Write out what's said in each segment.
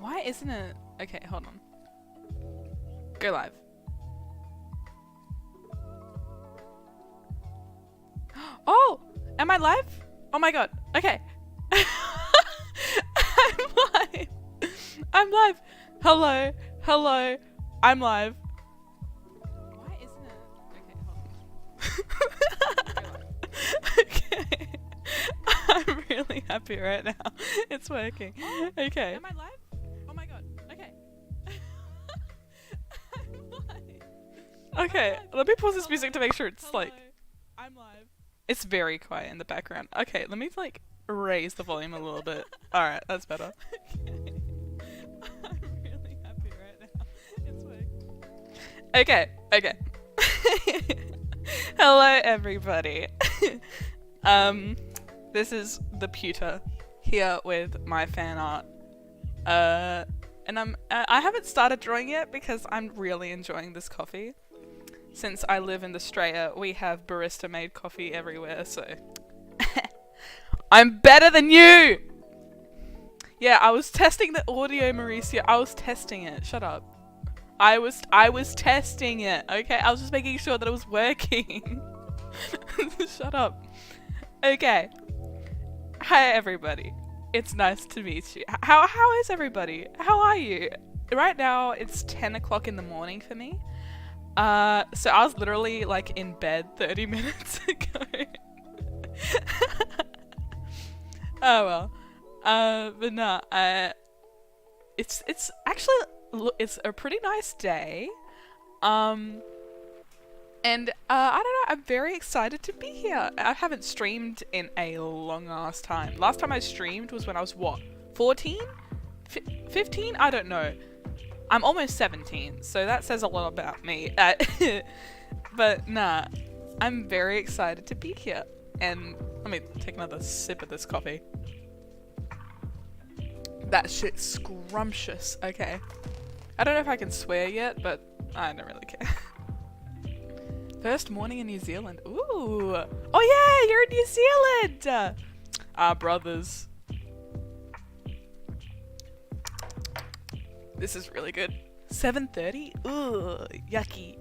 Why isn't it? Okay, hold on. Go live. Oh! Am I live? Oh my god. Okay. I'm live. I'm live. Hello. Hello. I'm live. Why isn't it? Okay, hold on. Okay. I'm really happy right now. It's working. Okay. Am I live? Oh my god. Okay. I'm live. Okay, let me pause this music to make sure it's like... I'm live. It's very quiet in the background. Okay, let me like raise the volume a little bit. Alright, that's better. Okay. I'm really happy right now. It's working. Okay, okay. Hello everybody. This is the pewter here with my fan art. And I haven't started drawing yet because I'm really enjoying this coffee. Since I live in Australia, we have barista made coffee everywhere, so I'm better than you! Yeah, I was testing the audio, Mauricio. I was testing it. Shut up. I was testing it, okay? I was just making sure that it was working. Shut up. Okay. Hi everybody. It's nice to meet you. How is everybody? How are you? Right now it's 10 o'clock in the morning for me. So I was literally like in bed 30 minutes ago. Oh well. But no, it's actually, it's a pretty nice day. And I don't know, I'm very excited to be here. I haven't streamed in a long ass time. Last time I streamed was when I was what? 14? 15? I don't know. I'm almost 17, so that says a lot about me. But nah, I'm very excited to be here. And let me take another sip of this coffee. That shit's scrumptious. Okay. I don't know if I can swear yet, but I don't really care. First morning in New Zealand. Ooh. Oh yeah, you're in New Zealand! Ah, brothers. This is really good. 7:30? Ooh, yucky.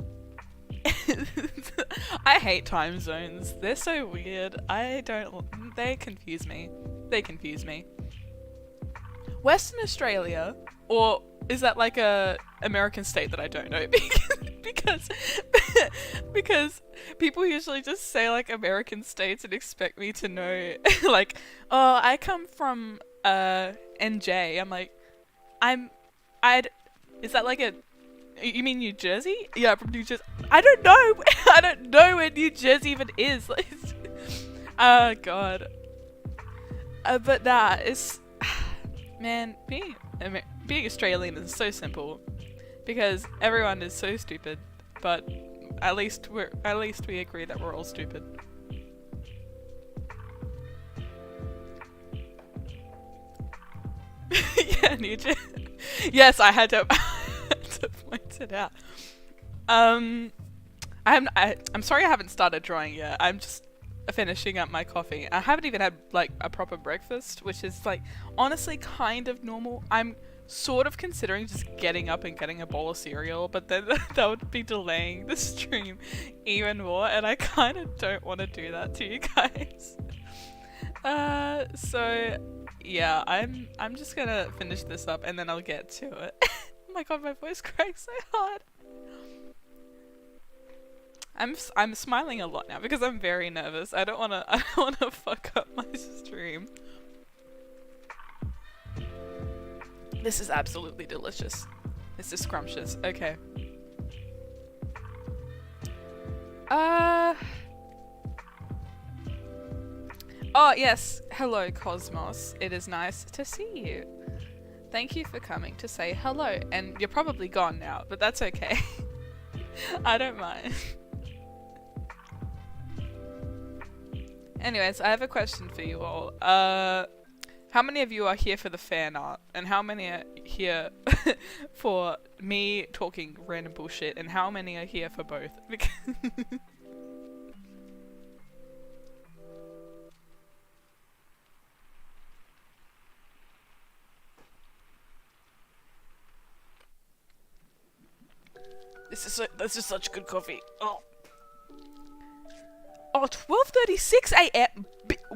I hate time zones. They're so weird. They confuse me. They confuse me. Western Australia, or is that like a American state that I don't know? because people usually just say like American states and expect me to know like, oh, I come from NJ. I'm like, is that like you mean New Jersey? Yeah, I'm from New Jersey. I don't know. I don't know where New Jersey even is. Oh god. But nah, it's man, being Australian is so simple because everyone is so stupid, but at least we agree that we're all stupid. Yeah, New Jersey. Yes, I had to, to point it out. I'm sorry I haven't started drawing yet. I'm just finishing up my coffee. I haven't even had like a proper breakfast, which is like honestly kind of normal. I'm sort of considering just getting up and getting a bowl of cereal, but then that would be delaying the stream even more, and I kind of don't want to do that to you guys. So yeah, I'm just gonna finish this up and then I'll get to it. Oh my god, my voice cracks so hard. I'm smiling a lot now because I'm very nervous. I don't wanna fuck up my stream. This is absolutely delicious. This is scrumptious. Okay. Oh yes, hello Cosmos. It is nice to see you. Thank you for coming to say hello. And you're probably gone now, but that's okay. I don't mind. Anyways, I have a question for you all. How many of you are here for the fan art? And how many are here for me talking random bullshit? And how many are here for both? This is such good coffee. Oh. Oh, 12:36 a.m.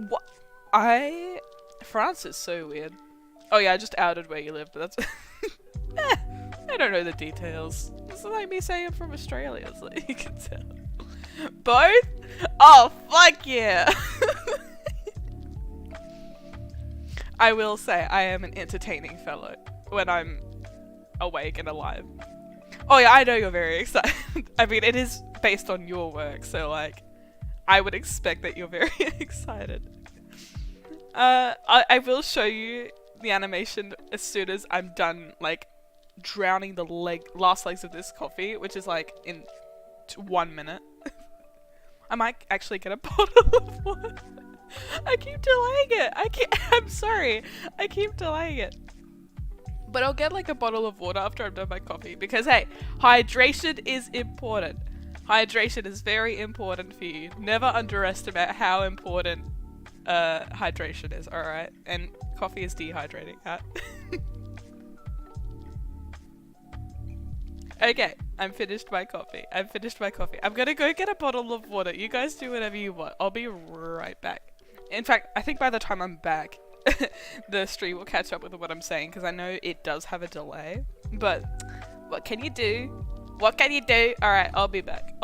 What? France is so weird. Oh yeah, I just outed where you live, but that's... I don't know the details. It's like me saying I'm from Australia, so you can tell. Both? Oh, fuck yeah! I will say I am an entertaining fellow when I'm awake and alive. Oh yeah, I know you're very excited. I mean, it is based on your work, so like, I would expect that you're very excited. I will show you the animation as soon as I'm done, like, drowning the last legs of this coffee, which is like in 1 minute. I might actually get a bottle of water. I keep delaying it. I'm sorry. I keep delaying it. But I'll get like a bottle of water after I'm done my coffee because hey, hydration is important. Hydration is very important for you. Never underestimate how important hydration is, alright? And coffee is dehydrating. Okay, I'm finished my coffee. I'm gonna go get a bottle of water. You guys do whatever you want. I'll be right back. In fact, I think by the time I'm back, the stream will catch up with what I'm saying because I know it does have a delay. But what can you do? What can you do? Alright, I'll be back.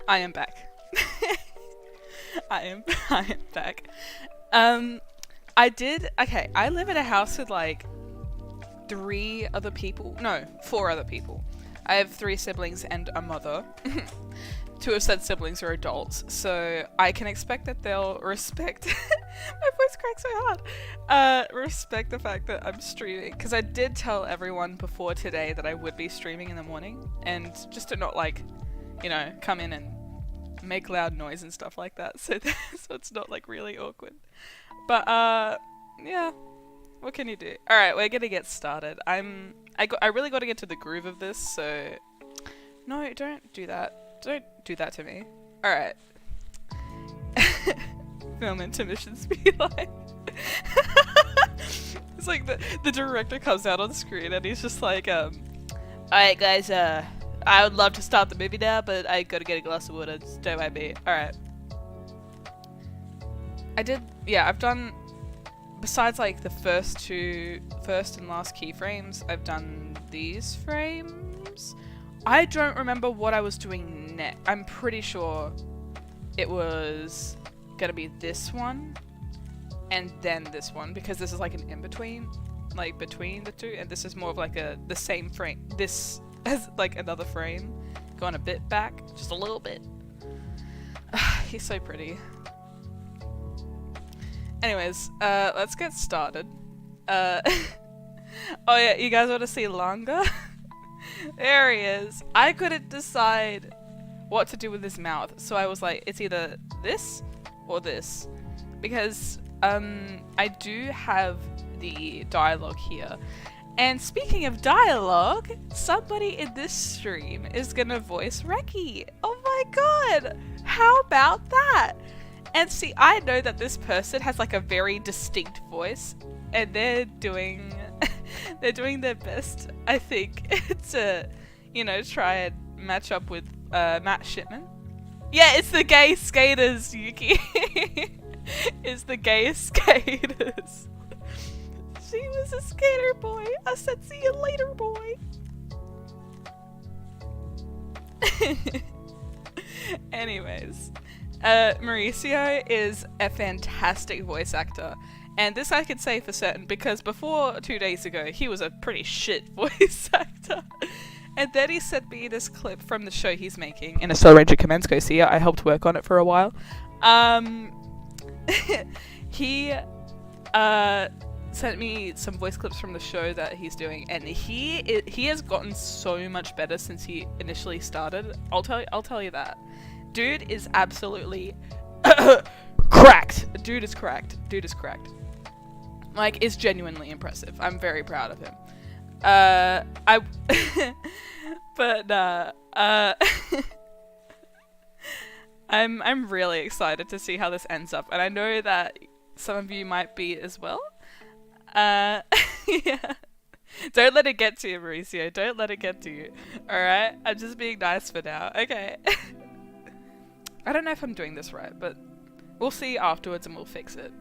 I am back. I am back. I live in a house with like 4 other people. I have 3 siblings and a mother. 2 of said siblings are adults, so I can expect that they'll respect my voice cracks so hard. Respect the fact that I'm streaming, because I did tell everyone before today that I would be streaming in the morning, and just to not like, you know, come in and make loud noise and stuff like that, so it's not like really awkward. But yeah, what can you do? All right, we're gonna get started. I really got to get to the groove of this, so no, don't do that. Don't do that to me. All right. Film intermission speed line. It's like the director comes out on the screen and he's just like, alright guys, I would love to start the movie now, but I gotta get a glass of water, just don't mind me. Alright. I've done, besides like the first and last keyframes, I've done these frames. I don't remember what I was doing next. I'm pretty sure it was gonna be this one and then this one, because this is like an in-between, like between the two, and this is more of like the same frame. This has like another frame going a bit back, just a little bit. He's so pretty. Anyways, let's get started. Oh yeah, you guys want to see Langa? There he is. I couldn't decide what to do with his mouth, so I was like, it's either this or this, because I do have the dialogue here. And speaking of dialogue, somebody in this stream is gonna voice Reki. Oh my god! How about that? And see, I know that this person has like a very distinct voice, and they're doing their best, I think, to, you know, try and match up with Matt Shipman. Yeah, it's the gay skaters, Yuki. It's the gay skaters. He was a skater boy. I said, see you later, boy. Anyways, Mauricio is a fantastic voice actor. And this I can say for certain because before 2 days ago, he was a pretty shit voice actor. And then he sent me this clip from the show he's making in Accelerated Commence. Go see it. I helped work on it for a while. He sent me some voice clips from the show that he's doing, and he has gotten so much better since he initially started. I'll tell you that. Dude is absolutely cracked. Dude is cracked. Like, it's genuinely impressive. I'm very proud of him. I'm really excited to see how this ends up, and I know that some of you might be as well. Yeah. Don't let it get to you, Mauricio. Don't let it get to you. Alright? I'm just being nice for now. Okay. I don't know if I'm doing this right, but we'll see afterwards and we'll fix it.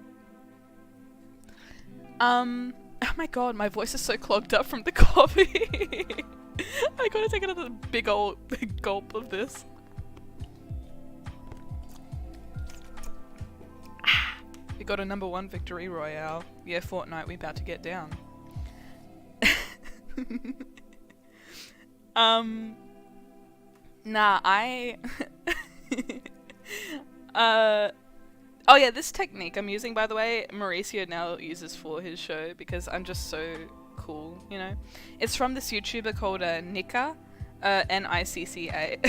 Oh my god, my voice is so clogged up from the coffee. I gotta take another big gulp of this. We got a #1 victory royale. Yeah, Fortnite, we about to get down. Nah, oh yeah, this technique I'm using, by the way, Mauricio now uses for his show because I'm just so cool, you know? It's from this YouTuber called Nicca, N-I-C-C-A.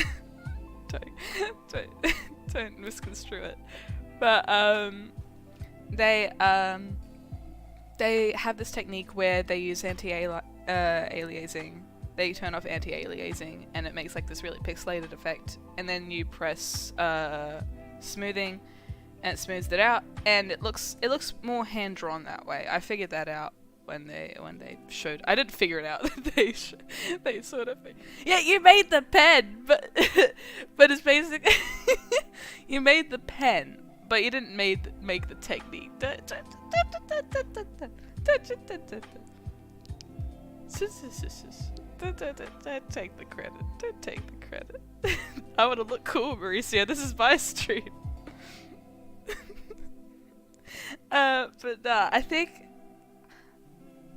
don't misconstrue it. But, they have this technique where they use anti-aliasing. They turn off anti-aliasing and it makes like this really pixelated effect, and then you press smoothing and it smooths it out, and it looks more hand drawn that way. I figured that out when they showed. I didn't figure it out. they sort of, yeah, you made the pen, but it's basically you made the pen, but you didn't make the technique. Don't take the credit. Don't take the credit. I want to look cool, Mauricio. This is my stream. But I think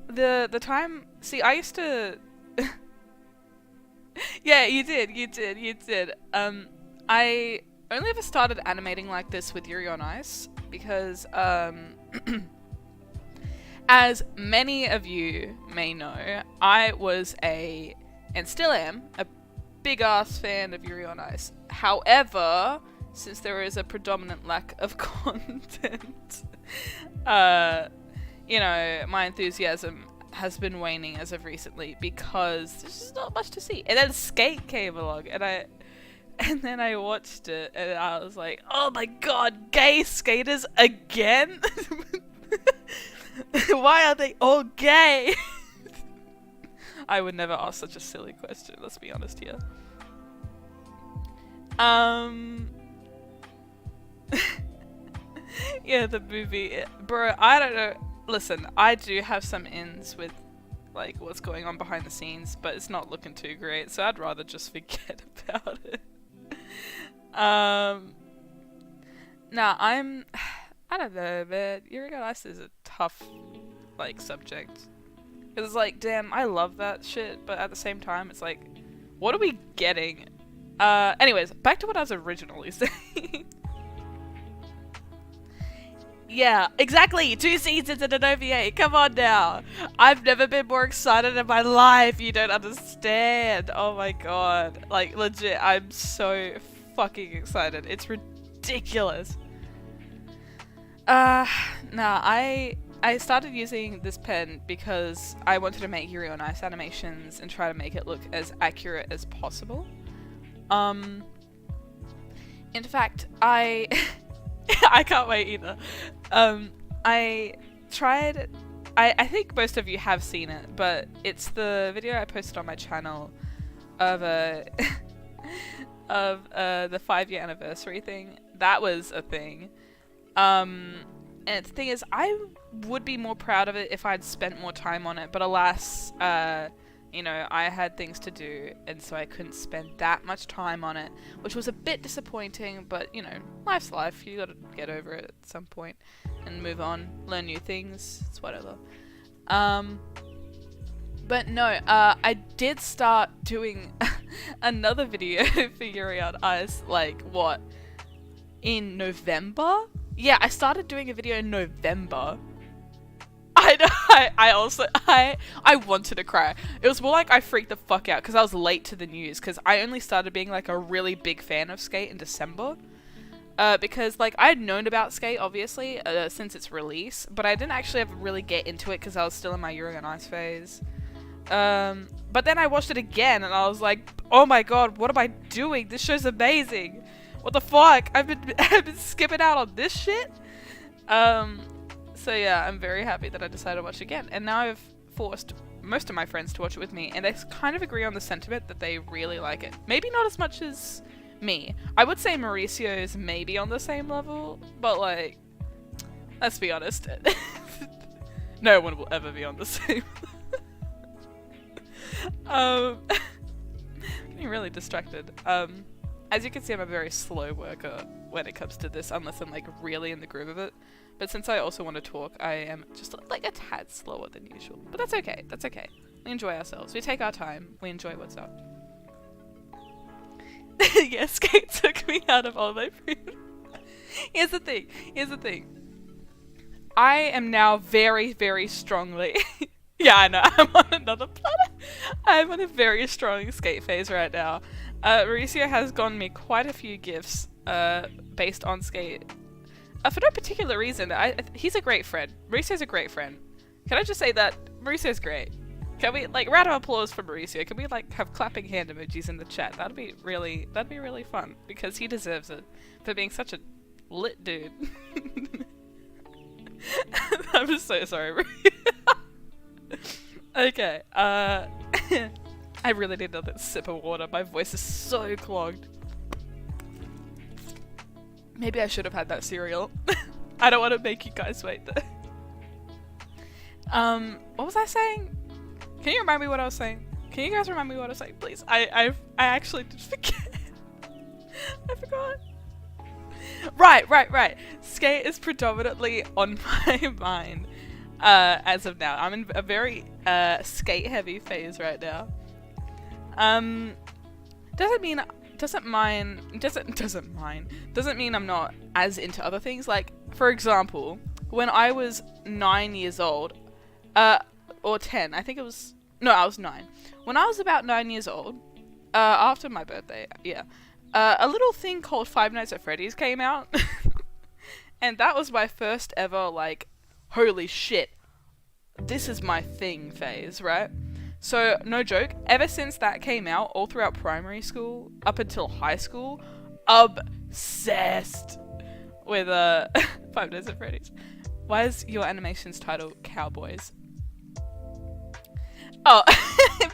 the time. See, I used to. Yeah, you did. I only ever started animating like this with Yuri on Ice because as many of you may know, I was and still am, a big ass fan of Yuri on Ice. However, since there is a predominant lack of content, you know, my enthusiasm has been waning as of recently because there's just not much to see. And then Skate came along, and then I watched it, and I was like, oh my god, gay skaters again? Why are they all gay? I would never ask such a silly question, let's be honest here. Yeah, the movie. Bro, I don't know. Listen, I do have some ins with like what's going on behind the scenes, but it's not looking too great, so I'd rather just forget about it. Nah, I don't know, man. Yuri on Ice is a tough, like, subject. Cause it's like, damn, I love that shit, but at the same time, it's like, what are we getting? Anyways, back to what I was originally saying. Yeah, exactly! 2 seasons and an OVA, come on now! I've never been more excited in my life, you don't understand! Oh my god. Like, legit, I'm so fucking excited. It's ridiculous. Nah, I started using this pen because I wanted to make Yuri on Ice animations and try to make it look as accurate as possible. In fact, I can't wait either. I tried, I think most of you have seen it, but it's the video I posted on my channel of of the 5-year anniversary thing. That was a thing. And the thing is, I would be more proud of it if I'd spent more time on it, but alas, you know, I had things to do, and so I couldn't spend that much time on it, which was a bit disappointing, but, you know, life's life. You gotta get over it at some point and move on, learn new things, it's whatever. But no, I did start doing another video for Yuri on Ice, like, what, in November? Yeah, I started doing a video in November. I know, I wanted to cry. It was more like I freaked the fuck out because I was late to the news, because I only started being like a really big fan of Skate in December. Because like I had known about Skate obviously since its release, but I didn't actually ever really get into it because I was still in my Yuri on Ice phase. But then I watched it again and I was like, oh my god, what am I doing? This show's amazing. What the fuck? I've been skipping out on this shit. So yeah, I'm very happy that I decided to watch it again. And now I've forced most of my friends to watch it with me, and they kind of agree on the sentiment that they really like it. Maybe not as much as me. I would say Mauricio is maybe on the same level, but like, let's be honest. No one will ever be on the same. Getting really distracted. As you can see, I'm a very slow worker when it comes to this, unless I'm like really in the groove of it. But since I also want to talk, I am just like a tad slower than usual. But that's okay, that's okay. We enjoy ourselves. We take our time. We enjoy what's up. Yeah, Skate took me out of all my food. Here's the thing. I am now very, very strongly... Yeah, I know, I'm on another planet. I'm on a very strong Skate phase right now. Mauricio has gotten me quite a few gifts based on Skate. For no particular reason. He's a great friend. Mauricio's a great friend. Can I just say that? Mauricio's great. Can we, like, round of applause for Mauricio? Can we, like, have clapping hand emojis in the chat? That'd be really fun. Because he deserves it. For being such a lit dude. I'm just so sorry, Okay, I really need another sip of water. My voice is so clogged. Maybe I should have had that cereal. I don't want to make you guys wait though. What was I saying? Can you remind me what I was saying? Can you guys remind me what I was saying, please? I actually did forget. I forgot. Right. Skate is predominantly on my mind. As of now, I'm in a very skate heavy phase right now. Doesn't mean I'm not as into other things. Like, for example, when I was 9 years old, or 10, I think it was, no, I was 9. When I was about 9 years old, after my birthday, yeah, a little thing called Five Nights at Freddy's came out, and that was my first ever, like, holy shit, this is my thing phase, right? So, no joke, ever since that came out, all throughout primary school, up until high school, obsessed with Five Nights at Freddy's. Why is your animation's title Cowboys? Oh,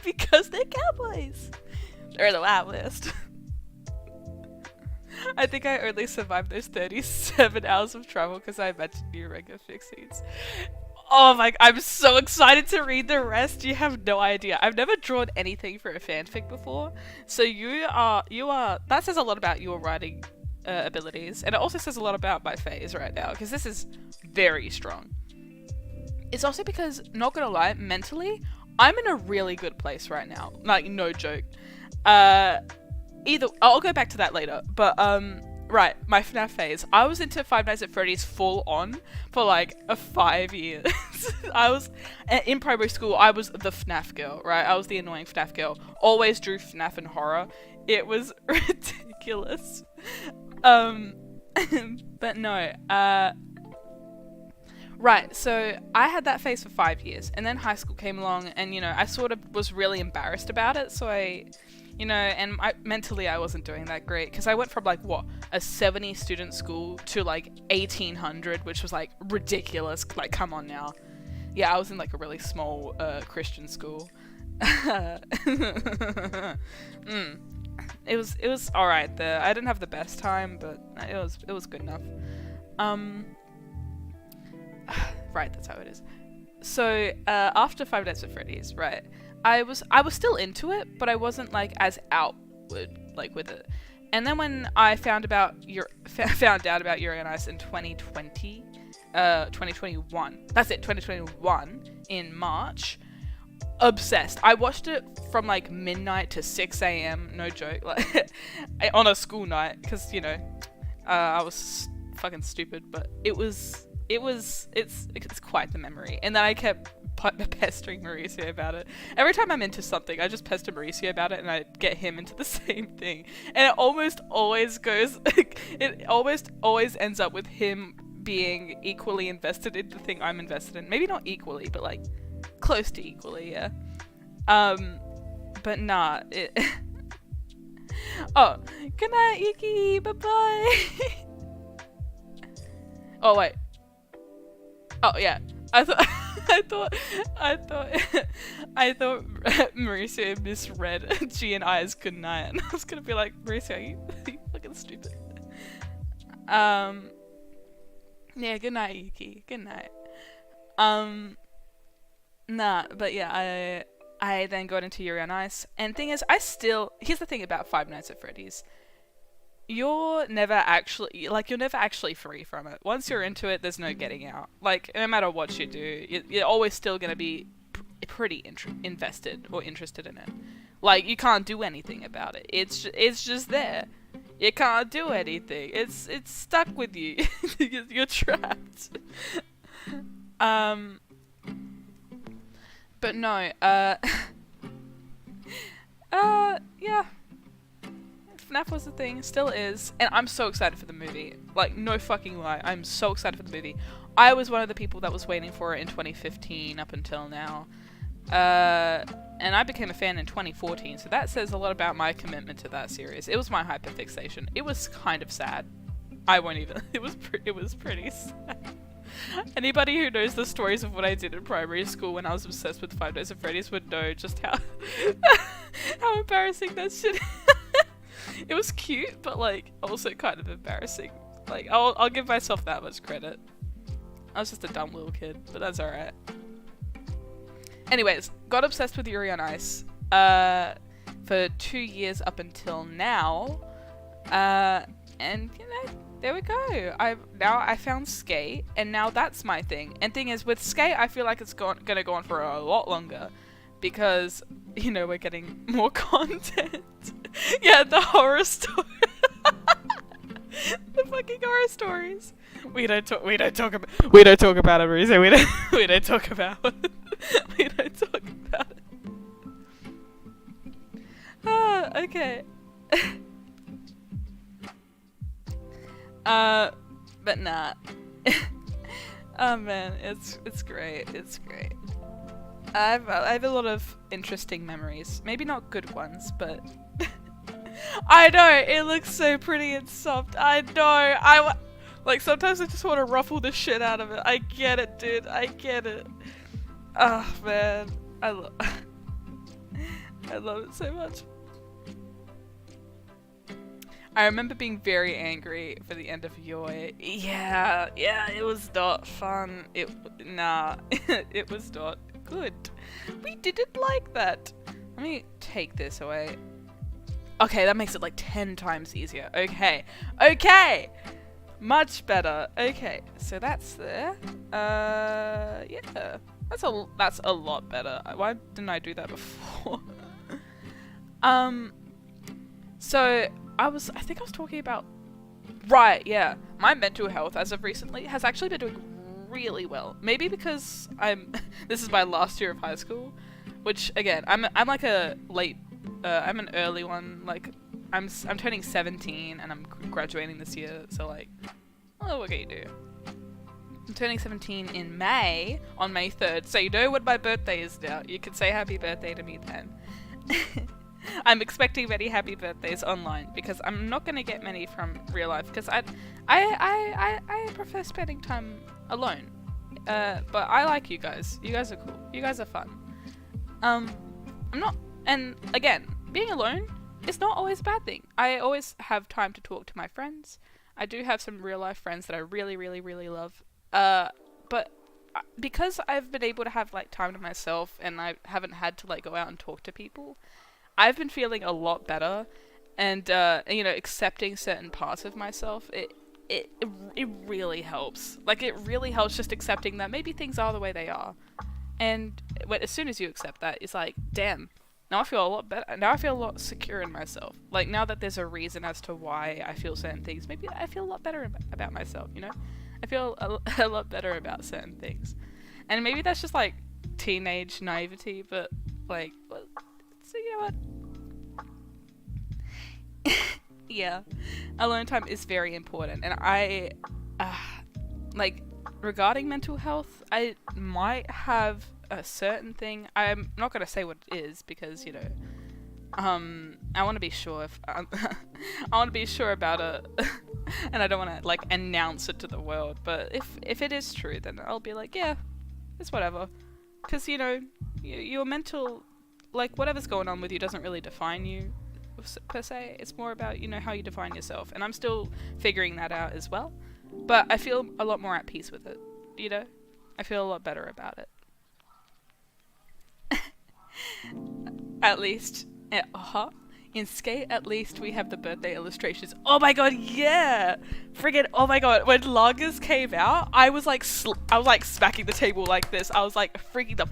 because they're cowboys! They're the Wild West. I think I only survived those 37 hours of travel because I imagined new regular fixies. Oh my, I'm so excited to read the rest. You have no idea. I've never drawn anything for a fanfic before. So you are, that says a lot about your writing abilities. And it also says a lot about my phase right now, because this is very strong. It's also because, not gonna lie, mentally, I'm in a really good place right now. Like, no joke. I'll go back to that later, but right, my FNAF phase. I was into Five Nights at Freddy's full on for like 5 years. I was in primary school. I was the FNAF girl, right? I was the annoying FNAF girl. Always drew FNAF and horror. It was ridiculous. But no. Right, so I had that phase for 5 years, and then high school came along, and you know, I sort of was really embarrassed about it. So you know, and mentally I wasn't doing that great, because I went from like, what, a 70 student school to like 1800, which was like ridiculous. Like, come on now. Yeah, I was in like a really small Christian school. It was alright there. I didn't have the best time, but it was good enough. Right, that's how it is. So, after Five Nights at Freddy's, right, I was still into it, but I wasn't, like, as outward, like, with it. And then when I found out about Yuri on Ice in 2021, that's it, 2021, in March, obsessed. I watched it from, like, midnight to 6 a.m, no joke, like, on a school night, because, you know, I was fucking stupid, but it's quite the memory. And then I kept pestering Mauricio about it. Every time I'm into something, I just pester Mauricio about it, and I get him into the same thing. And it almost always goes, it always ends up with him being equally invested in the thing I'm invested in. Maybe not equally, but like close to equally, yeah. But nah, it. Oh, good night, Yuki. Bye bye. Oh wait. Oh yeah. I thought Mauricio misread G and I as good night, and I was gonna be like, Mauricio, are you fucking stupid? Yeah, good night, Yuki. Good night. Nah, but yeah, I then got into Yuri on Ice, and thing is, here's the thing about Five Nights at Freddy's. You're never actually free from it. Once you're into it, there's no getting out. Like, no matter what you do, you're always still gonna be pretty invested or interested in it. Like, you can't do anything about it. It's just there. You can't do anything. It's stuck with you. You're trapped. But no, yeah. FNAF was the thing, still is, and I'm so excited for the movie. Like, no fucking lie, I'm so excited for the movie. I was one of the people that was waiting for it in 2015 up until now. And I became a fan in 2014, so that says a lot about my commitment to that series. It was my hyperfixation. It was kind of sad. I won't even. It was pretty sad. Anybody who knows the stories of what I did in primary school when I was obsessed with Five Nights at Freddy's would know just how how embarrassing that shit is. It was cute, but like also kind of embarrassing. Like I'll give myself that much credit. I was just a dumb little kid, but that's alright. Anyways, got obsessed with Yuri on Ice for 2 years up until now. And you know, there we go. I found Skate, and now that's my thing. And thing is, with Skate, I feel like it's gonna go on for a lot longer, because you know we're getting more content. Yeah, the horror story. The fucking horror stories. We don't talk about it, Marisa. We don't talk about it. We don't talk about it. Ah, okay. But nah. Oh man, it's great. It's great. I have a lot of interesting memories. Maybe not good ones, but I know it looks so pretty and soft. I know. Like sometimes I just want to ruffle the shit out of it. I get it, dude. I get it. Oh man, I love it so much. I remember being very angry for the end of Yoi. Yeah, it was not fun. It was not good. We didn't like that. Let me take this away. Okay, that makes it like 10 times easier. Okay. Much better. Okay, so that's there. Yeah. That's a lot better. Why didn't I do that before? So I think I was talking about, right, yeah. My mental health as of recently has actually been doing really well. Maybe because this is my last year of high school, which again, I'm like a late, I'm an early one. Like I'm turning 17 and I'm graduating this year. So like, oh, what can you do? I'm turning 17 in May, on May 3rd. So you know what my birthday is now. You can say happy birthday to me then. I'm expecting many happy birthdays online because I'm not going to get many from real life because I prefer spending time alone. But I like you guys. You guys are cool. You guys are fun. And again, being alone is not always a bad thing. I always have time to talk to my friends. I do have some real life friends that I really, really, really love. But because I've been able to have like time to myself and I haven't had to like go out and talk to people, I've been feeling a lot better, and you know, accepting certain parts of myself. It really helps. Like, it really helps just accepting that maybe things are the way they are, and as soon as you accept that, it's like, damn. Now I feel a lot better. Now I feel a lot secure in myself. Like, now that there's a reason as to why I feel certain things, maybe I feel a lot better about myself, you know? I feel a lot better about certain things. And maybe that's just, like, teenage naivety, but, like, well, so you know what? Yeah. Alone time is very important. And I, like, regarding mental health, I might have a certain thing. I'm not going to say what it is because, you know, I want to be sure if I want to be sure about it, and I don't want to like announce it to the world. But if it is true, then I'll be like, yeah, it's whatever, because, you know, your mental, like, whatever's going on with you doesn't really define you per se. It's more about, you know, how you define yourself, and I'm still figuring that out as well. But I feel a lot more at peace with it, you know. I feel a lot better about it. At least, in Skate, at least we have the birthday illustrations. Oh my god, yeah! Friggin', oh my god, when 𝙇𝙄𝙉𝙆𝙎 came out, I was like smacking the table like this. I was like freaking the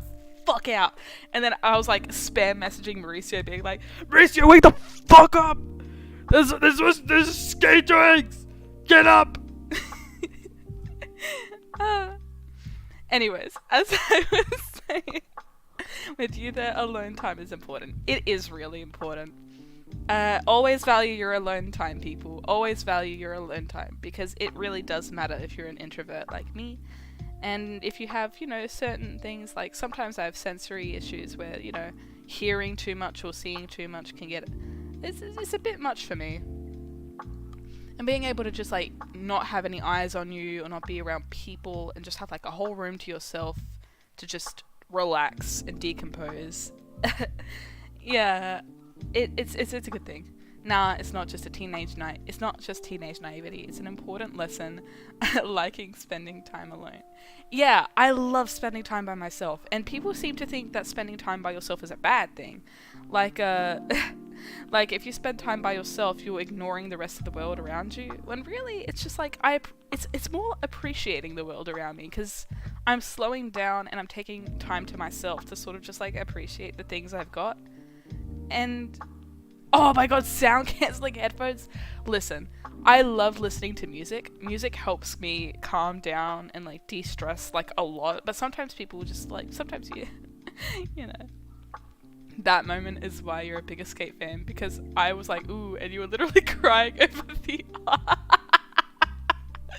fuck out. And then I was like spam messaging Mauricio, being like, Mauricio, wake the fuck up! There's skate drawings! Get up! Anyways, as I was saying, with you there, alone time is important. It is really important. Always value your alone time, people. Always value your alone time, because it really does matter if you're an introvert like me. And if you have, you know, certain things, like sometimes I have sensory issues where, you know, hearing too much or seeing too much can get, it's a bit much for me. And being able to just like not have any eyes on you or not be around people and just have like a whole room to yourself to just relax and decompose. Yeah, it's a good thing. Nah, it's not just it's not just teenage naivety. It's an important lesson. Liking spending time alone. Yeah, I love spending time by myself, and people seem to think that spending time by yourself is a bad thing. Like like if you spend time by yourself, you're ignoring the rest of the world around you. When really, it's just like it's more appreciating the world around me, because I'm slowing down and I'm taking time to myself to sort of just like appreciate the things I've got. And oh my god, sound cancelling headphones. Listen, I love listening to music. Music helps me calm down and like de-stress like a lot. But sometimes people just like, sometimes you, you know. That moment is why you're a big Skate fan, because I was like, ooh, and you were literally crying over the art.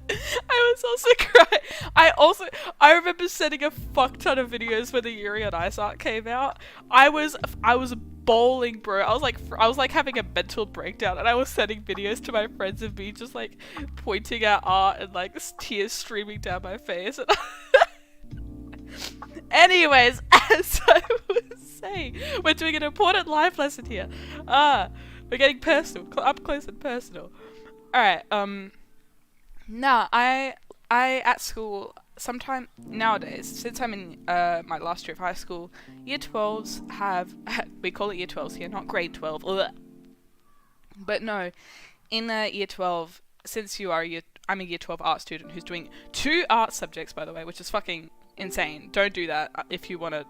I was also crying. I remember sending a fuck ton of videos when the Yuri on Ice art came out. I was bawling, bro. I was like having a mental breakdown, and I was sending videos to my friends of me just like pointing at art and like tears streaming down my face. Anyways, as I was saying, we're doing an important life lesson here. We're getting personal, up close and personal. Alright, now, I at school, sometime nowadays, since I'm in my last year of high school, year 12s have, we call it year 12s here, not grade 12, ugh. But no, in year 12, since I'm a year 12 art student who's doing 2 art subjects, by the way, which is fucking insane. Don't do that if you want to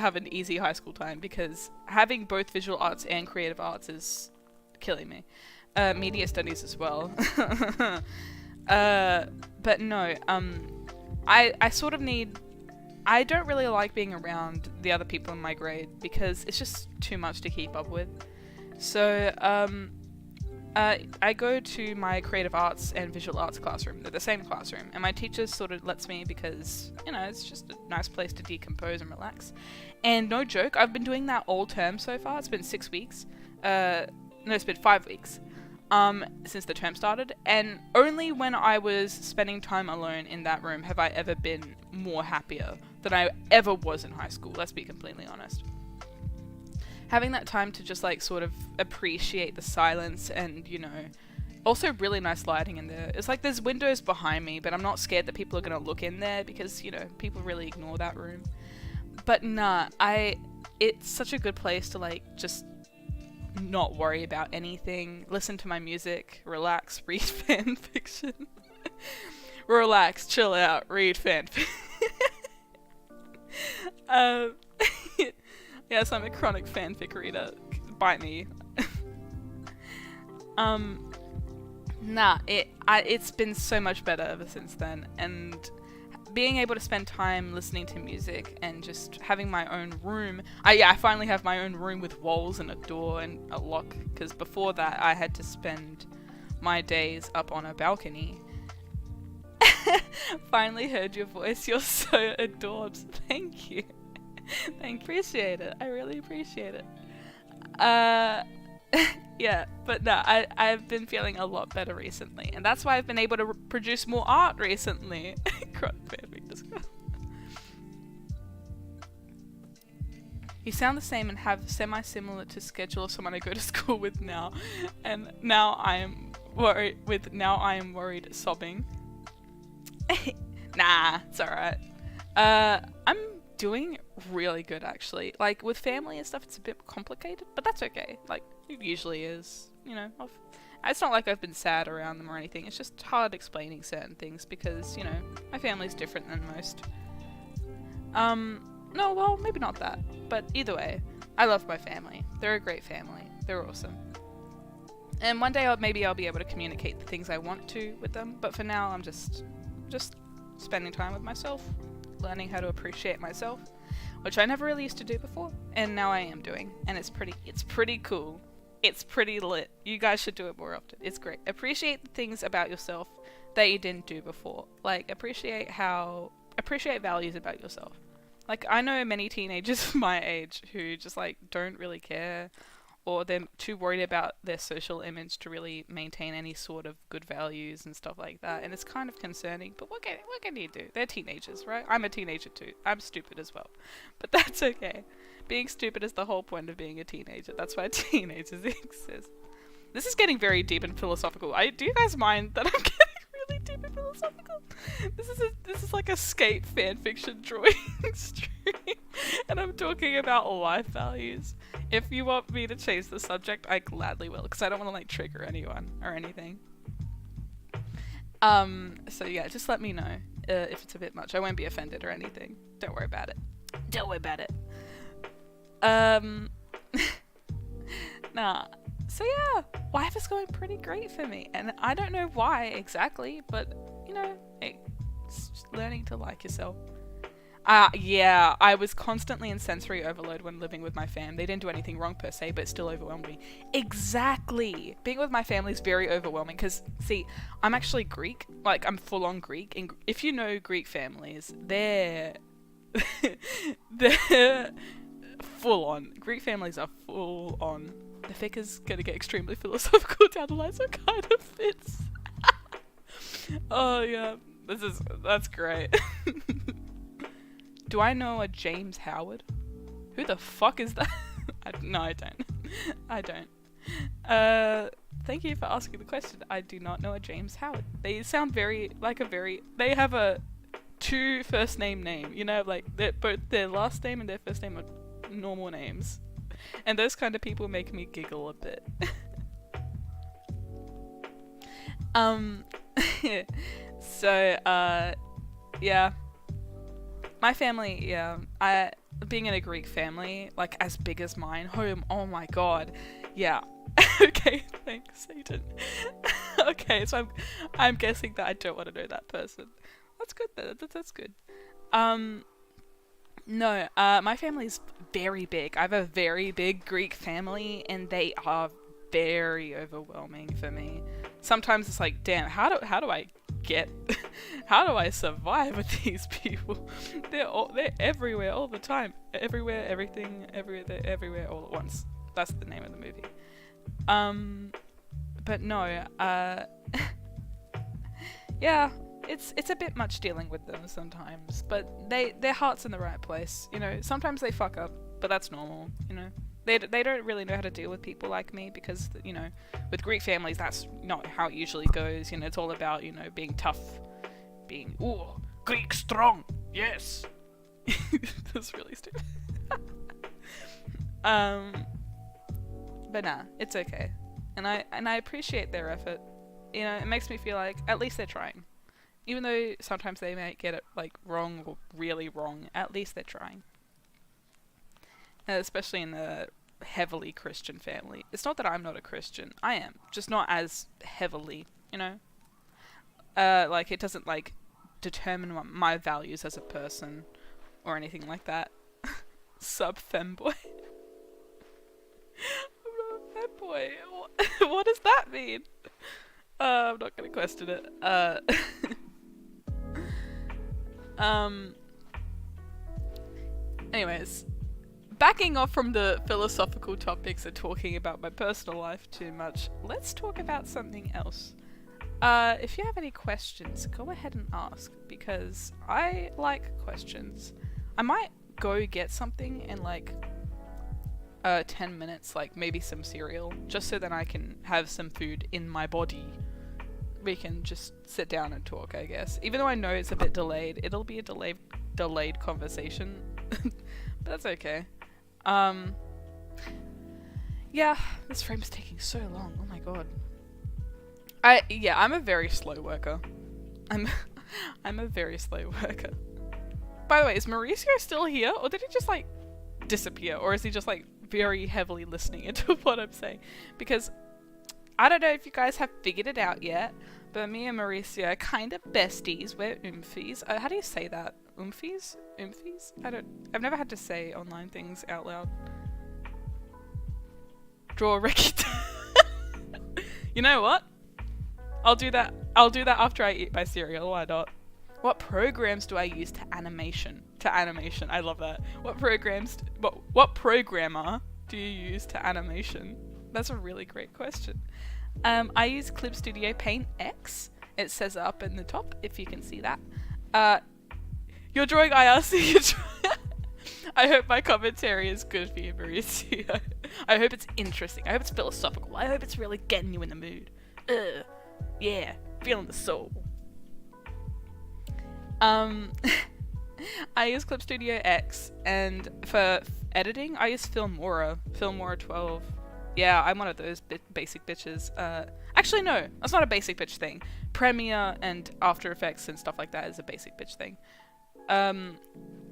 have an easy high school time, because having both visual arts and creative arts is killing me. Media studies as well. But no, I sort of I don't really like being around the other people in my grade, because it's just too much to keep up with. So, I go to my creative arts and visual arts classroom. They're the same classroom, and my teacher sort of lets me, because, you know, it's just a nice place to decompose and relax. And no joke, I've been doing that all term so far. It's been 6 weeks. No, it's been 5 weeks. Since the term started, and only when I was spending time alone in that room have I ever been more happier than I ever was in high school, let's be completely honest. Having that time to just like sort of appreciate the silence and, you know, Also really nice lighting in there. It's like there's windows behind me, but I'm not scared that people are gonna look in there because, you know, people really ignore that room. But nah, it's such a good place to like just not worry about anything, listen to my music, relax, read fan fiction. Relax, chill out, read fan fiction. Yes, I'm a chronic fanfic reader. Bite me. Nah, it's been so much better ever since then, and being able to spend time listening to music and just having my own room. I finally have my own room with walls and a door and a lock, because before that I had to spend my days up on a balcony. Finally heard your voice. You're so adorbs. Thank you. Thank you. Appreciate it. I really appreciate it. Yeah, but no, I've been feeling a lot better recently, and that's why I've been able to produce more art recently. You sound the same and have semi-similar to schedule of someone I go to school with now, and now I am worried sobbing. Nah, it's alright. I'm doing really good actually. Like with family and stuff, it's a bit complicated, but that's okay. Like it usually is, you know. It's not like I've been sad around them or anything. It's just hard explaining certain things because, you know, my family's different than most. No, well, maybe not that, but either way, I love my family. They're a great family. They're awesome. And one day maybe I'll be able to communicate the things I want to with them, but for now I'm just spending time with myself, learning how to appreciate myself, which I never really used to do before, and now I am doing, and it's pretty cool. It's pretty lit. You guys should do it more often. It's great. Appreciate the things about yourself that you didn't do before. Like appreciate values about yourself. Like I know many teenagers my age who just like don't really care, or they're too worried about their social image to really maintain any sort of good values and stuff like that, and it's kind of concerning, but what can you do? They're teenagers, right? I'm a teenager too. I'm stupid as well, but that's okay. Being stupid is the whole point of being a teenager. That's why teenagers exist. This is getting very deep and philosophical. Do you guys mind that I'm getting really deep and philosophical? This is like a skate fanfiction drawing stream, and I'm talking about life values. If you want me to change the subject, I gladly will, because I don't want to like trigger anyone or anything. So yeah, just let me know if it's a bit much. I won't be offended or anything. Don't worry about it. Don't worry about it. Nah. So yeah, life is going pretty great for me, and I don't know why exactly, but you know, it's just learning to like yourself. Yeah, I was constantly in sensory overload when living with my fam. They didn't do anything wrong per se, but it still overwhelmed me. Exactly! Being with my family is very overwhelming, because, see, I'm actually Greek. Like, I'm full-on Greek, and if you know Greek families, they're full-on. Greek families are full-on. The fic is gonna get extremely philosophical down the line, so it kind of fits. Oh, yeah. That's great. Do I know a James Howard? Who the fuck is that? No, I don't. I don't. Thank you for asking the question. I do not know a James Howard. They sound they have a 2 first name, you know, like both their last name and their first name are normal names. And those kind of people make me giggle a bit. So, yeah. My family, yeah, being in a Greek family, like as big as mine, oh my god, yeah. Okay, thanks, Satan. Okay, so I'm guessing that I don't want to know that person. That's good though, that's good. No, my family's very big. I have a very big Greek family, and they are very overwhelming for me. Sometimes it's like, damn, how do I get how do I survive with these people? They're everywhere all the time. Everywhere, everything, everywhere, they're everywhere all at once. That's the name of the movie. But no, yeah, it's a bit much dealing with them sometimes, but their heart's in the right place, you know. Sometimes they fuck up, but that's normal, you know. They don't really know how to deal with people like me because, you know, with Greek families, that's not how it usually goes. You know, it's all about, you know, being tough, being, ooh, Greek strong, yes. That's really stupid. But nah, it's okay. And I appreciate their effort. You know, it makes me feel like at least they're trying. Even though sometimes they may get it like wrong or really wrong, at least they're trying. Especially in a heavily Christian family. It's not that I'm not a Christian. I am. Just not as heavily, you know? Like, it doesn't, like, determine my values as a person or anything like that. Sub femboy. I'm not a femboy. What does that mean? I'm not gonna question it. Anyways, backing off from the philosophical topics and talking about my personal life too much, let's talk about something else. If you have any questions, go ahead and ask, because I like questions. I might go get something in like 10 minutes, like maybe some cereal, just so that I can have some food in my body. We can just sit down and talk, I guess. Even though I know it's a bit delayed, it'll be a delayed conversation. But that's okay. Yeah, this frame's taking so long. Oh my god. I'm a very slow worker. I'm a very slow worker. By the way, is Mauricio still here, or did he just like disappear, or is he just like very heavily listening into what I'm saying? Because I don't know if you guys have figured it out yet, but me and Mauricio are kind of besties. We're oomfies. How do you say that? Oomfies? Oomfies? I've never had to say online things out loud. Draw Ricky. You know what? I'll do that after I eat my cereal. Why not? What programs do I use to animation? I love that. What programmer do you use to animation? That's a really great question. I use Clip Studio Paint X. It says up in the top, if you can see that. You're drawing IRC. I hope my commentary is good for you, Mauricio. I hope it's interesting. I hope it's philosophical. I hope it's really getting you in the mood. Yeah, feeling the soul. I use Clip Studio X, and for editing, I use Filmora 12. Yeah, I'm one of those basic bitches. Actually, no, that's not a basic bitch thing. Premiere and After Effects and stuff like that is a basic bitch thing.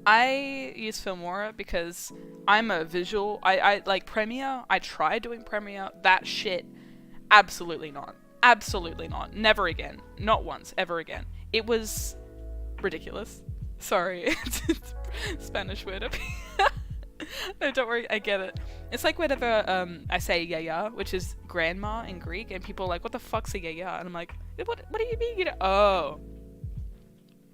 I use Filmora because I'm a visual. I like Premiere. I tried doing Premiere. That shit, absolutely not. Absolutely not. Never again. Not once. Ever again. It was ridiculous. Sorry. It's Spanish word up here. No, don't worry. I get it. It's like whenever I say yaya, which is grandma in Greek, and people are like, what the fuck's a yaya? And I'm like, what do you mean? You know? Oh.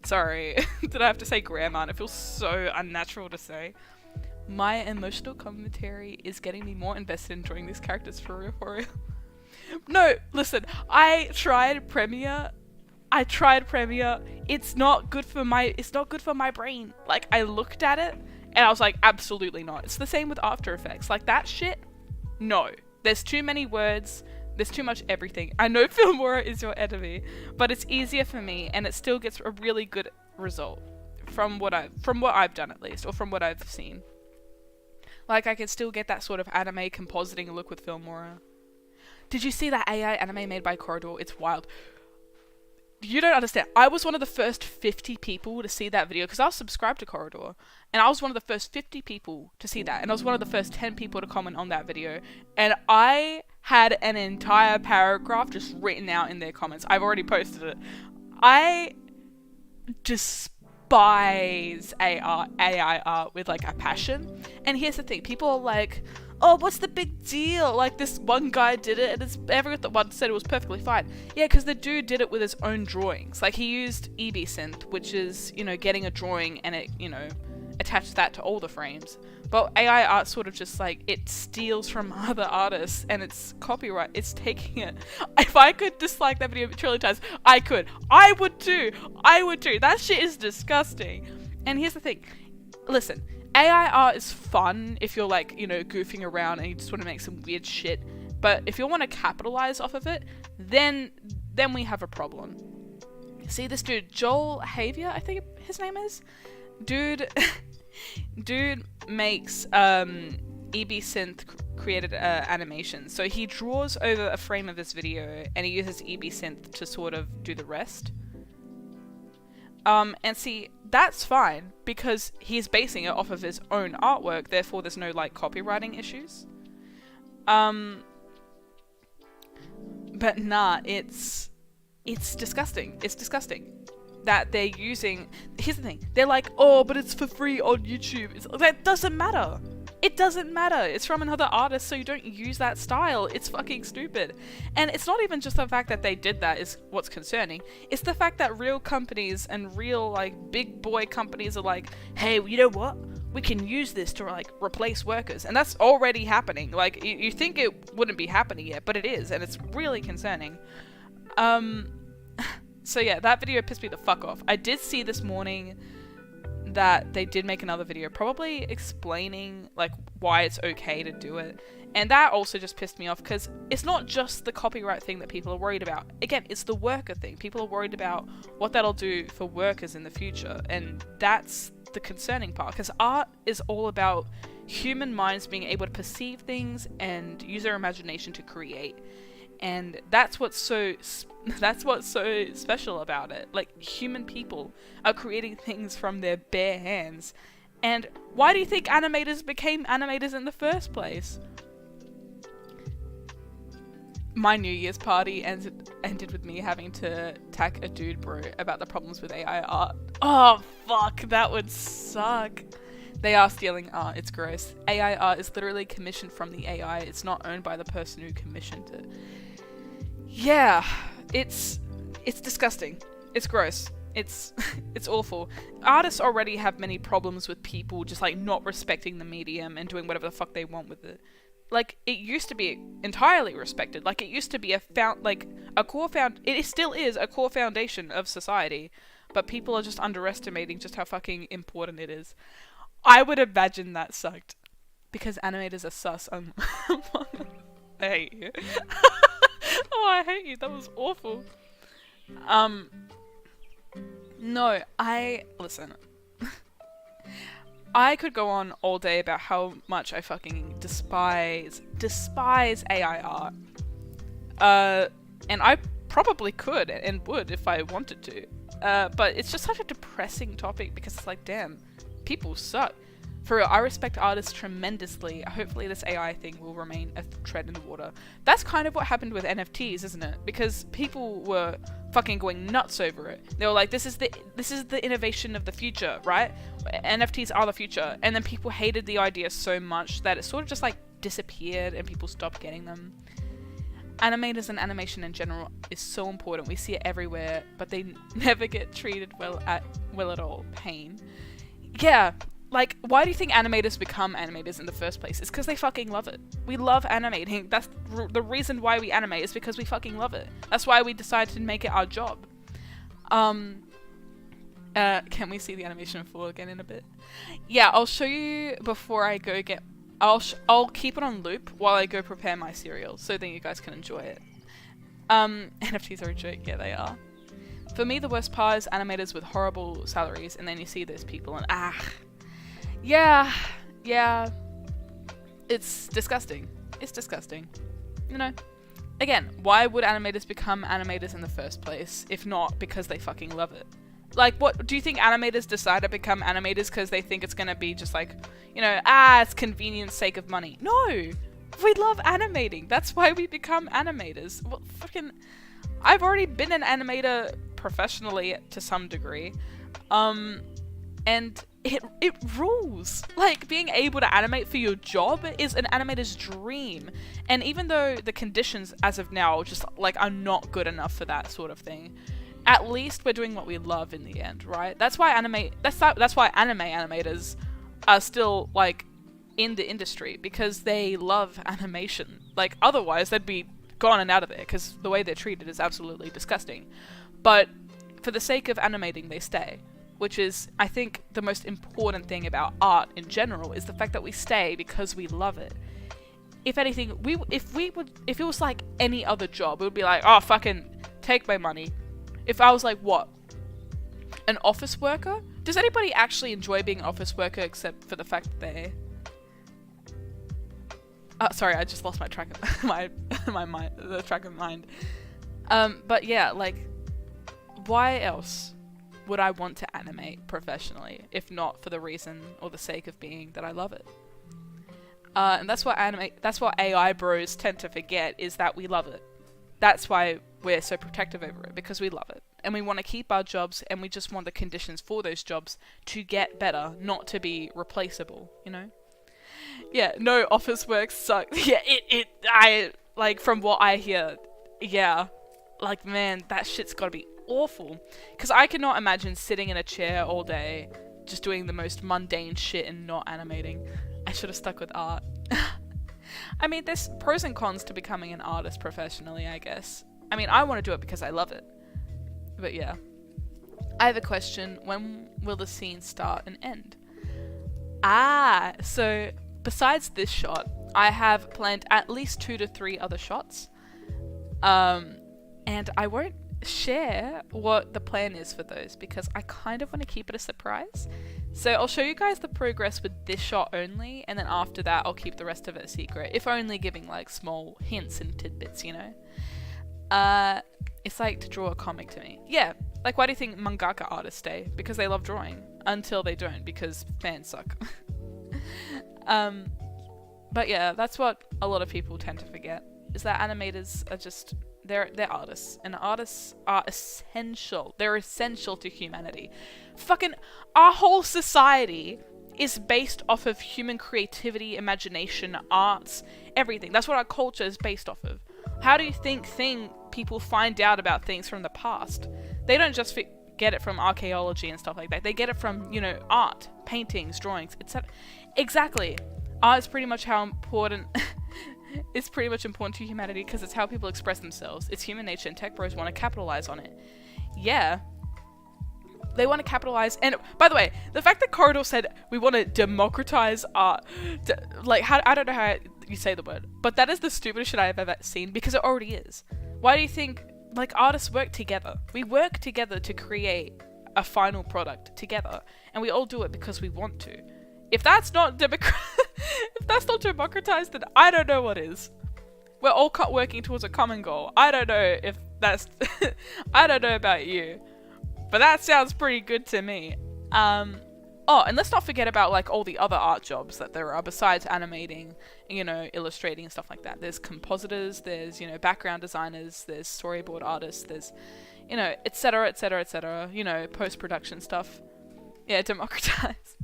Sorry. Did I have to say grandma? And it feels so unnatural to say. My emotional commentary is getting me more invested in enjoying these characters for real. No, listen. I tried Premiere. It's not good for my brain. Like, I looked at it and I was like, absolutely not. It's the same with After Effects. Like, that shit, no. There's too many words. There's too much everything. I know Filmora is your enemy, but it's easier for me, and it still gets a really good result from what I've done, at least, or from what I've seen. Like, I can still get that sort of anime compositing look with Filmora. Did you see that AI anime made by Corridor? It's wild. You don't understand. I was one of the first 50 people to see that video, because I was subscribed to Corridor, and I was one of the first 50 people to see that, and I was one of the first 10 people to comment on that video, and I had an entire paragraph just written out in their comments. I've already posted it. I despise AI art with like a passion, and here's the thing. People are like, oh, what's the big deal? Like, this one guy did it, and everyone said it was perfectly fine. Yeah, because the dude did it with his own drawings. Like, he used EBSynth, which is, you know, getting a drawing and it, you know, attach that to all the frames. But AI art sort of just like, it steals from other artists, and it's copyright. It's taking it. If I could dislike that video a trillion times, I could. I would too. That shit is disgusting. And here's the thing. Listen, AI art is fun if you're like, you know, goofing around and you just want to make some weird shit. But if you want to capitalize off of it, then we have a problem. See this dude, 𝙇𝙄𝙉𝙆𝙎, I think his name is? Dude makes EB-Synth created animations. So he draws over a frame of this video and he uses EB-Synth to sort of do the rest. And see, that's fine because he's basing it off of his own artwork, therefore there's no like copywriting issues. But nah, it's disgusting. It's disgusting that they're using. Here's the thing: they're like, oh, but it's for free on YouTube. That doesn't matter. It doesn't matter. It's from another artist, so you don't use that style. It's fucking stupid. And it's not even just the fact that they did that is what's concerning. It's the fact that real companies and real like big boy companies are like, hey, you know what? We can use this to like replace workers, and that's already happening. Like you think it wouldn't be happening yet, but it is, and it's really concerning. So yeah, that video pissed me the fuck off. I did see this morning that they did make another video probably explaining like why it's okay to do it, and that also just pissed me off because it's not just the copyright thing that people are worried about. Again, it's the worker thing. People are worried about what that'll do for workers in the future, and that's the concerning part, because art is all about human minds being able to perceive things and use their imagination to create, and that's what's so special about it. Like, human people are creating things from their bare hands. And why do you think animators became animators in the first place? My New Year's party ended with me having to attack a dude bro about the problems with AI art. Oh fuck, that would suck. They are stealing art, it's gross. AI art is literally commissioned from the AI, it's not owned by the person who commissioned it. Yeah, it's disgusting. It's gross. It's awful. Artists already have many problems with people just like not respecting the medium and doing whatever the fuck they want with it. Like, it used to be entirely respected. Like, it used to be it still is a core foundation of society, but people are just underestimating just how fucking important it is. I would imagine that sucked, because animators are sus. I hate you. Oh, I hate you. That was awful. No, listen. I could go on all day about how much I fucking despise AI art. And I probably could and would if I wanted to. But it's just such a depressing topic because it's like, damn, people suck. For real, I respect artists tremendously. Hopefully this AI thing will remain a tread in the water. That's kind of what happened with NFTs, isn't it? Because people were fucking going nuts over it. They were like, this is the innovation of the future, right? NFTs are the future. And then people hated the idea so much that it sort of just like disappeared and people stopped getting them. Animators and animation in general is so important. We see it everywhere, but they never get treated well at all. Pain. Yeah. Like, why do you think animators become animators in the first place? It's because they fucking love it. We love animating. That's the reason why we animate, is because we fucking love it. That's why we decided to make it our job. Can we see the animation full again in a bit? Yeah, I'll show you before I go get... I'll keep it on loop while I go prepare my cereal, so that you guys can enjoy it. NFTs are a joke. Yeah, they are. For me, the worst part is animators with horrible salaries, and then you see those people and yeah, it's disgusting. It's disgusting. You know, again, why would animators become animators in the first place, if not because they fucking love it? Like, what, do you think animators decide to become animators because they think it's gonna be just like, you know, it's convenience sake of money? No! We love animating. That's why we become animators. Well, fucking, I've already been an animator professionally to some degree. And it rules. Like, being able to animate for your job is an animator's dream. And even though the conditions as of now just like are not good enough for that sort of thing, at least we're doing what we love in the end, right? That's why that's why anime animators are still like in the industry, because they love animation. Like, otherwise they'd be gone and out of there, because the way they're treated is absolutely disgusting. But for the sake of animating, they stay. which is, I think, the most important thing about art in general, is the fact that we stay because we love it. If anything, if it was like any other job, it would be like, oh, fucking take my money. If I was like, what? An office worker? Does anybody actually enjoy being an office worker except for the fact that they... sorry, I just lost my track of my mind, the track of mind. But yeah, like, why else would I want to animate professionally if not for the reason or the sake of being that I love it? And that's what AI bros tend to forget, is that we love it. That's why we're so protective over it, because we love it. And we want to keep our jobs, and we just want the conditions for those jobs to get better, not to be replaceable, you know? Yeah, no, office work sucks. Yeah, I, like, from what I hear, yeah. Like, man, that shit's gotta be awful. Because I cannot imagine sitting in a chair all day, just doing the most mundane shit and not animating. I should have stuck with art. I mean, there's pros and cons to becoming an artist professionally, I guess. I mean, I want to do it because I love it. But yeah. I have a question. When will the scene start and end? So besides this shot, I have planned at least 2 to 3 other shots. And I won't share what the plan is for those because I kind of want to keep it a surprise. So I'll show you guys the progress with this shot only, and then after that I'll keep the rest of it a secret, if only giving like small hints and tidbits, you know? It's like to draw a comic to me. Yeah, like why do you think mangaka artists stay? Because they love drawing, until they don't, because fans suck. But yeah, that's what a lot of people tend to forget, is that animators are just, they're artists, and artists are essential. They're essential to humanity. Fucking, our whole society is based off of human creativity, imagination, arts, everything. That's what our culture is based off of. How do you think people find out about things from the past? They don't just get it from archaeology and stuff like that. They get it from, you know, art, paintings, drawings, etc. Exactly. Art is pretty much how important... It's pretty much important to humanity because it's how people express themselves. It's human nature, and tech bros want to capitalize on it. Yeah. They want to capitalize, and by the way, the fact that Corridor said we want to democratize art, I don't know how you say the word, but that is the stupidest shit I have ever seen, because it already is. Why do you think, like, artists work together? We work together to create a final product together, and we all do it because we want to. If that's not democratized, then I don't know what is. We're all working towards a common goal. I don't know if that's... I don't know about you. But that sounds pretty good to me. Oh, and let's not forget about, like, all the other art jobs that there are besides animating, you know, illustrating and stuff like that. There's compositors, there's, you know, background designers, there's storyboard artists, there's, you know, etc., etc., etc., you know, post-production stuff. Yeah, democratize.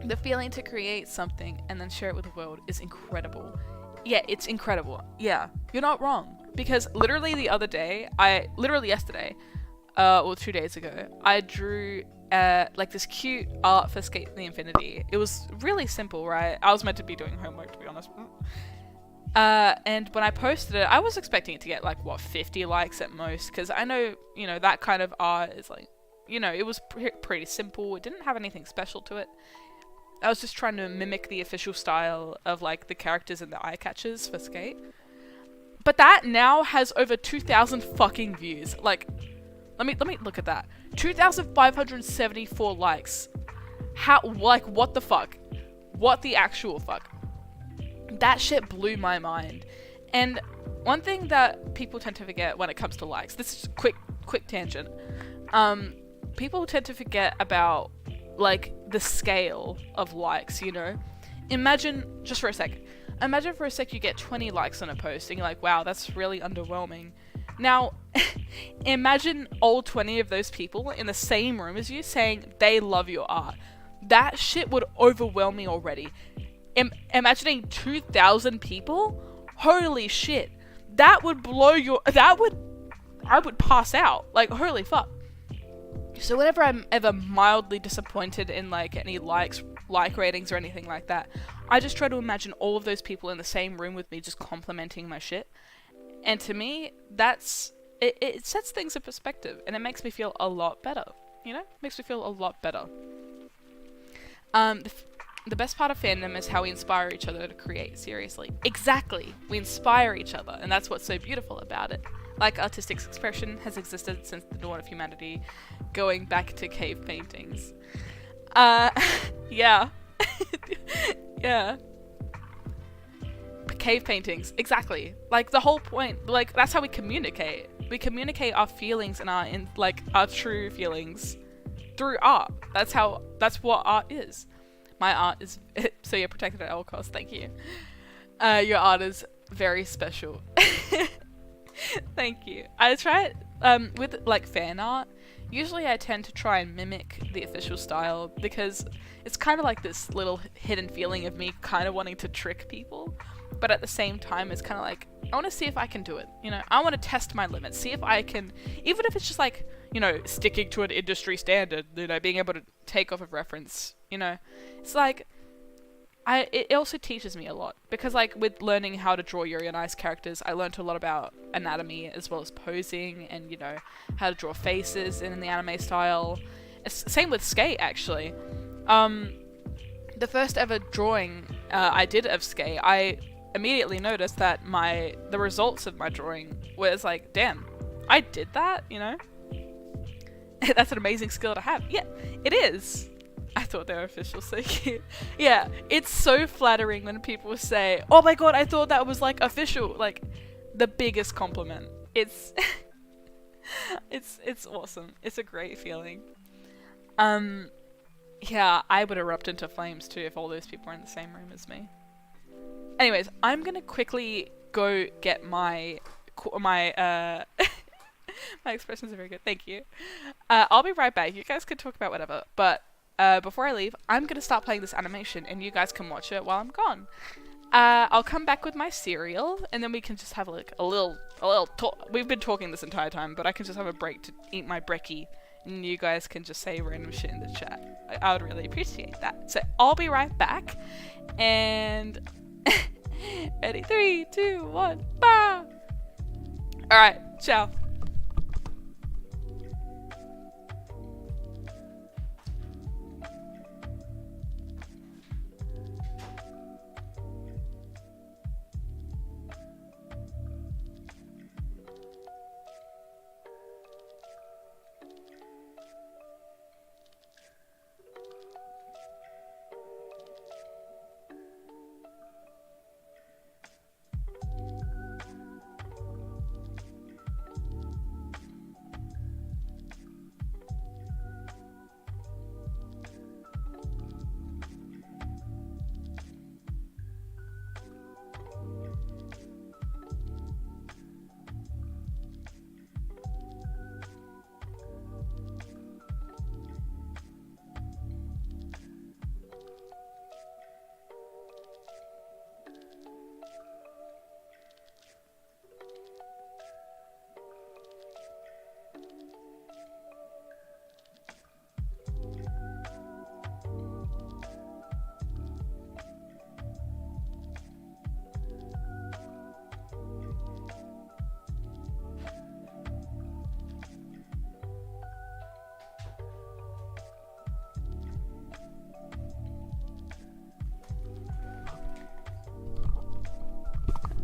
The feeling to create something and then share it with the world is incredible. Yeah, it's incredible. Yeah, you're not wrong. Because literally the other day, yesterday, or 2 days ago, I drew like this cute art for Skate and the Infinity. It was really simple, right? I was meant to be doing homework, to be honest. And when I posted it, I was expecting it to get like, what, 50 likes at most, because I know, you know, that kind of art is like, you know, it was pretty simple. It didn't have anything special to it. I was just trying to mimic the official style of like the characters and the eye catchers for Skate. But that now has over 2,000 fucking views. Like, let me look at that. 2,574 likes. How, like, what the fuck? What the actual fuck? That shit blew my mind. And one thing that people tend to forget when it comes to likes, this is a quick tangent. People tend to forget about, like, the scale of likes, you know? Imagine, just for a sec, you get 20 likes on a post and you're like, wow, that's really underwhelming. Now, imagine all 20 of those people in the same room as you saying they love your art. That shit would overwhelm me already. Imagining 2,000 people? Holy shit. That would blow I would pass out. Like, holy fuck. So whenever I'm ever mildly disappointed in like any like ratings or anything like that, I just try to imagine all of those people in the same room with me just complimenting my shit. And to me, it sets things in perspective, and it makes me feel a lot better. You know, makes me feel a lot better. The best part of fandom is how we inspire each other to create, seriously. Exactly! We inspire each other, and that's what's so beautiful about it. Like, artistic expression has existed since the dawn of humanity, going back to cave paintings. Yeah. Yeah. Cave paintings, exactly. Like, the whole point, like, that's how we communicate. We communicate our feelings and our true feelings through art. That's what art is. My art is, so you're protected at all costs, thank you. Your art is very special. Thank you. I try it, with like fan art, usually I tend to try and mimic the official style because it's kind of like this little hidden feeling of me kind of wanting to trick people, but at the same time it's kind of like, I want to see if I can do it, you know? I want to test my limits, see if I can, even if it's just like, you know, sticking to an industry standard, you know, being able to take off of reference, you know? It's like, it also teaches me a lot, because like with learning how to draw Yuri on Ice characters, I learned a lot about anatomy as well as posing and, you know, how to draw faces in the anime style. Same with Skate, actually. The first ever drawing I did of Skate, I immediately noticed that the results of my drawing was like, damn, I did that, you know? That's an amazing skill to have. Yeah, it is. I thought they were official, so cute. Yeah, it's so flattering when people say, oh my god, I thought that was like official. Like, the biggest compliment. It's it's awesome. It's a great feeling. Yeah, I would erupt into flames too if all those people were in the same room as me. Anyways, I'm gonna quickly go get my my expressions are very good, thank you. I'll be right back. You guys can talk about whatever, but before I leave, I'm gonna start playing this animation and you guys can watch it while I'm gone. I'll come back with my cereal and then we can just have like a little talk. We've been talking this entire time, but I can just have a break to eat my brekkie and you guys can just say random shit in the chat. I would really appreciate that. So I'll be right back and ready, 3, 2, 1, bye! Alright, ciao.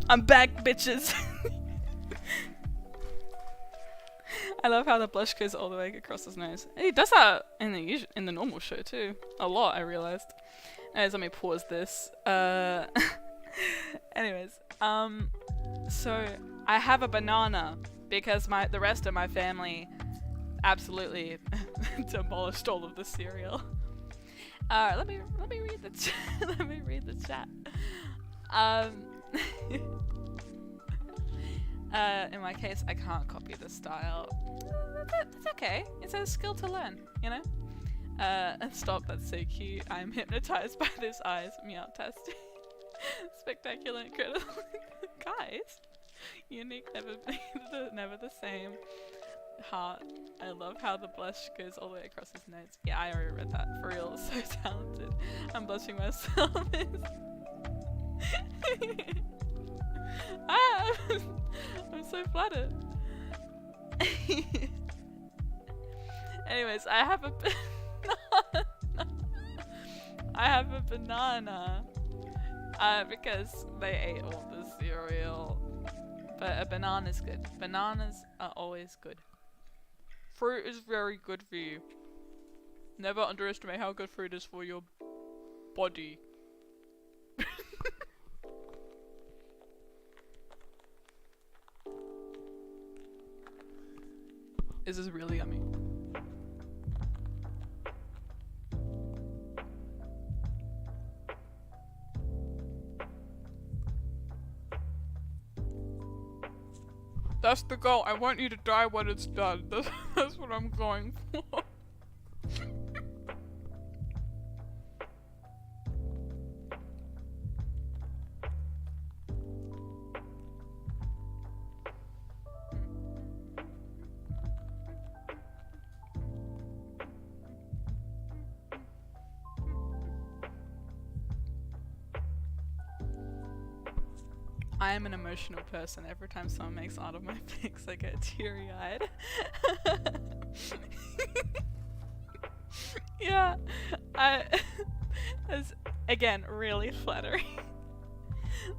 I'm back, bitches. I love how the blush goes all the way across his nose. And he does that in the normal show too. A lot, I realized. Anyways, let me pause this. Anyways, so I have a banana because the rest of my family absolutely demolished all of the cereal. Let me read the let me read the chat. In my case, I can't copy the style. That's okay. It's a skill to learn, you know? Stop, that's so cute. I'm hypnotized by those eyes. Meow testing. Spectacular, incredible. Guys, unique, never the same. Heart. I love how the blush goes all the way across his nose. Yeah, I already read that. For real, so talented. I'm blushing myself. I'm so flattered. Anyways, I have a banana. I have a banana. Because they ate all the cereal. But a banana's good. Bananas are always good. Fruit is very good for you. Never underestimate how good fruit is for your body. This is really yummy. That's the goal. I want you to die when it's done. That's what I'm going for. I am an emotional person. Every time someone makes art of my pics, I get teary-eyed. Yeah, that's, again, really flattering.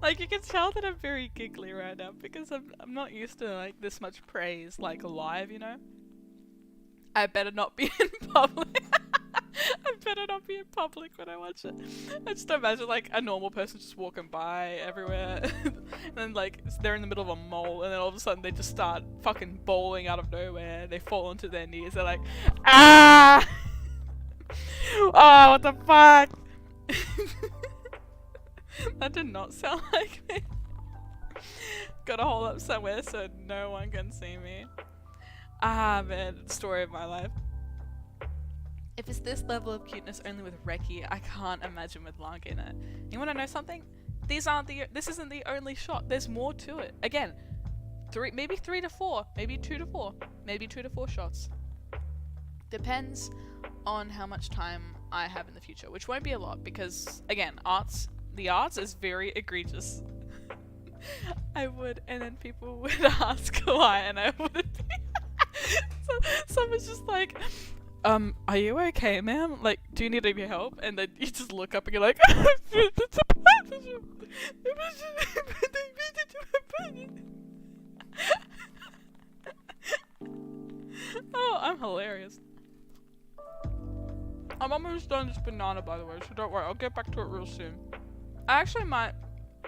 Like, you can tell that I'm very giggly right now because I'm not used to, like, this much praise, like, live, you know? I better not be in public. I better not be in public when I watch it. I just imagine like a normal person just walking by everywhere and then like they're in the middle of a mall and then all of a sudden they just start fucking bawling out of nowhere. They fall onto their knees. They're like, ah! Oh, what the fuck? That did not sound like me. Gotta hold up somewhere so no one can see me. Ah man, story of my life. If it's this level of cuteness only with Reki, I can't imagine with Lang in it. You wanna know something? This isn't the only shot. There's more to it. Again, maybe 3 to 4, maybe 2 to 4, maybe 2 to 4 shots. Depends on how much time I have in the future, which won't be a lot because again, the arts is very egregious. I would, and then people would ask why, and I wouldn't be. So someone's just like, are you okay, ma'am? Like, do you need any help? And then you just look up and you're like, oh, I'm hilarious. I'm almost done this banana, by the way, so don't worry, I'll get back to it real soon. I actually might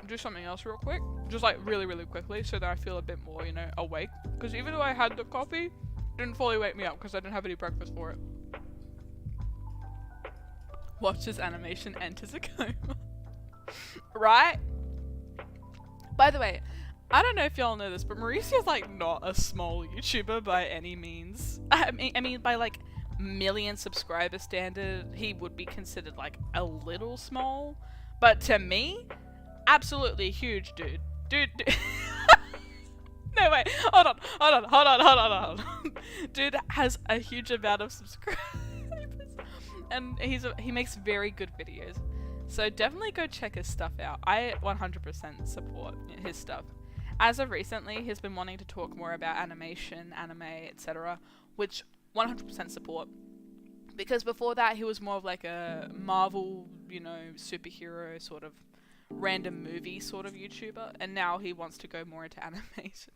do something else real quick, just like really, really quickly, so that I feel a bit more, you know, awake. Because even though I had the coffee, didn't fully wake me up because I didn't have any breakfast for it. Watches animation, enters a coma. Right? By the way, I don't know if y'all know this, but Mauricio's like not a small YouTuber by any means. I mean by like million subscriber standard, he would be considered like a little small. But to me, absolutely huge, dude. Dude. No, wait, hold on. Dude has a huge amount of subscribers. And he makes very good videos. So definitely go check his stuff out. I 100% support his stuff. As of recently, he's been wanting to talk more about animation, anime, etc. Which 100% support. Because before that, he was more of like a Marvel, you know, superhero sort of random movie sort of YouTuber. And now he wants to go more into animation.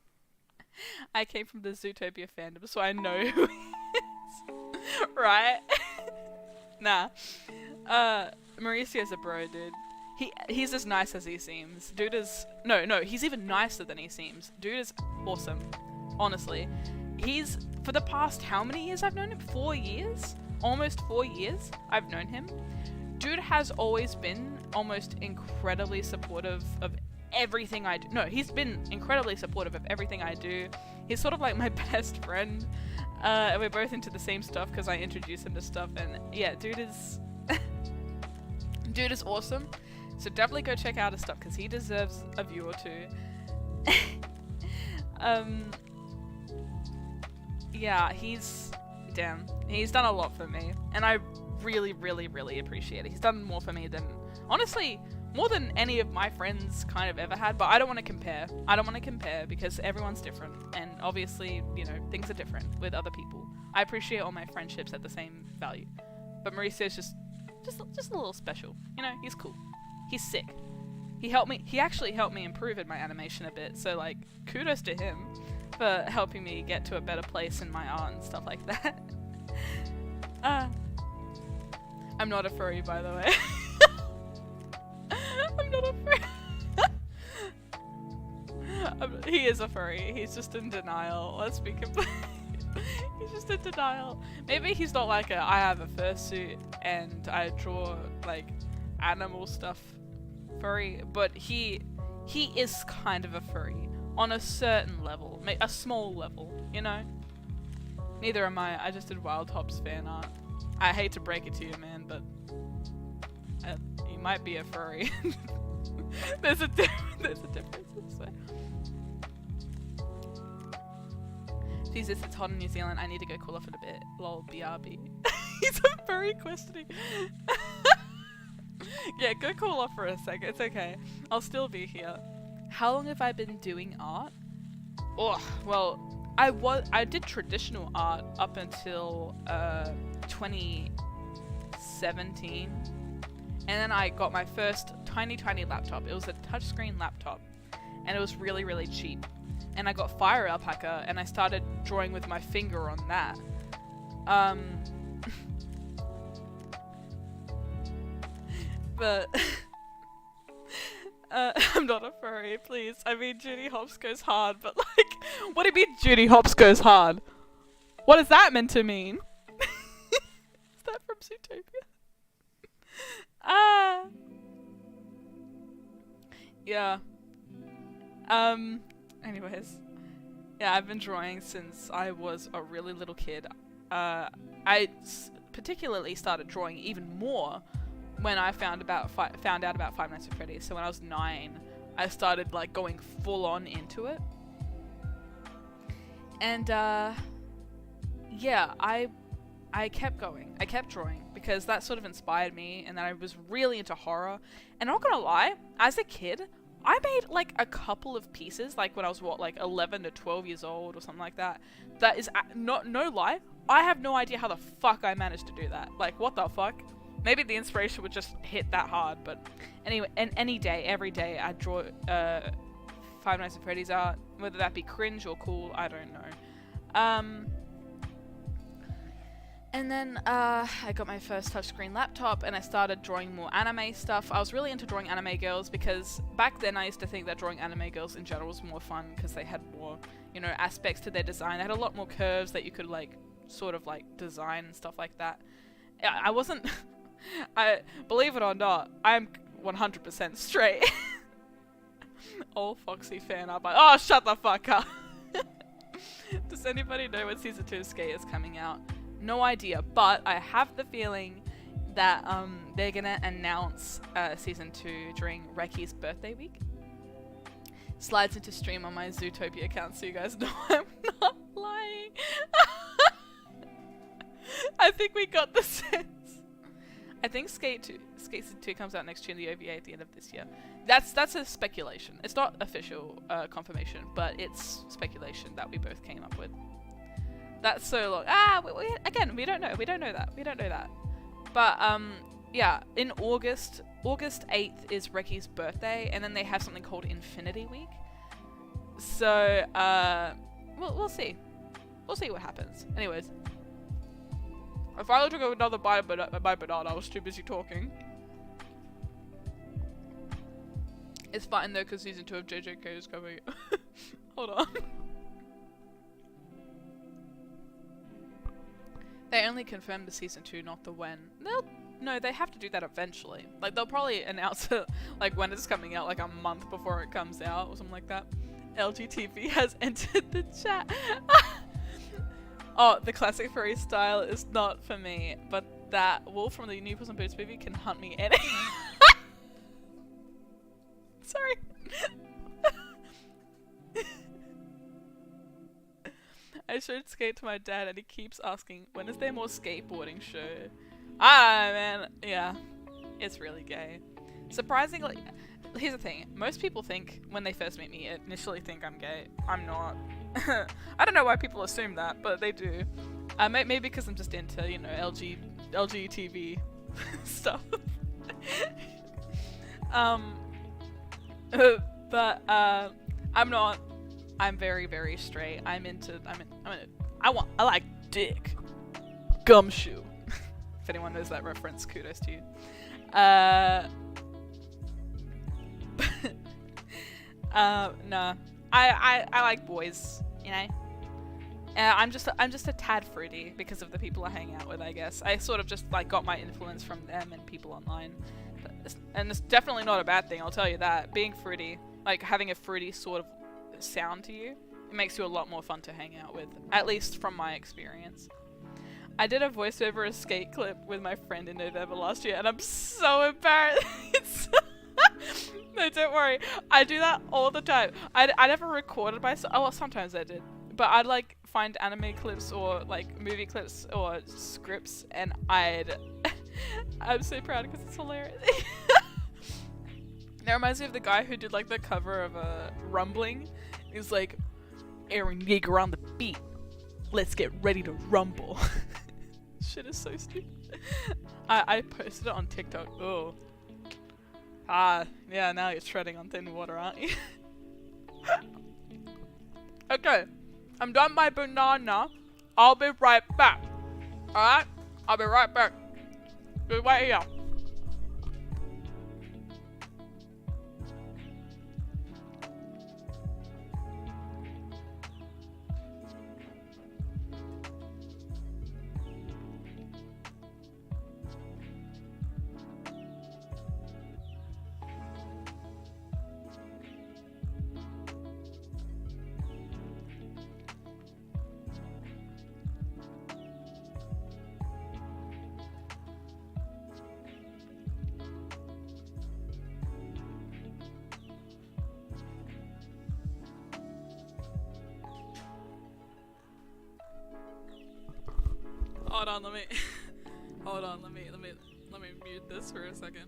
I came from the Zootopia fandom, so I know who he is. Right? Nah. Mauricio's a bro, dude. He's as nice as he seems. Dude is... No, he's even nicer than he seems. Dude is awesome. Honestly. He's... For the past how many years I've known him? 4 years? Almost 4 years I've known him. Dude has always been almost incredibly supportive of everything I do. No, he's been incredibly supportive of everything I do. He's sort of like my best friend. We're both into the same stuff because I introduce him to stuff, and yeah, dude is dude is awesome. So definitely go check out his stuff because he deserves a view or two. Yeah, he's done a lot for me, and I really, really, really appreciate it. He's done more for me than honestly More than any of my friends kind of ever had, but I don't want to compare. I don't want to compare because everyone's different, and obviously, you know, things are different with other people. I appreciate all my friendships at the same value, but Mauricio's just a little special. You know, he's cool. He's sick. He actually helped me improve in my animation a bit, so like, kudos to him for helping me get to a better place in my art and stuff like that. I'm not a furry, by the way. I'm not a furry. He is a furry. He's just in denial. Let's be complete. He's just in denial. Maybe he's not like I have a fursuit and I draw like animal stuff furry, but he is kind of a furry on a certain level, a small level, you know? Neither am I. I just did Wild Hops fan art. I hate to break it to you, man, but you might be a furry. There's a difference, I swear. Jesus, it's hot in New Zealand. I need to go cool off it a bit. Lol, BRB. He's a furry questioning. Yeah, go cool off for a sec. It's okay. I'll still be here. How long have I been doing art? Oh, well, I did traditional art up until 2017, and then I got my first tiny laptop. It was a touchscreen laptop, and it was really, really cheap. And I got Fire Alpaca, and I started drawing with my finger on that. But I'm not a furry, please. I mean, Judy Hopps goes hard, but like, what do you mean Judy Hopps goes hard? What is that meant to mean? Is that from Zootopia? Yeah. Anyways. Yeah, I've been drawing since I was a really little kid. I particularly started drawing even more when I found out about Five Nights at Freddy's. So when I was 9, I started like going full on into it. And yeah, I kept going. I kept drawing because that sort of inspired me, and then I was really into horror. And I'm not gonna lie, as a kid, I made like a couple of pieces, like when I was like 11 to 12 years old or something like that. That is no lie. I have no idea how the fuck I managed to do that. Like, what the fuck? Maybe the inspiration would just hit that hard, but anyway, and any day, every day, I draw Five Nights at Freddy's art, whether that be cringe or cool, I don't know. And then I got my first touchscreen laptop, and I started drawing more anime stuff. I was really into drawing anime girls because back then I used to think that drawing anime girls in general was more fun because they had more, you know, aspects to their design. They had a lot more curves that you could like sort of like design and stuff like that. I wasn't. Believe it or not, I'm 100% straight. Old Foxy fan up. Oh, shut the fuck up. Does anybody know when season 2 of Skate is coming out? No idea, but I have the feeling that they're gonna announce season 2 during Reki's birthday week. Slides into stream on my Zootopia account so you guys know I'm not lying. I think we got the sense. I think Skate 2 comes out next year in the OVA at the end of this year. That's a speculation. It's not official confirmation, but it's speculation that we both came up with. That's so long. Again, we don't know. We don't know that. But yeah, in August 8th is Reki's birthday, and then they have something called Infinity Week. So we'll see. We'll see what happens. Anyways. I finally took another bite, but my banana, I was too busy talking. It's fine though, because season 2 of JJK is coming. Hold on. They only confirmed the season 2, not the when. No, they have to do that eventually. Like, they'll probably announce it, like, when it's coming out, like, a month before it comes out, or something like that. LGTV has entered the chat. Oh, the classic furry style is not for me, but that wolf from the New Puss in Boots movie can hunt me any. Sorry. I showed Skate to my dad and he keeps asking, when is there more skateboarding show? Ah, man, yeah, it's really gay. Surprisingly, here's the thing. Most people think, when they first meet me, initially think I'm gay. I'm not. I don't know why people assume that, but they do. Maybe because I'm just into, you know, LGTV stuff. But I'm not. I'm very, very straight. I like dick. Gumshoe. If anyone knows that reference, kudos to you. No. I like boys, you know. I'm just a tad fruity because of the people I hang out with, I guess. I sort of just like got my influence from them and people online. And it's definitely not a bad thing, I'll tell you that. Being fruity, like having a fruity sort of sound to you, it makes you a lot more fun to hang out with, at least from my experience. I did a voiceover a skate clip with my friend in November last year, and I'm so embarrassed. No, don't worry. I do that all the time. I never recorded myself. Oh, well, sometimes I did. But I'd like find anime clips or like movie clips or scripts, and I'm so proud because it's hilarious. That reminds me of the guy who did like the cover of Rumbling. He's like, Aaron Yeager on the beat. Let's get ready to rumble. Shit is so stupid. I posted it on TikTok. Oh. Yeah, now you're treading on thin water, aren't you? Okay. I'm done my banana. I'll be right back. Alright? I'll be right back. Be right here. Hold on, let me mute this for a second.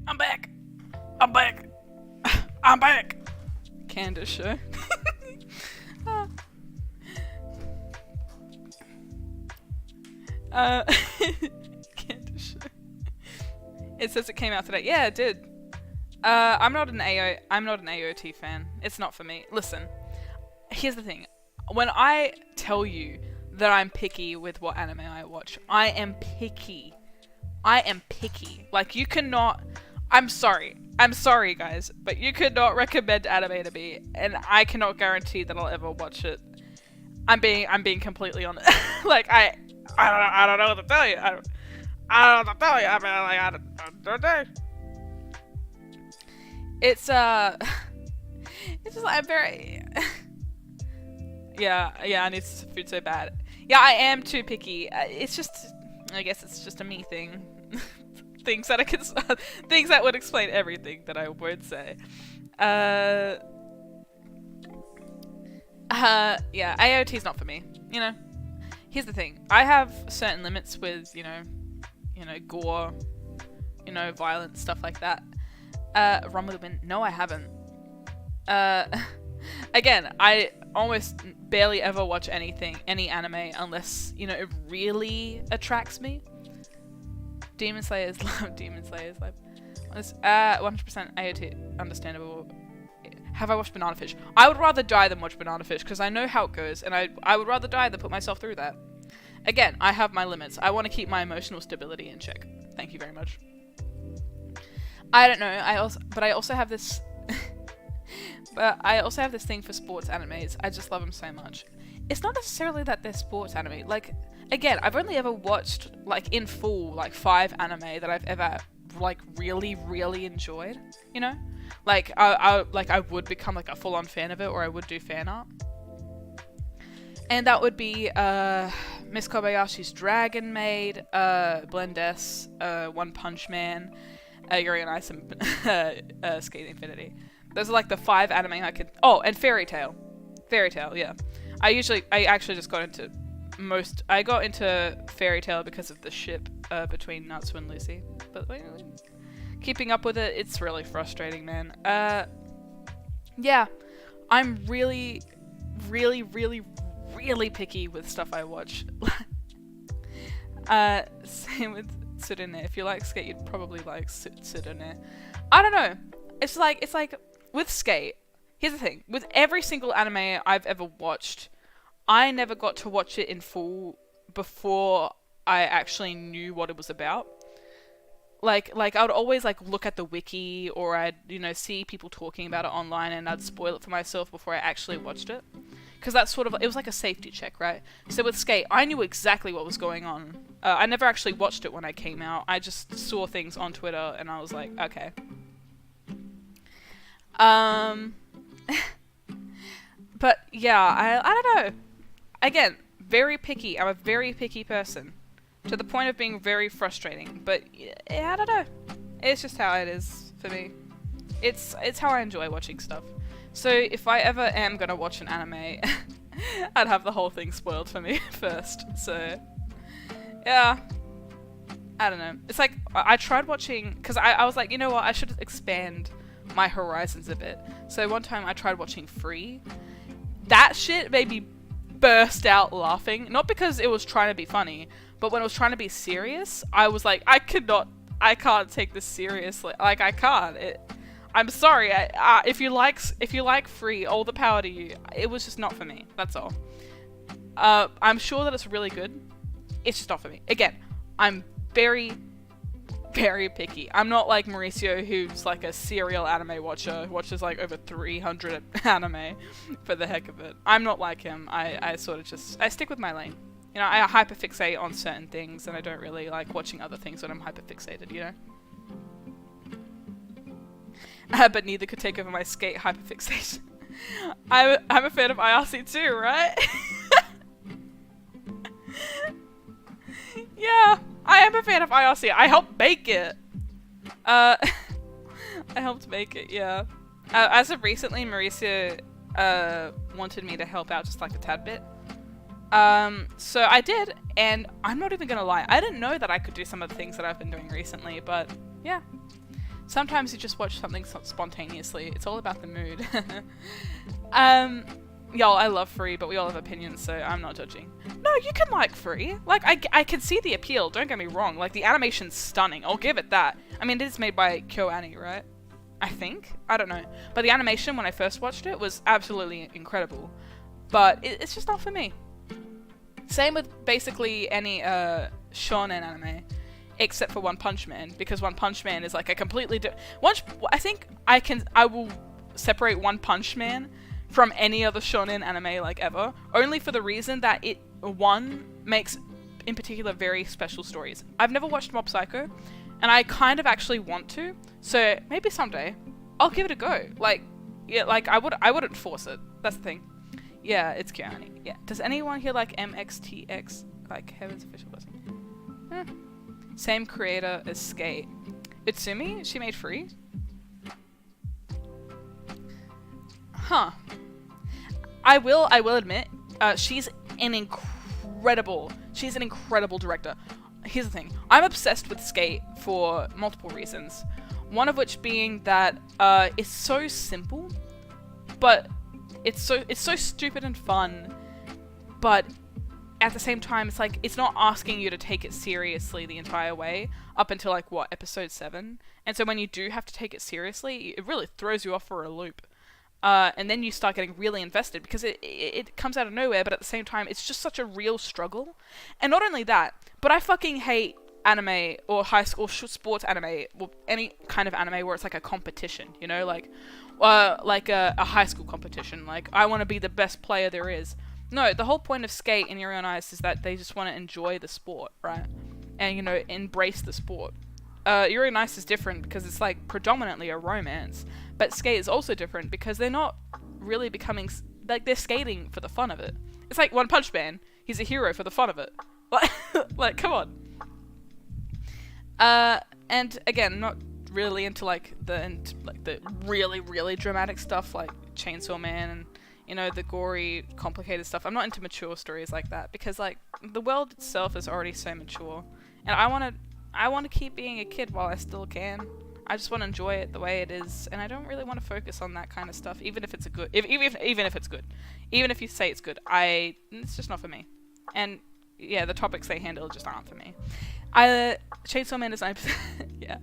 I'm back. I'm back. Candace show. Candace show. It says it came out today. Yeah, it did. I'm not an AOT fan. It's not for me. Listen, here's the thing. When I tell you that I'm picky with what anime I watch, I am picky. Like, you cannot... I'm sorry, guys, but you could not recommend anime to me, and I cannot guarantee that I'll ever watch it. I'm being completely honest. Like, I don't know what to tell you. I don't know what to tell you. I mean, like, I don't know. It's it's just like very. yeah, I need some food so bad. Yeah, I am too picky. It's just, I guess it's just a me thing. things that I can, things that would explain everything that I would say. Yeah, AOT's not for me. You know, here's the thing. I have certain limits with, you know, gore, you know, violence, stuff like that. Run with a Win. No, I haven't. Again, I almost barely ever watch any anime unless, you know, it really attracts me. Demon Slayer's love. 100% AOT. Understandable. Have I watched Banana Fish? I would rather die than watch Banana Fish because I know how it goes, and I would rather die than put myself through that. Again, I have my limits. I want to keep my emotional stability in check. Thank you very much. I don't know. I also have this. But I also have this thing for sports animes. I just love them so much. It's not necessarily that they're sports anime. Like, again, I've only ever watched, like, in full, like, 5 anime that I've ever, like, really, really enjoyed. You know, like I would become like a full-on fan of it, or I would do fan art. And that would be Miss Kobayashi's Dragon Maid, Blend S, One Punch Man, Yuri on Ice, and Skate Infinity. Those are like the 5 anime I could. Oh, and Fairy Tail. Fairy Tail, yeah. I actually just got into I got into Fairy Tail because of the ship between Natsu and Lucy. But like, keeping up with it, it's really frustrating, man. Yeah, I'm really, really, really, really picky with stuff I watch. Same with Tsurune. If you like Skate, you'd probably like Tsurune. I don't know. It's like with Skate. Here's the thing: with every single anime I've ever watched, I never got to watch it in full before I actually knew what it was about. Like I would always like look at the wiki, or I'd, you know, see people talking about it online, and I'd spoil it for myself before I actually watched it. Because that's sort of, it was like a safety check, right? So with Skate, I knew exactly what was going on. I never actually watched it when I came out. I just saw things on Twitter, and I was like, okay. But yeah, I don't know. Again, very picky. I'm a very picky person. To the point of being very frustrating. But yeah, I don't know. It's just how it is for me. It's how I enjoy watching stuff. So if I ever am gonna watch an anime, I'd have the whole thing spoiled for me first. So yeah, I don't know. It's like I tried watching, because I was like, you know what, I should expand my horizons a bit. So one time I tried watching Free. That shit made me burst out laughing. Not because it was trying to be funny, but when it was trying to be serious, I was like, I can't take this seriously. Like, I can't. I'm sorry. If you like Free, all the power to you. It was just not for me. That's all. I'm sure that it's really good. It's just not for me. Again, I'm very, very picky. I'm not like Mauricio, who's like a serial anime watcher, watches like over 300 anime for the heck of it. I'm not like him. I sort of just, I stick with my lane. You know, I hyperfixate on certain things, and I don't really like watching other things when I'm hyperfixated, you know? But neither could take over my Skate hyperfixation. I'm a fan of IRC too, right? Yeah, I am a fan of IRC. I helped make it. I helped make it, yeah. As of recently, Mauricio wanted me to help out just like a tad bit. So I did, and I'm not even gonna lie, I didn't know that I could do some of the things that I've been doing recently, but yeah. Sometimes you just watch something spontaneously. It's all about the mood. Y'all, I love Free, but we all have opinions, so I'm not judging. No, you can like Free. Like, I can see the appeal, don't get me wrong. Like, the animation's stunning. I'll give it that. I mean, it is made by KyoAni, right? I think? I don't know. But the animation, when I first watched it, was absolutely incredible. But it's just not for me. Same with basically any shonen anime, except for One Punch Man, because One Punch Man is like a completely I think I will separate One Punch Man from any other shonen anime like ever, only for the reason that it, one, makes in particular very special stories. I've never watched Mob Psycho, and I kind of actually want to, so maybe someday I'll give it a go. Like, yeah, like I wouldn't force it. That's the thing. Yeah, it's Keanu. Yeah. Does anyone here like MXTX? Like Heaven's Official Blessing? Same creator as Skate. Utsumi? She made Free? Huh. I will admit, she's an incredible director. Here's the thing. I'm obsessed with Skate for multiple reasons. One of which being that it's so simple, but it's so stupid and fun, but at the same time, it's like, it's not asking you to take it seriously the entire way, up until like, what, episode 7? And so when you do have to take it seriously, it really throws you off for a loop. And then you start getting really invested, because it comes out of nowhere, but at the same time, it's just such a real struggle. And not only that, but I fucking hate anime, or high school sports anime, or any kind of anime where it's like a competition, you know, like a high school competition, like, I want to be the best player there is. No, the whole point of Skate and Yuri on Ice is that they just want to enjoy the sport, right? And, you know, embrace the sport. Yuri on Ice is different because it's like predominantly a romance, but Skate is also different because they're not really becoming, like, they're skating for the fun of it. It's like One Punch Man. He's a hero for the fun of it. Like, come on. And again, not really into like the really, really dramatic stuff like Chainsaw Man and, you know, the gory, complicated stuff. I'm not into mature stories like that because, like, the world itself is already so mature, and I want to keep being a kid while I still can. I just want to enjoy it the way it is, and I don't really want to focus on that kind of stuff, even if it's even if it's good, even if you say it's good. It's just not for me. And yeah, the topics they handle just aren't for me. Chainsaw Man is 9%. Yeah.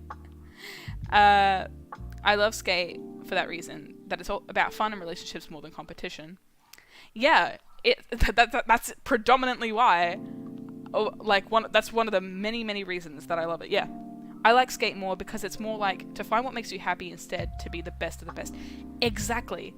I love Skate for that reason, that it's all about fun and relationships more than competition. Yeah, that's predominantly why. That's one of the many reasons that I love it. Yeah, I like Skate more because it's more like to find what makes you happy instead to be the best of the best. Exactly.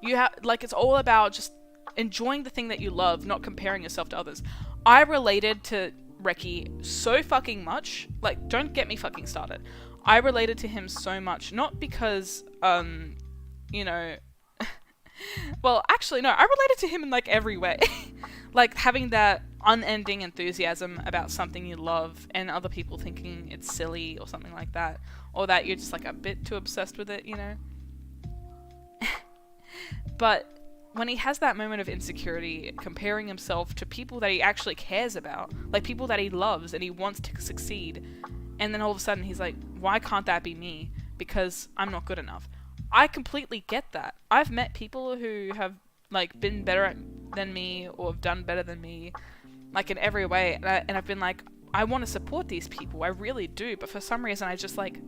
You have, like, it's all about just enjoying the thing that you love, not comparing yourself to others. I related to Reki so fucking much. Like, don't get me fucking started. I related to him so much, not because, you know, well, actually, no, I related to him in, like, every way. Like, having that unending enthusiasm about something you love and other people thinking it's silly or something like that, or that you're just, like, a bit too obsessed with it, you know? But when he has that moment of insecurity, comparing himself to people that he actually cares about, like people that he loves and he wants to succeed, and then all of a sudden he's like, why can't that be me? Because I'm not good enough. I completely get that. I've met people who have, like, been better than me or have done better than me, like, in every way, and I've been like, I want to support these people, I really do, but for some reason I just, like,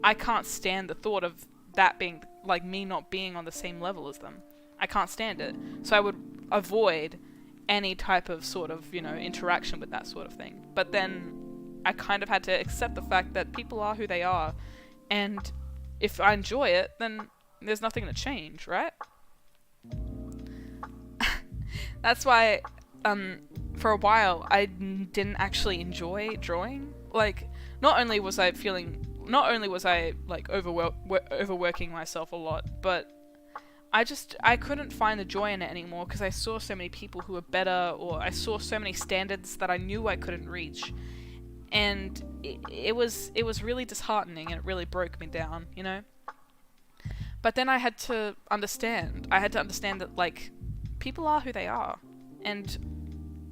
I can't stand the thought of that being, like, me not being on the same level as them. I can't stand it. So I would avoid any type of sort of, you know, interaction with that sort of thing. But then I kind of had to accept the fact that people are who they are, and if I enjoy it, then there's nothing to change, right? That's why, for a while, I didn't actually enjoy drawing. Like, not only was I, like, overworking myself a lot, but I couldn't find the joy in it anymore because I saw so many people who were better, or I saw so many standards that I knew I couldn't reach. And it was really disheartening, and it really broke me down, you know? But then I had to understand that, like, people are who they are, and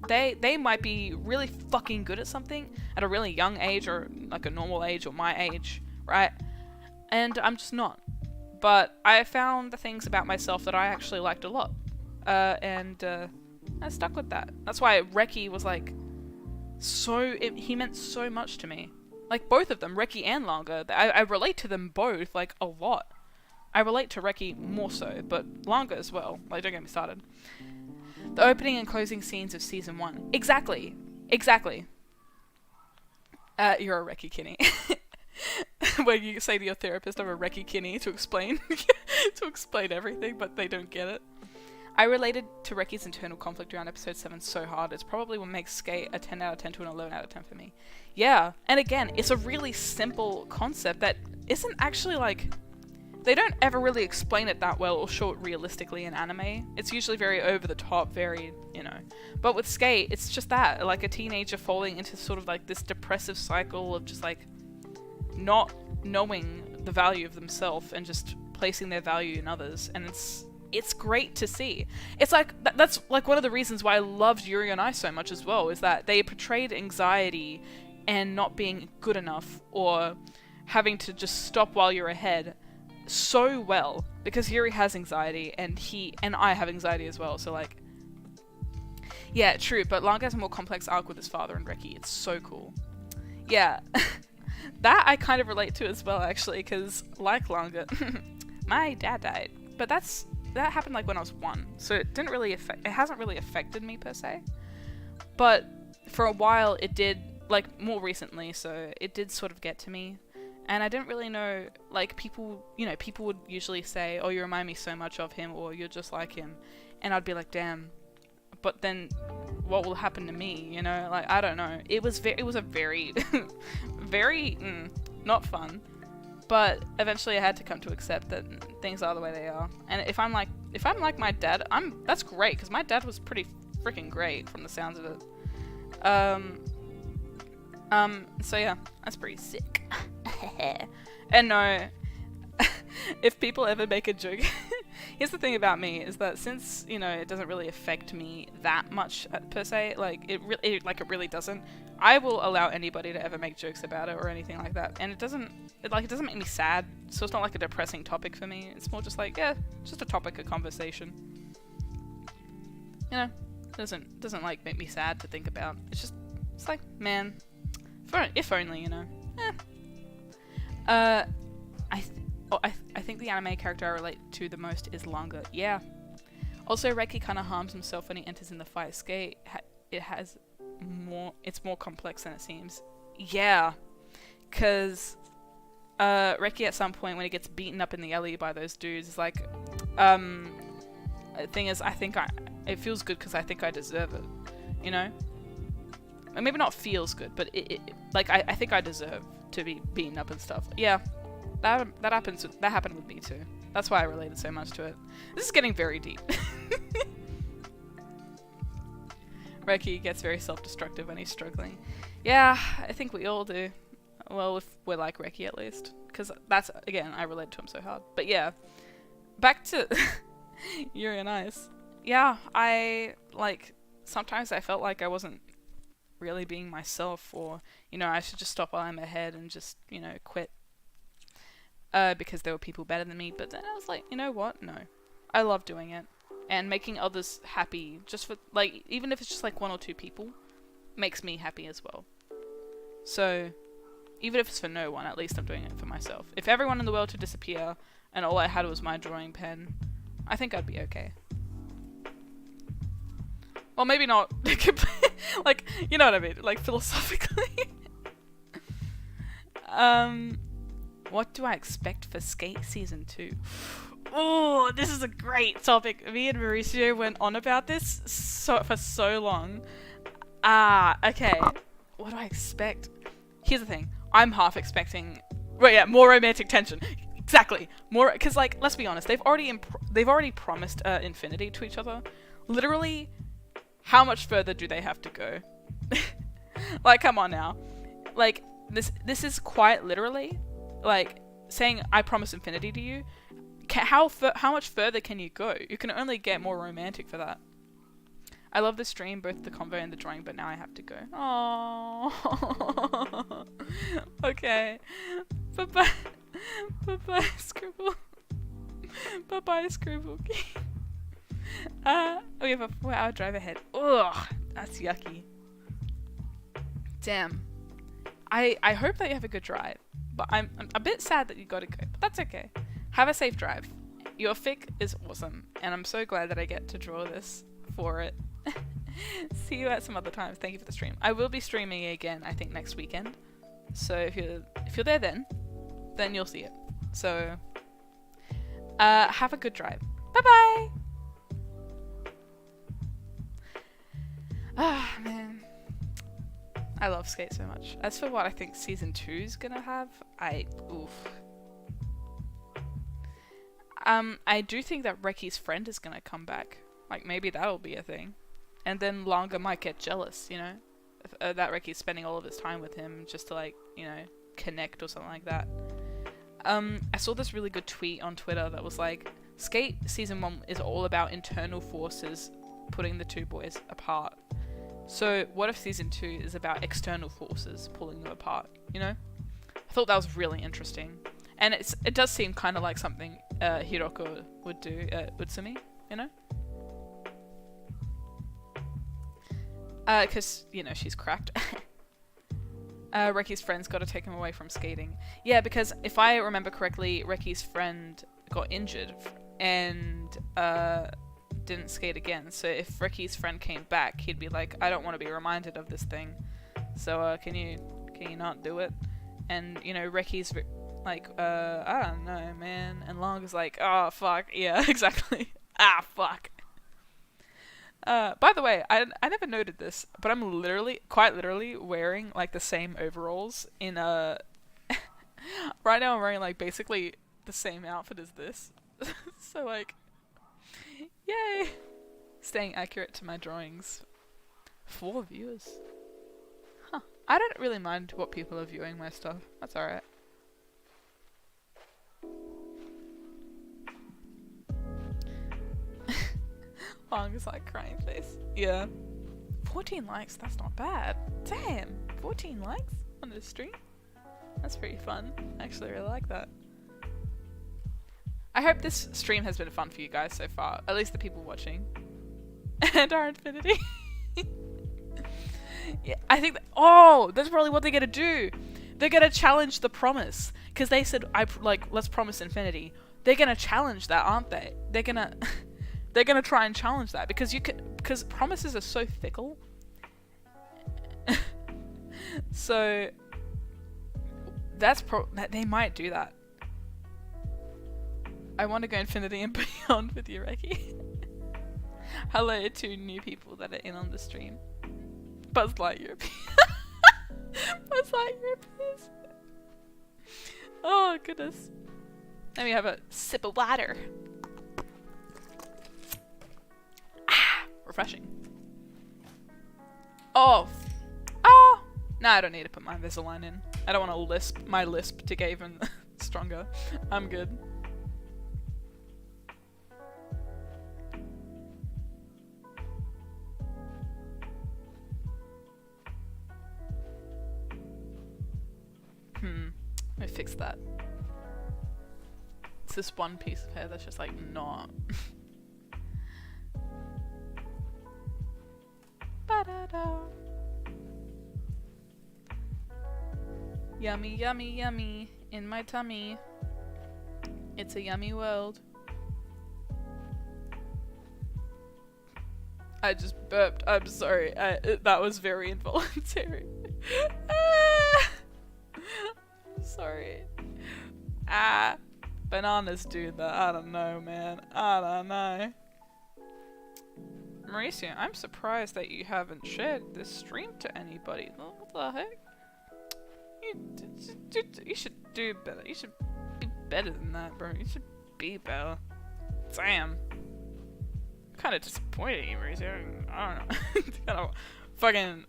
they might be really fucking good at something at a really young age, or like a normal age, or my age, right? And I'm just not. But I found the things about myself that I actually liked a lot, and I stuck with that. That's why Reki was like he meant so much to me. Like, both of them, Reki and Langa, I relate to them both, like, a lot. I relate to Reki more so, but Langa as well. Like, don't get me started. The opening and closing scenes of season 1. Exactly. You're a Reki Kinney. Where you say to your therapist, I'm a Reki Kinney, to explain to explain everything, but they don't get it. I related to Reki's internal conflict around episode 7 so hard. It's probably what makes Skate a 10 out of 10 to an 11 out of 10 for me. Yeah, and again, it's a really simple concept that isn't actually like... They don't ever really explain it that well or show it realistically in anime. It's usually very over the top, very, you know. But with Skate, it's just that, like a teenager falling into sort of like this depressive cycle of just like not knowing the value of themselves and just placing their value in others. And it's great to see. It's like, that's like one of the reasons why I loved Yuri on Ice so much as well, is that they portrayed anxiety and not being good enough or having to just stop while you're ahead so well, because Yuri has anxiety and I have anxiety as well, so like, yeah, true, but Langa has a more complex arc with his father and Reki. It's so cool. Yeah, that I kind of relate to as well, actually, because like Langa, my dad died, but that happened like when I was 1, so it hasn't really affected me per se, but for a while it did, like more recently, so it did sort of get to me. And I didn't really know, like, people would usually say, oh, you remind me so much of him, or you're just like him. And I'd be like, damn. But then, what will happen to me, you know? Like, I don't know. It was a very, very, not fun. But eventually I had to come to accept that things are the way they are. And if I'm like my dad, that's great, because my dad was pretty freaking great from the sounds of it. So yeah, that's pretty sick. And no, if people ever make a joke, here's the thing about me, is that since, you know, it doesn't really affect me that much per se, like it really doesn't, I will allow anybody to ever make jokes about it or anything like that, and it doesn't make me sad, so it's not like a depressing topic for me. It's more just like, yeah, just a topic of conversation, you know. It doesn't like make me sad to think about. It's like, man, if only, you know. I think the anime character I relate to the most is Langa. Yeah. Also, Reki kind of harms himself when he enters in the fight. Skate, it's more complex than it seems. Yeah. Cause, Reki at some point when he gets beaten up in the alley by those dudes is like, the thing is, it feels good because I think I deserve it, you know? Or maybe not feels good, but I think I deserve to be beaten up and stuff. Yeah, that happened with me too. That's why I related so much to it. This is getting very deep. Reki gets very self-destructive when he's struggling. Yeah, I think we all do. Well, if we're like Reki at least, because that's, again, I relate to him so hard. But yeah, back to Yuri on Ice. Yeah, sometimes I felt like I wasn't really being myself, or, you know, I should just stop while I'm ahead and just, you know, quit because there were people better than me. But then I was like, you know what, no, I love doing it, and making others happy, just for, like, even if it's just like 1 or 2 people, makes me happy as well. So even if it's for no one, at least I'm doing it for myself. If everyone in the world to disappear and all I had was my drawing pen, I think I'd be okay. Well, maybe not, like, you know what I mean, like, philosophically. What do I expect for Skate Season 2? Oh, this is a great topic. Me and Mauricio went on about this for so long. Okay. What do I expect? Here's the thing. I'm half expecting, well, yeah, more romantic tension. Exactly. More, because, like, let's be honest, they've already promised infinity to each other. Literally, how much further do they have to go? Like, come on now. Like, this is quite literally, like, saying I promise infinity to you. How much further can you go? You can only get more romantic for that. I love the stream, both the convo and the drawing, but now I have to go. Aww. Okay. Bye-bye. Bye-bye, Scribble. Bye-bye, Scribble. We have a 4-hour drive ahead. Ugh, that's yucky. Damn. I hope that you have a good drive, but I'm a bit sad that you gotta go, but that's okay. Have a safe drive. Your fic is awesome, and I'm so glad that I get to draw this for it. See you at some other time. Thank you for the stream. I will be streaming again, I think, next weekend. So if you're there then you'll see it. So have a good drive. Bye bye. Ah, man. I love Skate so much. As for what I think season 2 is gonna have, oof. I do think that Reki's friend is gonna come back. Like, maybe that'll be a thing. And then Langa might get jealous, you know? That Reki's spending all of his time with him just to, like, you know, connect or something like that. I saw this really good tweet on Twitter that was like, Skate Season 1 is all about internal forces putting the two boys apart. So what if Season 2 is about external forces pulling them apart, you know? I thought that was really interesting. And it does seem kind of like something Hiroko would do, Utsumi, you know? Because, you know, she's cracked. Reki's friend's got to take him away from skating. Yeah, because if I remember correctly, Reki's friend got injured and didn't skate again. So if Reki's friend came back, he'd be like, I don't want to be reminded of this thing. So can you not do it? And, you know, Reki's like, I don't know, man. And Longa's like, oh, fuck. Yeah, exactly. Ah, fuck. By the way, I never noted this, but I'm quite literally wearing like the same overalls in right now I'm wearing like basically the same outfit as this. So like, yay! Staying accurate to my drawings. 4 viewers. Huh. I don't really mind what people are viewing my stuff. That's alright. Long is like crying face. Yeah. 14 likes, that's not bad. Damn, 14 likes on the stream? That's pretty fun. I actually really like that. I hope this stream has been fun for you guys so far. At least the people watching. And our infinity. Yeah, I think that's probably what they're gonna do. They're gonna challenge the promise. Because they said, let's promise infinity. They're gonna challenge that, aren't they? They're gonna... They're gonna try and challenge that because promises are so fickle. So they might do that. I want to go infinity and beyond with you, Reki. Hello to new people that are in on the stream. Buzz Lightyear. Buzz Lightyear, please. Oh goodness. Let me have a sip of water. Refreshing. Oh. Oh! No, I don't need to put my Invisalign in. I don't want to my lisp to get even stronger. I'm good. Let me fix that. It's this one piece of hair that's just like not... Yummy, yummy, yummy in my tummy. It's a yummy world. I just burped. I'm sorry. That was very involuntary. I'm sorry. Bananas do that. I don't know, man. I don't know. Mauricio, I'm surprised that you haven't shared this stream to anybody. What the heck? You should do better. You should be better than that, bro. You should be better. Damn. Kind of disappointing, Mauricio. I don't know. Kind of fucking...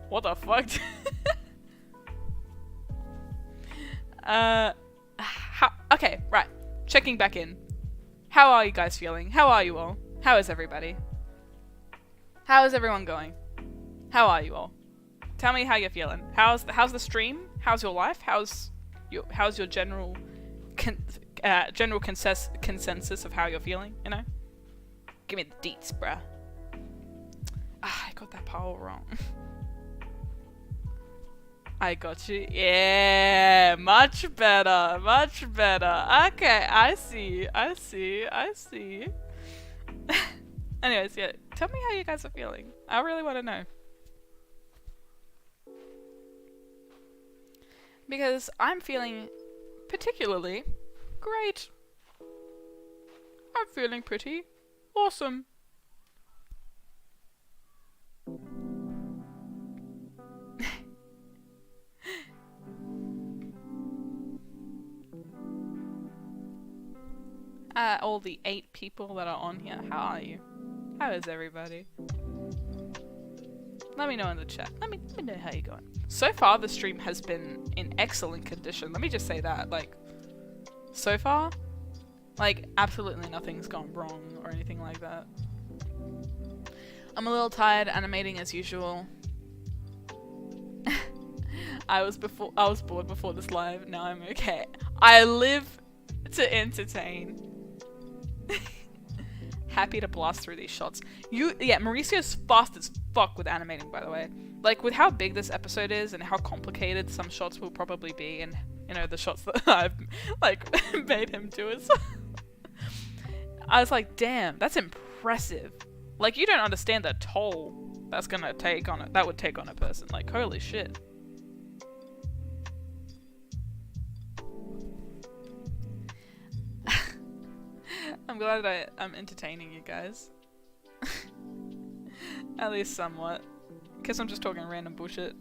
What the fuck? Okay, right. Checking back in. How are you guys feeling? How are you all? How is everybody? How is everyone going? How are you all? Tell me how you're feeling. How's the stream? How's your life? How's your general consensus of how you're feeling? You know? Give me the deets, bruh. I got that power wrong. I got you. Yeah, much better, much better. Okay, I see. Anyways, yeah, tell me how you guys are feeling. I really want to know. Because I'm feeling particularly great. I'm feeling pretty awesome. all the 8 people that are on here. How are you? How is everybody? Let me know in the chat. Let me know how you're going. So far, the stream has been in excellent condition. Let me just say that. Like, so far, like, absolutely nothing's gone wrong or anything like that. I'm a little tired, animating as usual. I was bored before this live. Now I'm okay. I live to entertain. Happy to blast through these shots. Yeah, Mauricio's fast as fuck with animating, by the way. Like, with how big this episode is and how complicated some shots will probably be, and, you know, the shots that I've, like, made him do it. I was like, damn, that's impressive. Like, you don't understand the toll that's gonna take on it. That would take on a person. Like, holy shit. I'm glad I'm entertaining you guys. At least somewhat. Because I'm just talking random bullshit.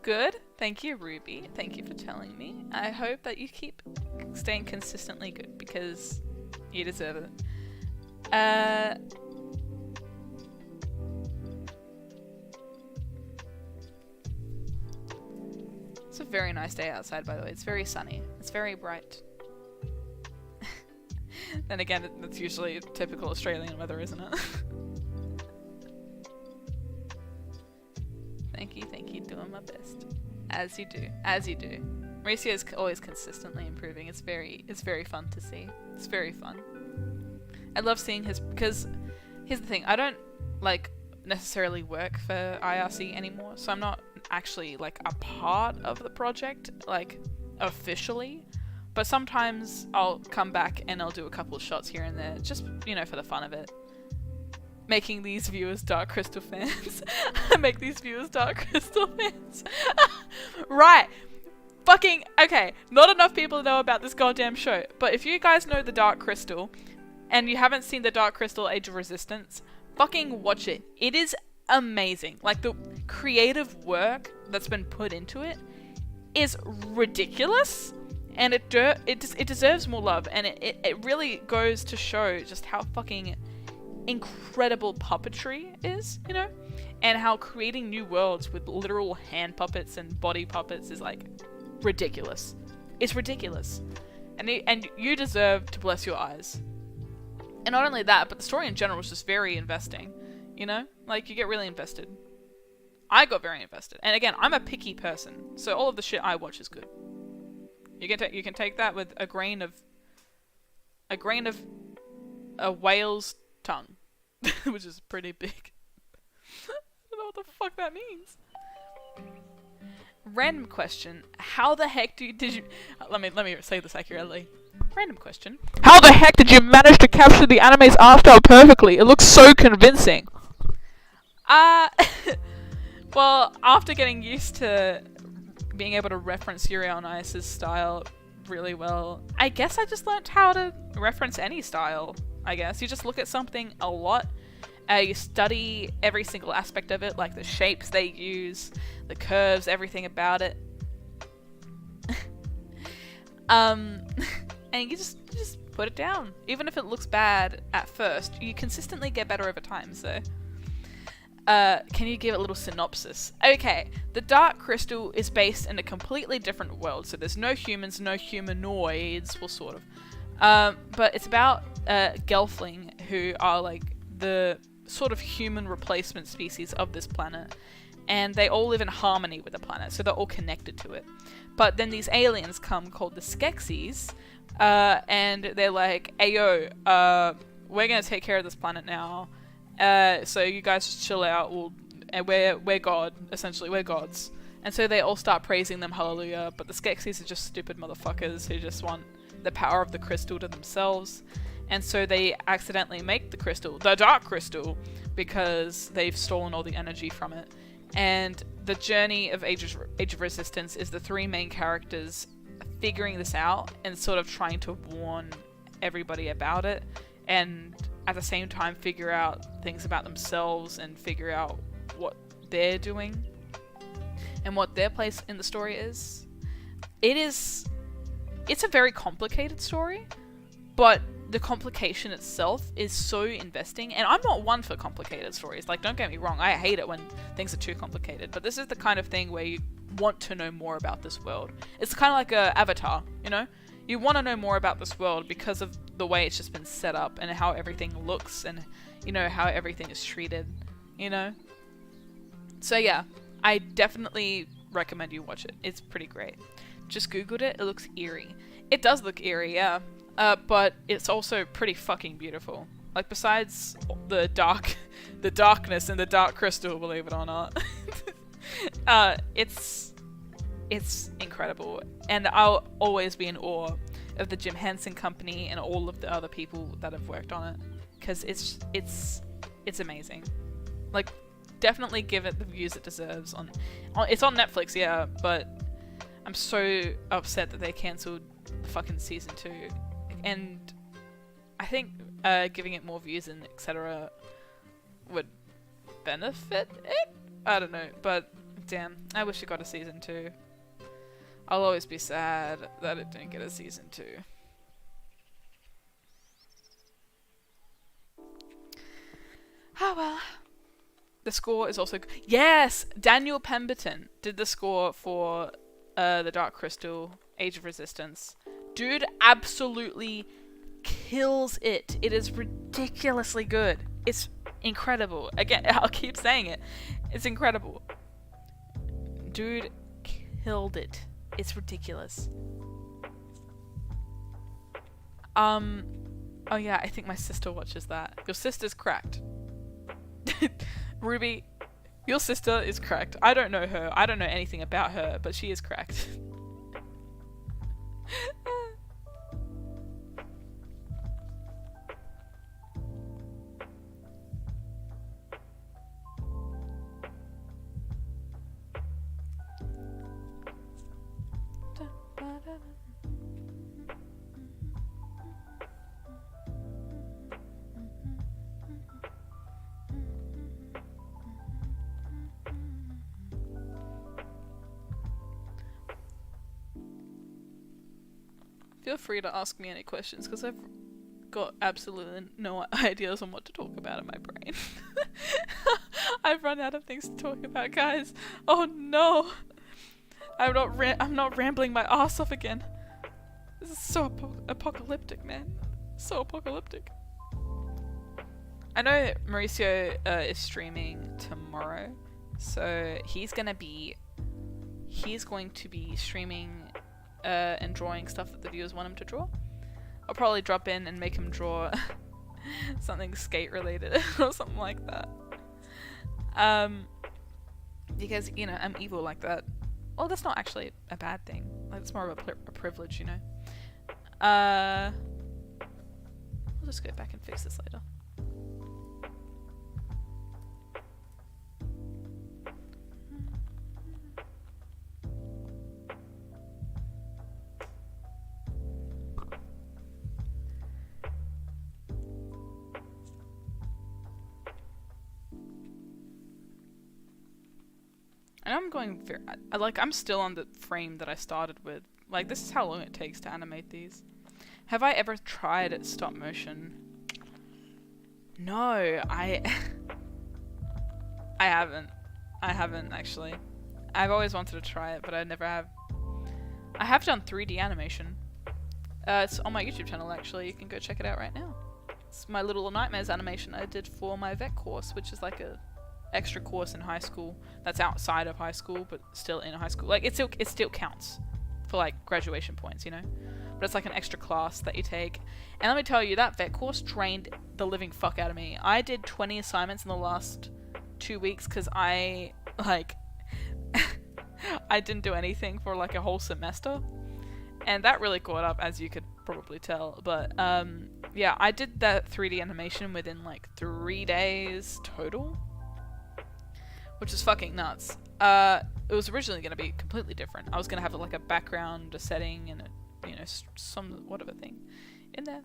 Good. Thank you, Ruby. Thank you for telling me. I hope that you keep staying consistently good because you deserve it. It's a very nice day outside, by the way. It's very sunny. It's very bright. Then again, that's usually typical Australian weather, isn't it? Thank you, doing my best. As you do, as you do. Mauricio is always consistently improving. It's very fun to see. It's very fun. I love seeing his, because here's the thing, I don't, like, necessarily work for IRC anymore, so I'm not actually, like, a part of the project, like, officially. But sometimes I'll come back and I'll do a couple of shots here and there, just, you know, for the fun of it. Making these viewers Dark Crystal fans. Make these viewers Dark Crystal fans. Right. Fucking, okay, not enough people know about this goddamn show, but if you guys know the Dark Crystal, and you haven't seen the Dark Crystal Age of Resistance, fucking watch it. It is amazing. Like, the creative work that's been put into it is ridiculous. And it deserves more love, and it really goes to show just how fucking incredible puppetry is, you know? And how creating new worlds with literal hand puppets and body puppets is, like, ridiculous. It's ridiculous. And you deserve to bless your eyes. And not only that, but the story in general is just very investing, you know? Like, you get really invested. I got very invested. And again, I'm a picky person, so all of the shit I watch is good. You can take that with a grain of a whale's tongue, which is pretty big. I don't know what the fuck that means. Random question: how the heck did you? Let me say this accurately. Random question: how the heck did you manage to capture the anime's art style perfectly? It looks so convincing. Well, after getting used to being able to reference Yuri on Ice's style really well, I guess I just learnt how to reference any style, I guess. You just look at something a lot, you study every single aspect of it, like the shapes they use, the curves, everything about it. And you just put it down. Even if it looks bad at first, you consistently get better over time, so... can you give a little synopsis? Okay, the Dark Crystal is based in a completely different world, so there's no humans, no humanoids, well, sort of. But it's about Gelfling, who are, like, the sort of human replacement species of this planet. And they all live in harmony with the planet, so they're all connected to it. But then these aliens come called the SK8s, and they're like, ayo, we're gonna take care of this planet now. So you guys just chill out, and we're God, essentially, we're gods. And so they all start praising them, hallelujah, but the SK8s are just stupid motherfuckers who just want the power of the crystal to themselves. And so they accidentally make the crystal, the Dark Crystal, because they've stolen all the energy from it. And the journey of Age of Resistance is the 3 main characters figuring this out and sort of trying to warn everybody about it, and at the same time figure out things about themselves and figure out what they're doing and what their place in the story is. It's a very complicated story, but the complication itself is so investing, and I'm not one for complicated stories. Like, don't get me wrong, I hate it when things are too complicated, but this is the kind of thing where you want to know more about this world. It's kind of like a Avatar, you know? You want to know more about this world because of the way it's just been set up and how everything looks and, you know, how everything is treated, you know? So yeah, I definitely recommend you watch it. It's pretty great. Just googled it, it looks eerie. It does look eerie, yeah. But it's also pretty fucking beautiful. Like, besides the darkness and the dark crystal, believe it or not. It's incredible. And I'll always be in awe of the Jim Henson Company and all of the other people that have worked on it. Because it's amazing. Like, definitely give it the views it deserves. It's on Netflix, yeah, but I'm so upset that they cancelled the fucking season 2. And I think giving it more views and etc. would benefit it? I don't know, but damn, I wish it got a season 2. I'll always be sad that it didn't get a season 2. Oh well. The score is also... Yes! Daniel Pemberton did the score for The Dark Crystal, Age of Resistance. Dude absolutely kills it. It is ridiculously good. It's incredible. Again, I'll keep saying it. It's incredible. Dude killed it. It's ridiculous. Oh yeah, I think my sister watches that. Your sister's cracked. Ruby, your sister is cracked. I don't know her. I don't know anything about her, but she is cracked. Feel free to ask me any questions, because I've got absolutely no ideas on what to talk about in my brain. I've run out of things to talk about, guys. Oh no! I'm not rambling my ass off again. This is so apocalyptic, man. So apocalyptic. I know Mauricio is streaming tomorrow, so he's going to be streaming and drawing stuff that the viewers want him to draw. I'll probably drop in and make him draw something skate related or something like that. Because, you know, I'm evil like that. Well, that's not actually a bad thing. Like, it's more of a privilege, you know. I'll just go back and fix this later. And I'm going very, I'm still on the frame that I started with. Like, this is how long it takes to animate these. Have I ever tried stop motion? No, I haven't. I haven't, actually. I've always wanted to try it, but I never have. I have done 3D animation. It's on my YouTube channel, actually. You can go check it out right now. It's my Little Nightmares animation I did for my vet course, which is like a extra course in high school that's outside of high school but still in high school. Like, it still counts for like graduation points, you know, but it's like an extra class that you take. And let me tell you, that vet course drained the living fuck out of me. I did 20 assignments in the last 2 weeks because I didn't do anything for like a whole semester, and that really caught up, as you could probably tell. But yeah, I did that 3D animation within like 3 days total, which is fucking nuts. It was originally going to be completely different. I was going to have like a background, a setting, and a, you know, some whatever thing in there.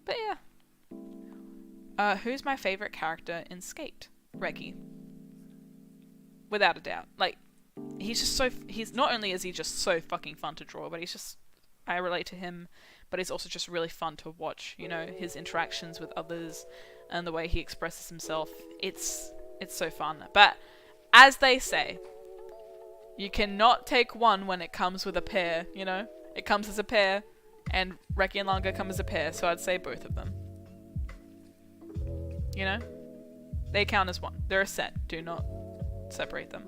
But yeah. Who's my favorite character in Skate? Reggie. Without a doubt. Like, he's just so, he's not only is he just so fucking fun to draw, but he's just, I relate to him but he's also just really fun to watch. You know, his interactions with others and the way he expresses himself. It's so fun. But as they say, you cannot take one when it comes with a pair, you know? It comes as a pair, and Reki and Langa come as a pair, so I'd say both of them. You know? They count as one. They're a set. Do not separate them.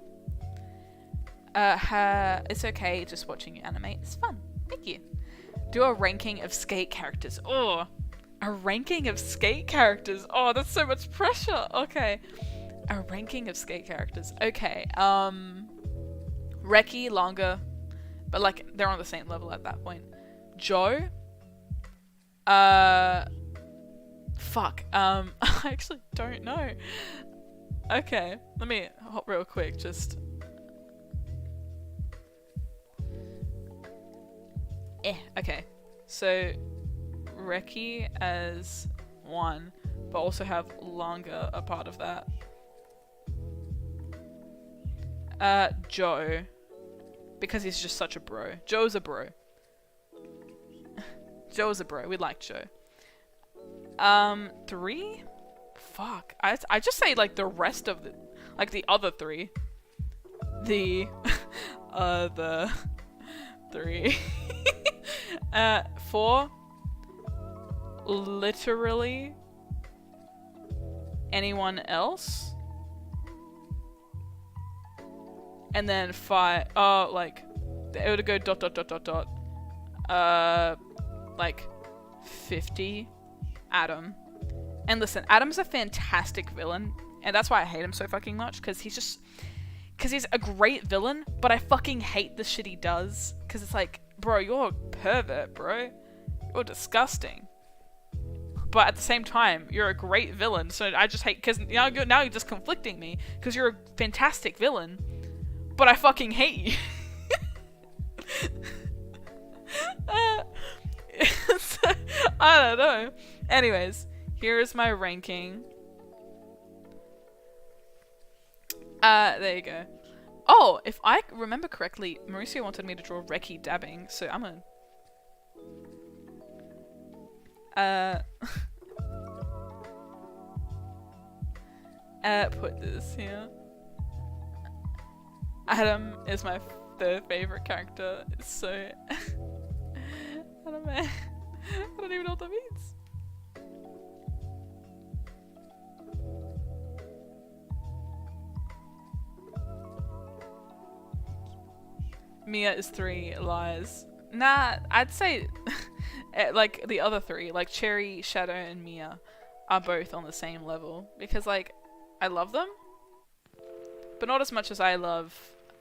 It's okay, just watching you animate. It's fun. Thank you. Do a ranking of skate characters. Oh, a ranking of skate characters. Oh, that's so much pressure. Okay. A ranking of skate characters. Okay. Reki, Langa, but like they're on the same level at that point. Joe. Fuck. I actually don't know. Okay, let me hop real quick. Just. Okay. So, Reki as one, but also have Langa a part of that. Joe. Because he's just such a bro. Joe's a bro. Joe's a bro. We like Joe. 3? Fuck. I just say like the rest of the, like the other 3. The other 3. 4. Literally anyone else. And then 5, like, it would go ... like, 50, Adam. And listen, Adam's a fantastic villain, and that's why I hate him so fucking much, because he's a great villain, but I fucking hate the shit he does, because it's like, bro, you're a pervert, bro. You're disgusting. But at the same time, you're a great villain, so I just hate, because now you're just conflicting me, because you're a fantastic villain, but I fucking hate you. So, I don't know. Anyways, here is my ranking. There you go. Oh, if I remember correctly, Mauricio wanted me to draw Reki dabbing, so I'm gonna... put this here. Adam is my third favorite character. It's so... I don't know. I don't even know what that means. Mia is 3, lies. Nah, I'd say like the other 3, like Cherry, Shadow, and Mia are both on the same level, because like I love them, but not as much as I love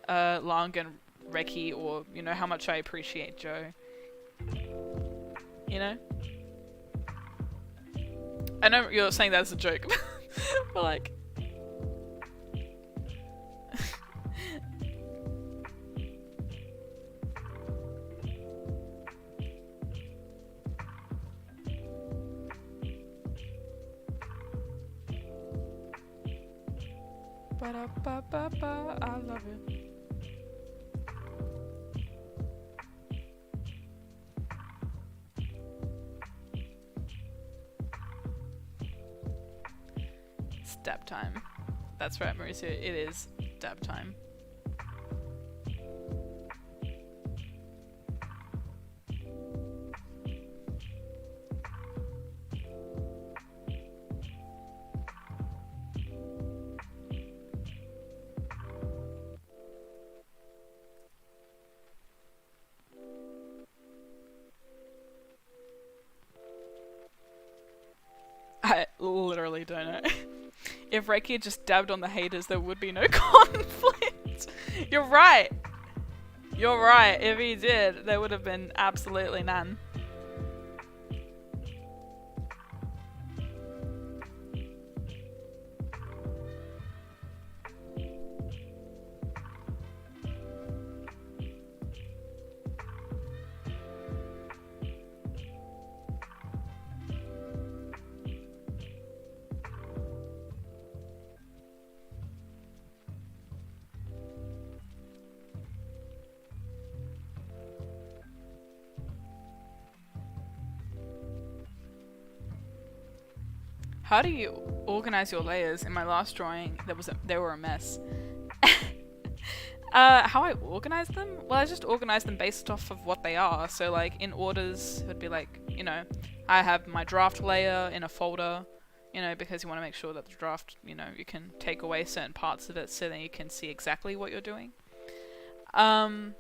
Lang and Reki, or you know how much I appreciate Joe. You know? I know you're saying that as a joke, but like... Ba-da-ba-ba-ba, I love you. It's dab time. That's right, Mauricio. It is dab time. I literally don't know. If Reiki had just dabbed on the haters, there would be no conflict. You're right. You're right. If he did, there would have been absolutely none. How do you organize your layers? In my last drawing, they were a mess. How I organize them? Well, I just organize them based off of what they are. So like in orders, it would be like, you know, I have my draft layer in a folder, you know, because you want to make sure that the draft, you know, you can take away certain parts of it so then you can see exactly what you're doing. And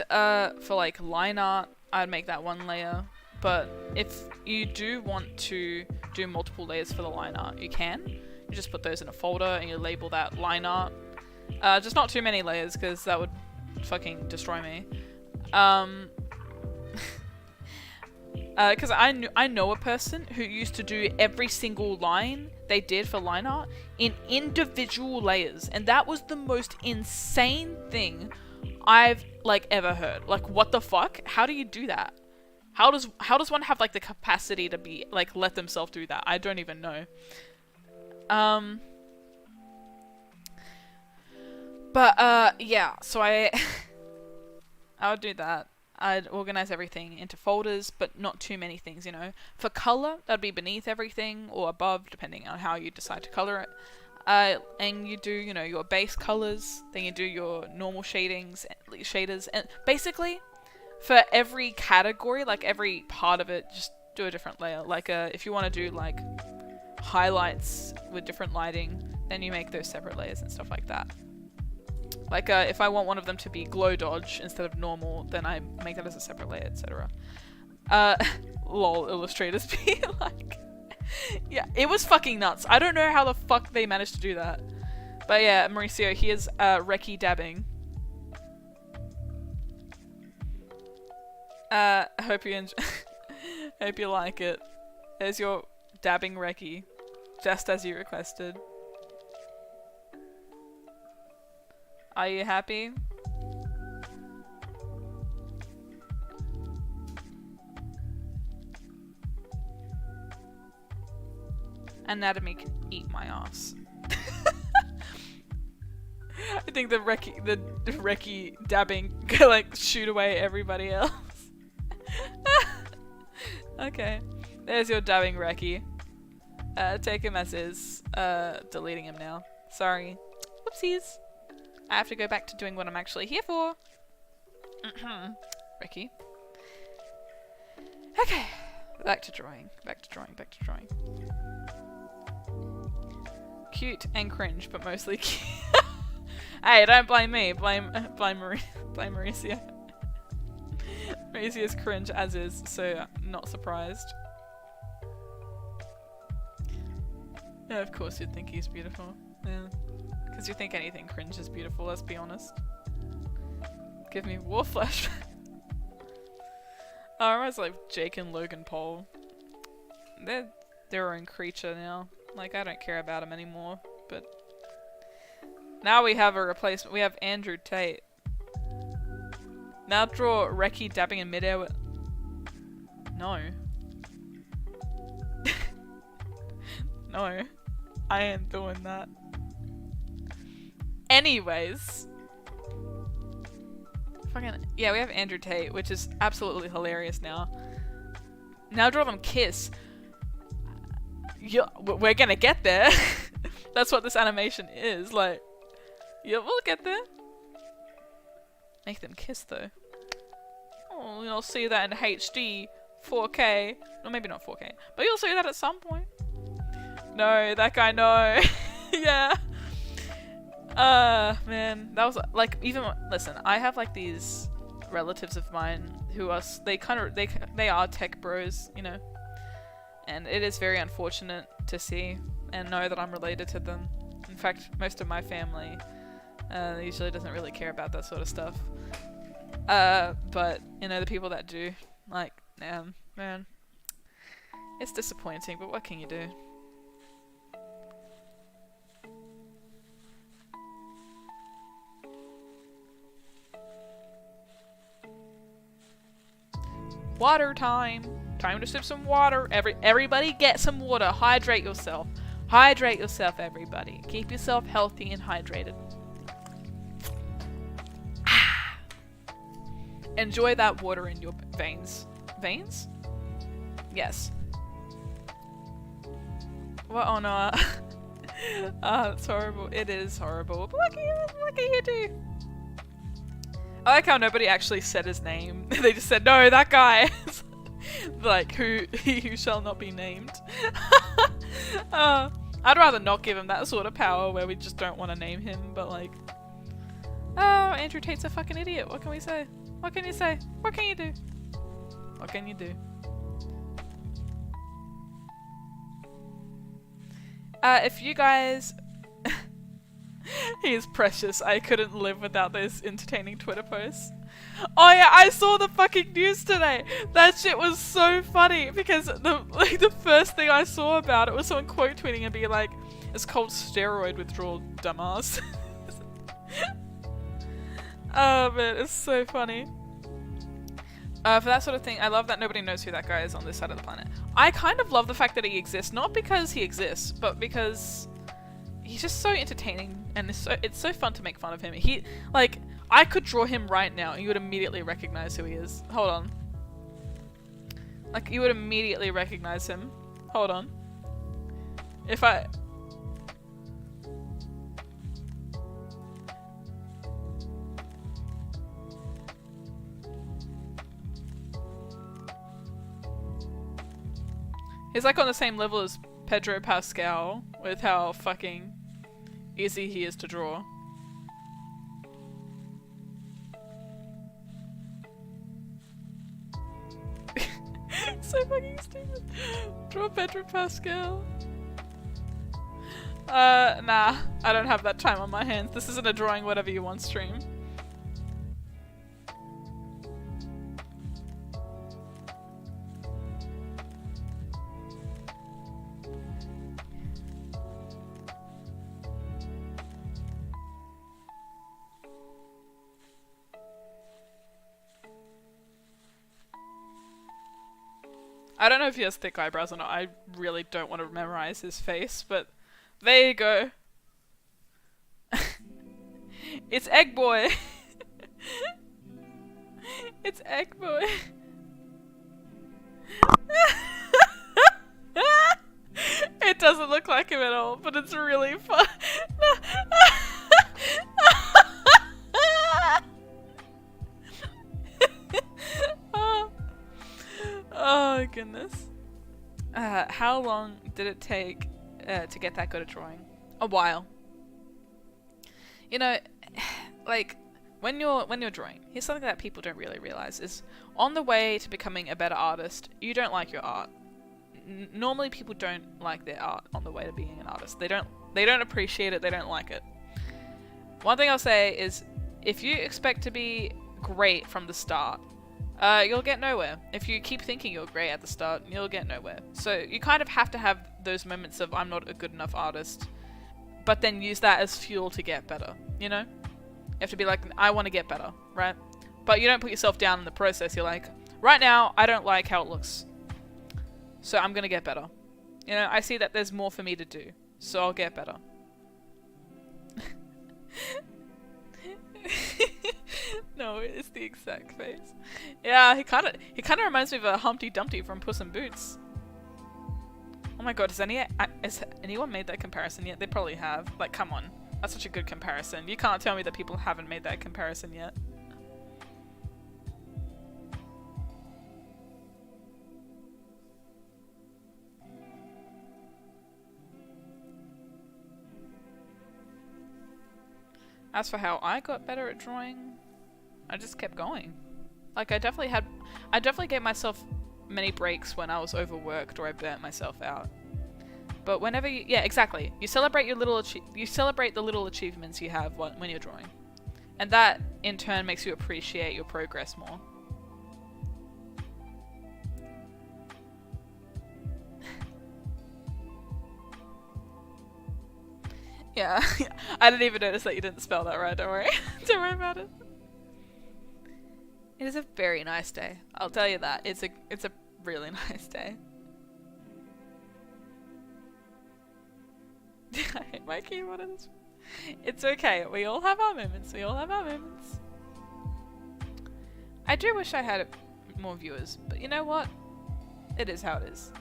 for like line art, I'd make that one layer. But if you do want to do multiple layers for the line art, you can. You just put those in a folder and you label that line art. Just not too many layers because that would fucking destroy me. Because I know a person who used to do every single line they did for line art in individual layers, and that was the most insane thing I've like ever heard. Like, what the fuck? How do you do that? How does one have like the capacity to be like let themselves do that? I don't even know. But yeah, so I would do that. I'd organize everything into folders, but not too many things, you know. For color, that'd be beneath everything or above, depending on how you decide to color it. And you do, you know, your base colors, then you do your normal shaders, and basically, for every category, like every part of it, just do a different layer. Like, if you want to do, like, highlights with different lighting, then you make those separate layers and stuff like that. Like, if I want one of them to be glow dodge instead of normal, then I make that as a separate layer, etc. Lol, illustrators be like... Yeah, it was fucking nuts. I don't know how the fuck they managed to do that. But yeah, Mauricio, here's recce dabbing. Hope you enjoy. Hope you like it. There's your dabbing recce, just as you requested. Are you happy? Anatomy can eat my ass. I think the recce dabbing could like shoot away everybody else. Okay, there's your dabbing recce. Take him as is. Deleting him now. Sorry. Whoopsies. I have to go back to doing what I'm actually here for. Recce. Okay. Back to drawing. Back to drawing. Back to drawing. Cute and cringe, but mostly cute. Hey, don't blame me. Blame Mauricio. Mauricio's cringe as is, so not surprised. Yeah, of course you'd think he's beautiful. Yeah. Because you think anything cringe is beautiful, let's be honest. Give me war flash. Oh, I realize like Jake and Logan Paul. They're their own creature now. Like, I don't care about them anymore, but... Now we have a replacement. We have Andrew Tate. Now draw recce dabbing in midair with... No. No. I ain't doing that. Anyways. Fucking... Yeah, we have Andrew Tate, which is absolutely hilarious now. Now draw them kiss. Yeah, we're gonna get there. That's what this animation is. Like, yeah, we'll get there. Make them kiss, though. Oh, you'll see that in HD, 4K. No, maybe not 4K. But you'll see that at some point. No, that guy, no. Yeah. Man, that was like even listen. I have like these relatives of mine who are they are tech bros, you know, and it is very unfortunate to see and know that I'm related to them. In fact, most of my family usually doesn't really care about that sort of stuff. But you know, the people that do, like, man, it's disappointing. But what can you do? Water time. Time to sip some water. Everybody get some water. Hydrate yourself. Hydrate yourself, everybody. Keep yourself healthy and hydrated. Enjoy that water in your veins. Veins? Yes. What? Oh no. It's horrible. It is horrible. But look at you do. I like how nobody actually said his name. They just said, no, that guy. Like, he who shall not be named. I'd rather not give him that sort of power where we just don't want to name him, but like... Oh, Andrew Tate's a fucking idiot. What can we say? What can you say? What can you do? What can you do? If you guys... He is precious. I couldn't live without those entertaining Twitter posts. Oh yeah, I saw the fucking news today. That shit was so funny because the first thing I saw about it was someone quote tweeting and being like, "It's called steroid withdrawal, dumbass." Oh man, it's so funny. For that sort of thing, I love that nobody knows who that guy is on this side of the planet. I kind of love the fact that he exists, not because he exists, but because he's just so entertaining and it's so fun to make fun of him. Like, I could draw him right now and you would immediately recognize who he is. Hold on. Like, you would immediately recognize him. Hold on. If I... He's like on the same level as Pedro Pascal with how fucking easy he is to draw. So fucking stupid. Draw Pedro Pascal. Nah, I don't have that time on my hands. This isn't a drawing whatever you want stream. I don't know if he has thick eyebrows or not. I really don't want to memorize his face, but there you go. It's Egg Boy. It's Egg Boy. It doesn't look like him at all, but it's really fun. Oh goodness. How long did it take to get that good at drawing? A while. You know, like when you're drawing, here's something that people don't really realize is on the way to becoming a better artist, you don't like your art. Normally people don't like their art on the way to being an artist. They don't appreciate it, they don't like it. One thing I'll say is if you expect to be great from the start, you'll get nowhere. If you keep thinking you're great at the start, you'll get nowhere. So you kind of have to have those moments of I'm not a good enough artist, but then use that as fuel to get better, you know? You have to be like, I want to get better, right? But you don't put yourself down in the process. You're like, right now, I don't like how it looks, so I'm gonna get better. You know, I see that there's more for me to do, so I'll get better. No, it's the exact face. Yeah, he kind of reminds me of a Humpty Dumpty from Puss in Boots. Oh my god, has anyone made that comparison yet? They probably have. Like, come on. That's such a good comparison. You can't tell me that people haven't made that comparison yet. As for how I got better at drawing, I just kept going. Like, I definitely gave myself many breaks when I was overworked or I burnt myself out. But whenever yeah, exactly. You celebrate the little achievements you have when you're drawing. And that, in turn, makes you appreciate your progress more. Yeah, I didn't even notice that you didn't spell that right, don't worry. Don't worry about it. It is a very nice day. I'll tell you that. It's a really nice day. I hate my keyboard. It's okay. We all have our moments. We all have our moments. I do wish I had more viewers, but you know what? It is how it is.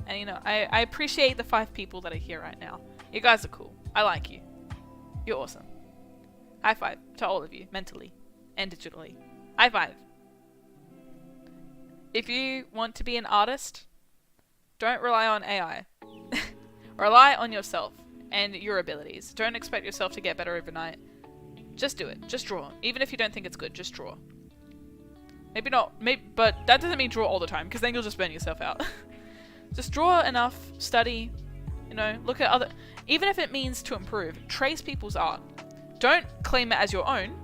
And you know, I appreciate the 5 people that are here right now. You guys are cool. I like you. You're awesome. High five to all of you, mentally and digitally. High five. If you want to be an artist, don't rely on AI. Rely on yourself and your abilities. Don't expect yourself to get better overnight. Just do it. Just draw. Even if you don't think it's good, just draw. Maybe not, but that doesn't mean draw all the time, because then you'll just burn yourself out. Just draw enough, study, you know, look at other, even if it means to improve, trace people's art. Don't claim it as your own,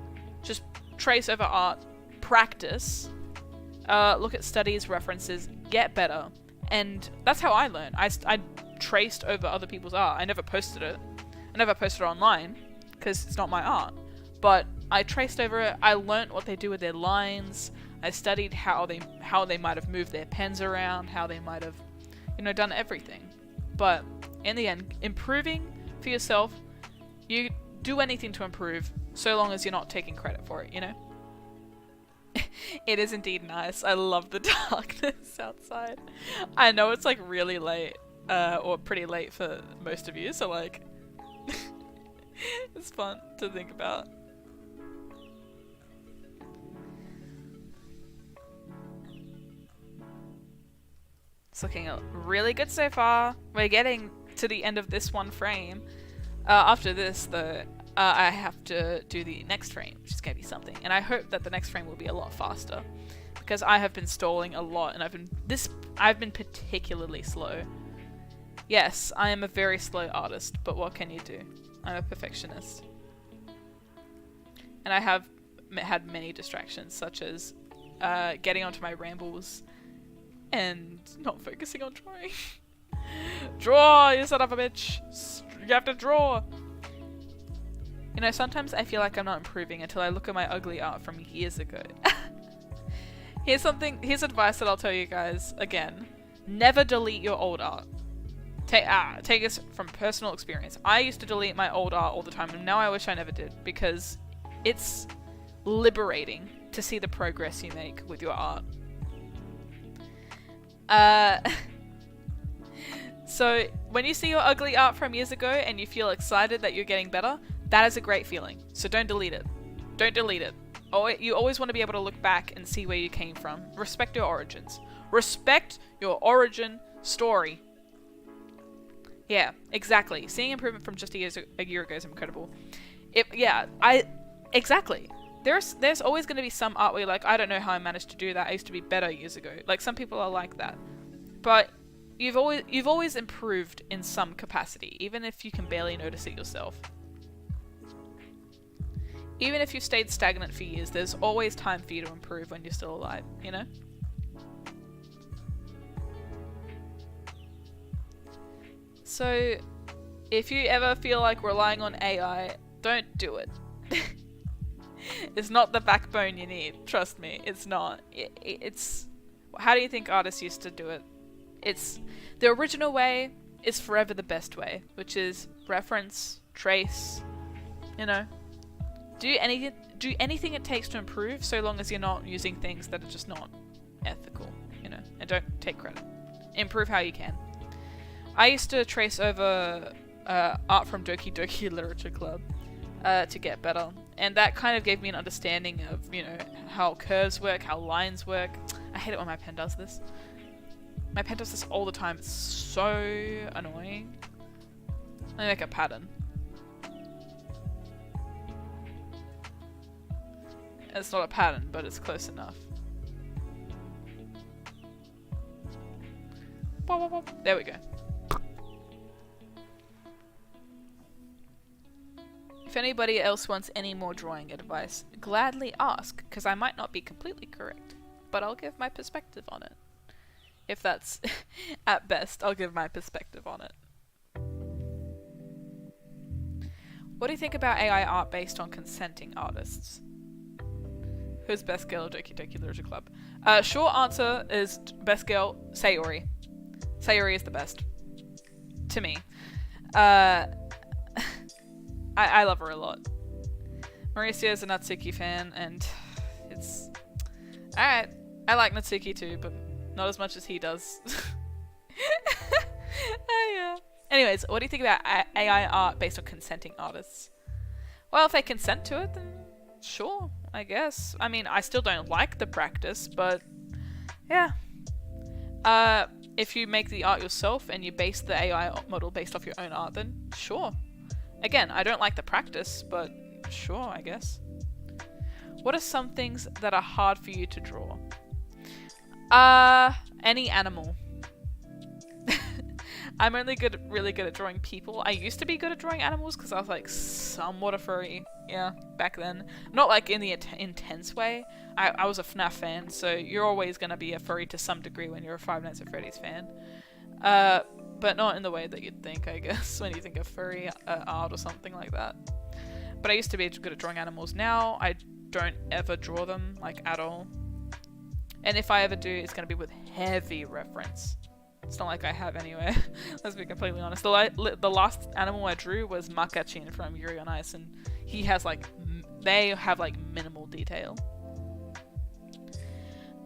just trace over art, practice, look at studies, references, get better. And that's how I learned. I traced over other people's art. I never posted it. I never posted it online, because it's not my art. But I traced over it, I learnt what they do with their lines, I studied how they might have moved their pens around, how they might have, you know, done everything. But in the end, improving for yourself, you do anything to improve, so long as you're not taking credit for it, you know? It is indeed nice. I love the darkness outside. I know it's like really late, or pretty late for most of you, so like, it's fun to think about. It's looking really good so far. We're getting to the end of this one frame. After this, though, I have to do the next frame, which is going to be something. And I hope that the next frame will be a lot faster, because I have been stalling a lot, and I've been particularly slow. Yes, I am a very slow artist, but what can you do? I'm a perfectionist. And I have had many distractions, such as getting onto my rambles and not focusing on drawing. Draw, you son of a bitch! You have to draw! You know, sometimes I feel like I'm not improving until I look at my ugly art from years ago. Here's advice that I'll tell you guys again. Never delete your old art. Take this from personal experience. I used to delete my old art all the time, and now I wish I never did, because it's liberating to see the progress you make with your art. So when you see your ugly art from years ago and you feel excited that you're getting better, that is a great feeling. So don't delete it. Don't delete it. You always want to be able to look back and see where you came from. Respect your origins. Respect your origin story. Yeah, exactly. Seeing improvement from just a year ago is incredible. Exactly. There's always going to be some art where you're like, I don't know how I managed to do that. I used to be better years ago. Like, some people are like that. But you've always improved in some capacity, even if you can barely notice it yourself. Even if you've stayed stagnant for years, there's always time for you to improve when you're still alive, you know? So, if you ever feel like relying on AI, don't do it. It's not the backbone you need, trust me, it's not. It's... How do you think artists used to do it? It's... The original way is forever the best way, which is reference, trace, you know? Do anything it takes to improve, so long as you're not using things that are just not ethical, you know? And don't take credit. Improve how you can. I used to trace over art from 𝙇𝙄𝙉𝙆𝙎 to get better, and that kind of gave me an understanding of, you know, how curves work, how lines work. I hate it when my pen does this. My pen does this all the time. It's so annoying. Let me make a pattern. It's not a pattern, but it's close enough. There we go. If anybody else wants any more drawing advice, gladly ask, because I might not be completely correct, but I'll give my perspective on it. If that's, at best, I'll give my perspective on it. What do you think about AI art based on consenting artists? Who's best girl, 𝙇𝙄𝙉𝙆𝙎? Short answer is best girl, Sayori. Sayori is the best. To me. I love her a lot. Mauricio is a Natsuki fan, and it's... Alright, I like Natsuki too, but not as much as he does. Yeah. Anyways, what do you think about AI art based on consenting artists? Well, if they consent to it, then sure, I guess. I mean, I still don't like the practice, but yeah. If you make the art yourself and you base the AI model based off your own art, then sure. Again, I don't like the practice, but sure, I guess. What are some things that are hard for you to draw? Any animal. I'm only really good at drawing people. I used to be good at drawing animals because I was like somewhat a furry, yeah, back then. Not like in the intense way. I was a FNAF fan, so you're always going to be a furry to some degree when you're a Five Nights at Freddy's fan. But not in the way that you'd think, I guess, when you think of furry art or something like that. But I used to be good at drawing animals. Now I don't ever draw them, like, at all. And if I ever do, it's going to be with heavy reference. It's not like I have anyway. Let's be completely honest. The last animal I drew was Makachin from Yuri on Ice, and he has like they have like minimal detail.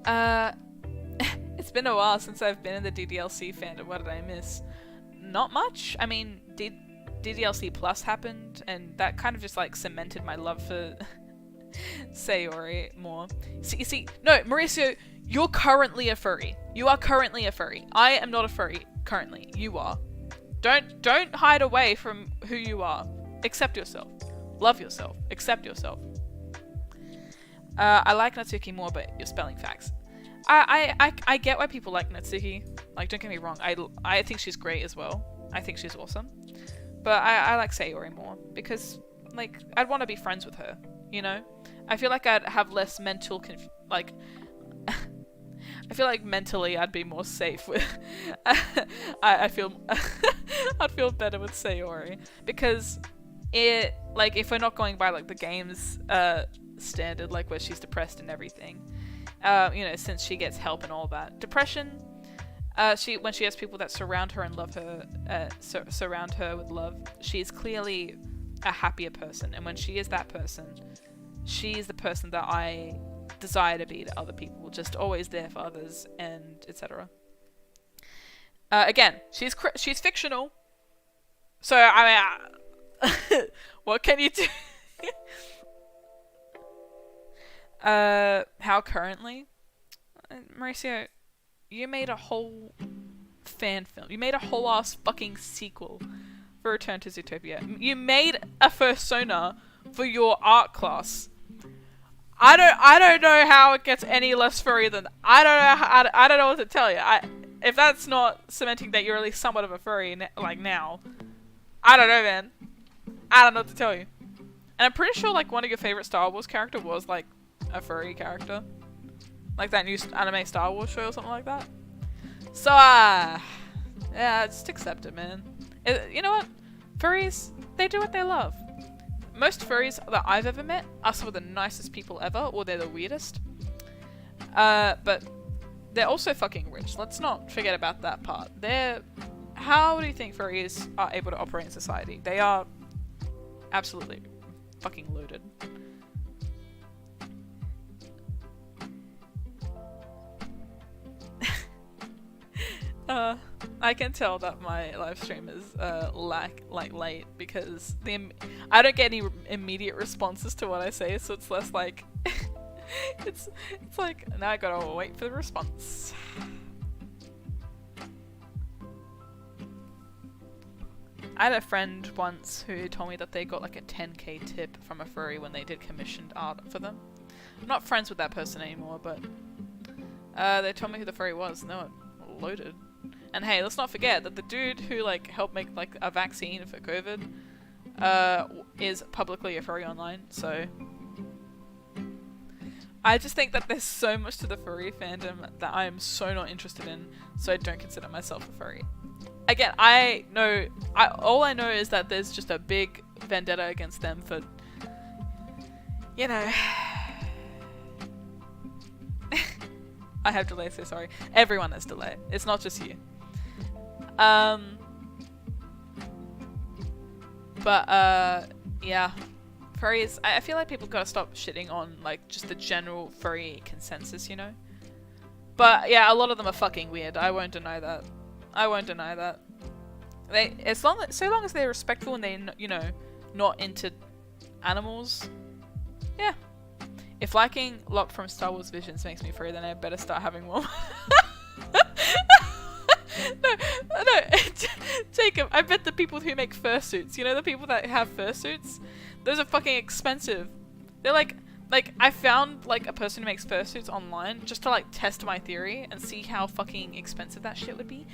It's been a while since I've been in the DDLC fandom. What did I miss? Not much. I mean, DDLC Plus happened, and that kind of just like cemented my love for Sayori more. See, no, Mauricio, you're currently a furry. You are currently a furry. I am not a furry currently. You are. Don't hide away from who you are. Accept yourself. Love yourself. Accept yourself. I like Natsuki more, but you're spelling facts. I get why people like Natsuki. Like, don't get me wrong. I think she's great as well. I think she's awesome. But I like Sayori more because, like, I'd want to be friends with her. You know? I feel like I'd have less mental I feel like mentally I'd be more safe with I feel I'd feel better with Sayori because it, like, if we're not going by like the game's standard, like where she's depressed and everything, you know, since she gets help and all that. Depression, when she has people that surround her and love her, surround her with love, she's clearly a happier person, and when she is that person, she is the person that I desire to be to other people, just always there for others, and etc. Again, she's fictional, so I mean, what can you do? How currently? Mauricio, you made a whole fan film. You made a whole ass fucking sequel for Return to Zootopia. You made a fursona for your art class. I don't know how it gets any less furry than I don't know what to tell you. If that's not cementing that you're at least somewhat of a furry like now, I don't know, man. I don't know what to tell you. And I'm pretty sure like one of your favorite Star Wars character was like a furry character, like that new anime Star Wars show or something like that. So yeah, just accept it, man. You know what? Furries, they do what they love. Most furries that I've ever met are some of the nicest people ever, or they're the weirdest. But they're also fucking rich. Let's not forget about that part. How do you think furries are able to operate in society? They are absolutely fucking loaded. I can tell that my live stream is late because I don't get any immediate responses to what I say, so it's less like it's like now I gotta wait for the response. I had a friend once who told me that they got like a 10k tip from a furry when they did commissioned art for them. I'm not friends with that person anymore, but they told me who the furry was. And they were loaded. And hey, let's not forget that the dude who like helped make like a vaccine for COVID is publicly a furry online, so I just think that there's so much to the furry fandom that I am so not interested in, so I don't consider myself a furry. Again, all I know is that there's just a big vendetta against them for, you know. I have delay, so sorry. Everyone has delay. It's not just you. Yeah. Furries, I feel like people gotta stop shitting on, like, just the general furry consensus, you know? But, yeah, a lot of them are fucking weird. I won't deny that. so long as they're respectful and they, you know, not into animals, yeah. If liking Locke from Star Wars Visions makes me free, then I better start having more. No, Jacob, I bet the people who make fursuits, you know the people that have fursuits? Those are fucking expensive. They're like I found like a person who makes fursuits online just to like test my theory and see how fucking expensive that shit would be.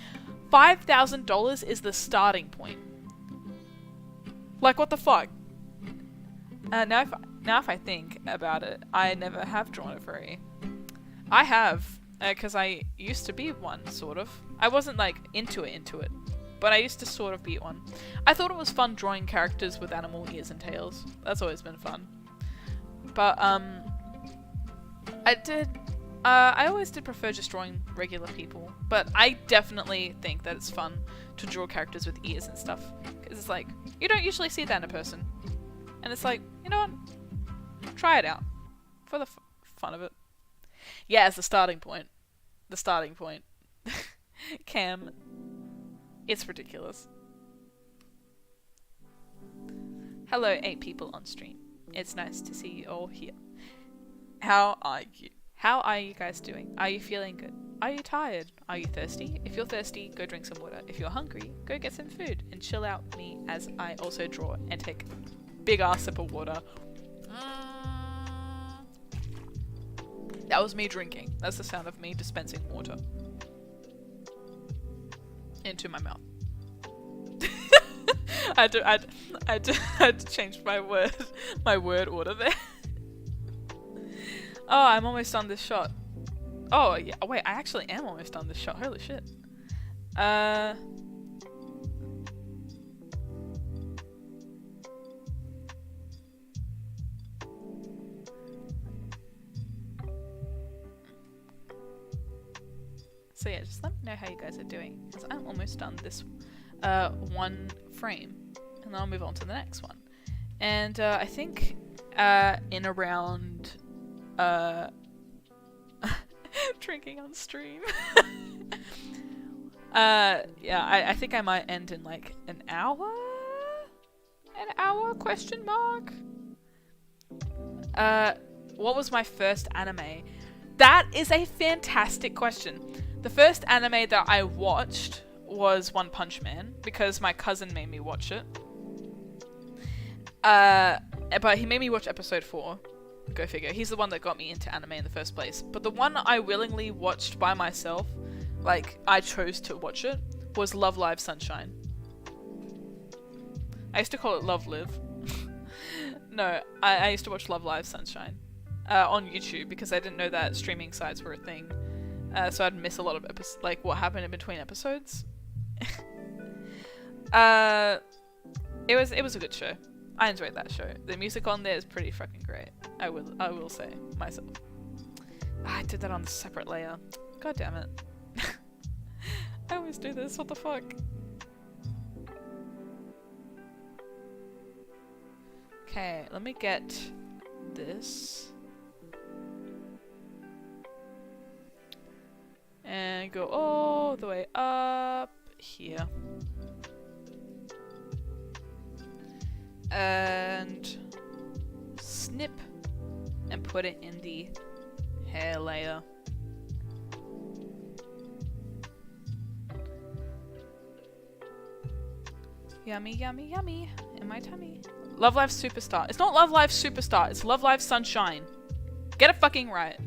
$5,000 is the starting point. Like what the fuck? Now if I think about it, I never have drawn a furry. I have, because I used to be one, sort of. I wasn't like into it, but I used to sort of be one. I thought it was fun drawing characters with animal ears and tails. That's always been fun. But I always did prefer just drawing regular people, but I definitely think that it's fun to draw characters with ears and stuff, because it's like, you don't usually see that in a person. And it's like, you know what? Try it out. For the fun of it. Yeah, it's the starting point. The starting point. Cam. It's ridiculous. Hello, 8 people on stream. It's nice to see you all here. How are you? How are you guys doing? Are you feeling good? Are you tired? Are you thirsty? If you're thirsty, go drink some water. If you're hungry, go get some food and chill out with me as I also draw and take big ass sip of water. That was me drinking. That's the sound of me dispensing water into my mouth. I had to change my word order there. Oh, I'm almost done this shot. Oh yeah, wait, I actually am almost done this shot. Holy shit. So yeah, just let me know how you guys are doing, because I'm almost done this one frame, and then I'll move on to the next one. And I think in around drinking on stream. Yeah, I think I might end in like an hour? An hour, question mark? What was my first anime? That is a fantastic question. The first anime that I watched was One Punch Man, because my cousin made me watch it. But he made me watch episode 4. Go figure. He's the one that got me into anime in the first place. But the one I willingly watched by myself, like I chose to watch it, was Love Live Sunshine. I used to call it Love Live. No, I used to watch Love Live Sunshine on YouTube, because I didn't know that streaming sites were a thing. So I'd miss a lot of like what happened in between episodes. It was a good show. I enjoyed that show. The music on there is pretty fucking great. I will say myself. I did that on a separate layer. God damn it. I always do this. What the fuck? Okay, let me get this. And go all the way up here. And snip and put it in the hair layer. Yummy, yummy, yummy in my tummy. Love Live Superstar. It's not Love Live Superstar, it's Love Live Sunshine. Get it fucking right.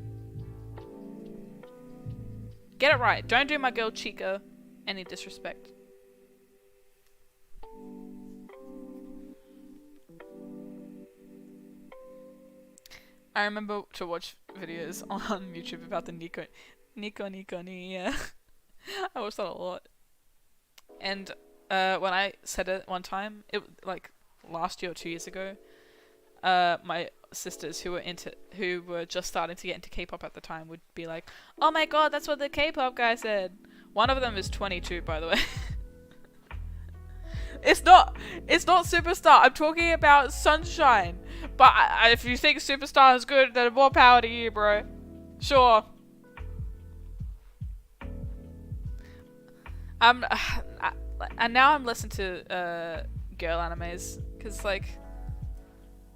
Get it right. Don't do my girl Chica any disrespect. I remember to watch videos on YouTube about the Nico yeah. I watched that a lot. And when I said it one time, it like last year or 2 years ago, my sisters who were just starting to get into K-pop at the time would be like, "Oh my god, that's what the K-pop guy said." One of them is 22, by the way. It's not Superstar. I'm talking about Sunshine. But if you think Superstar is good, then more power to you, bro. Sure. And now I'm listening to girl animes because like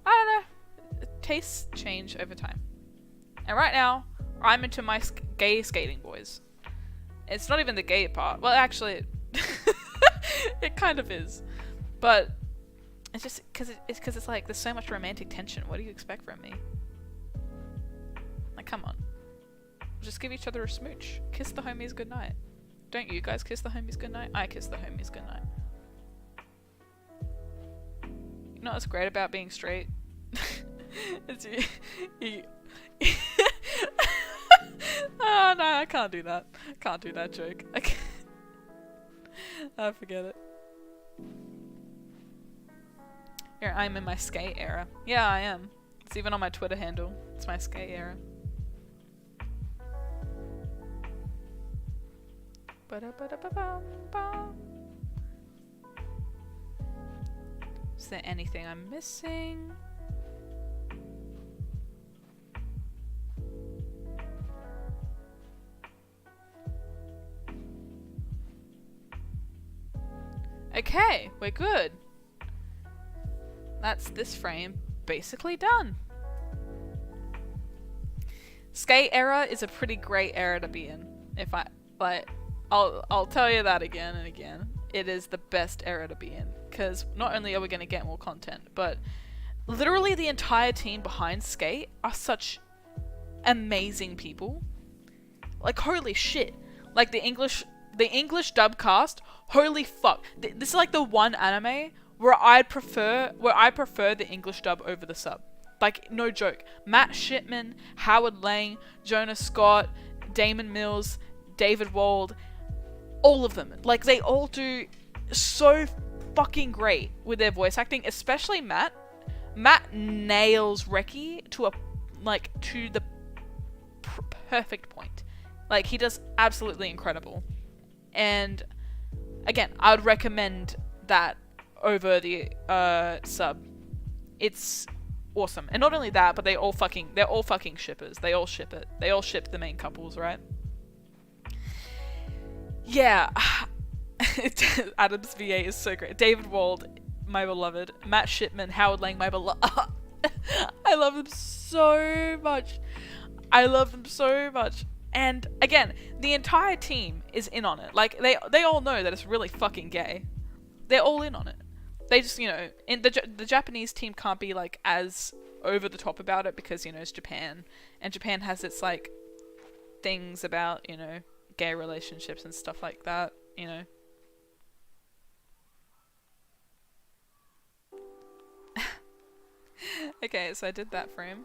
I don't know, tastes change over time. And right now I'm into my gay skating boys. It's not even the gay part. Well, actually, it kind of is, but it's just because it's like there's so much romantic tension. What do you expect from me? Like, come on, just give each other a smooch, kiss the homies goodnight. Don't you guys kiss the homies goodnight? I kiss the homies goodnight. You know what's great about being straight? It's you oh no, I can't do that. Can't do that joke. I forget it. Here, I'm in my skate era. Yeah, I am. It's even on my Twitter handle. It's my skate era. Is there anything I'm missing? Okay, we're good. That's this frame basically done. Skate era is a pretty great era to be in. If I like, I'll tell you that again and again. It is the best era to be in because not only are we going to get more content, but literally the entire team behind Skate are such amazing people. Like holy shit! Like the English dub cast. Holy fuck! This is like the one anime where I prefer the English dub over the sub. Like no joke. Matt Shipman, Howard Lang, Jonah Scott, Damon Mills, David Wald, all of them. Like they all do so fucking great with their voice acting, especially Matt. Matt nails Reki to the perfect point. Like he does absolutely incredible. And again, I would recommend that over the sub. It's awesome. And not only that, but they're all fucking shippers. They all ship it. They all ship the main couples, right? Yeah. Adam's VA is so great. David Wald, my beloved. Matt Shipman, Howard Lang, my beloved. I love them so much. I love them so much. And again, the entire team is in on it. Like they all know that it's really fucking gay. They're all in on it. They just, you know, in the Japanese team can't be like as over the top about it because, you know, it's Japan, and Japan has its like things about, you know, gay relationships and stuff like that, you know. Okay, so I did that frame.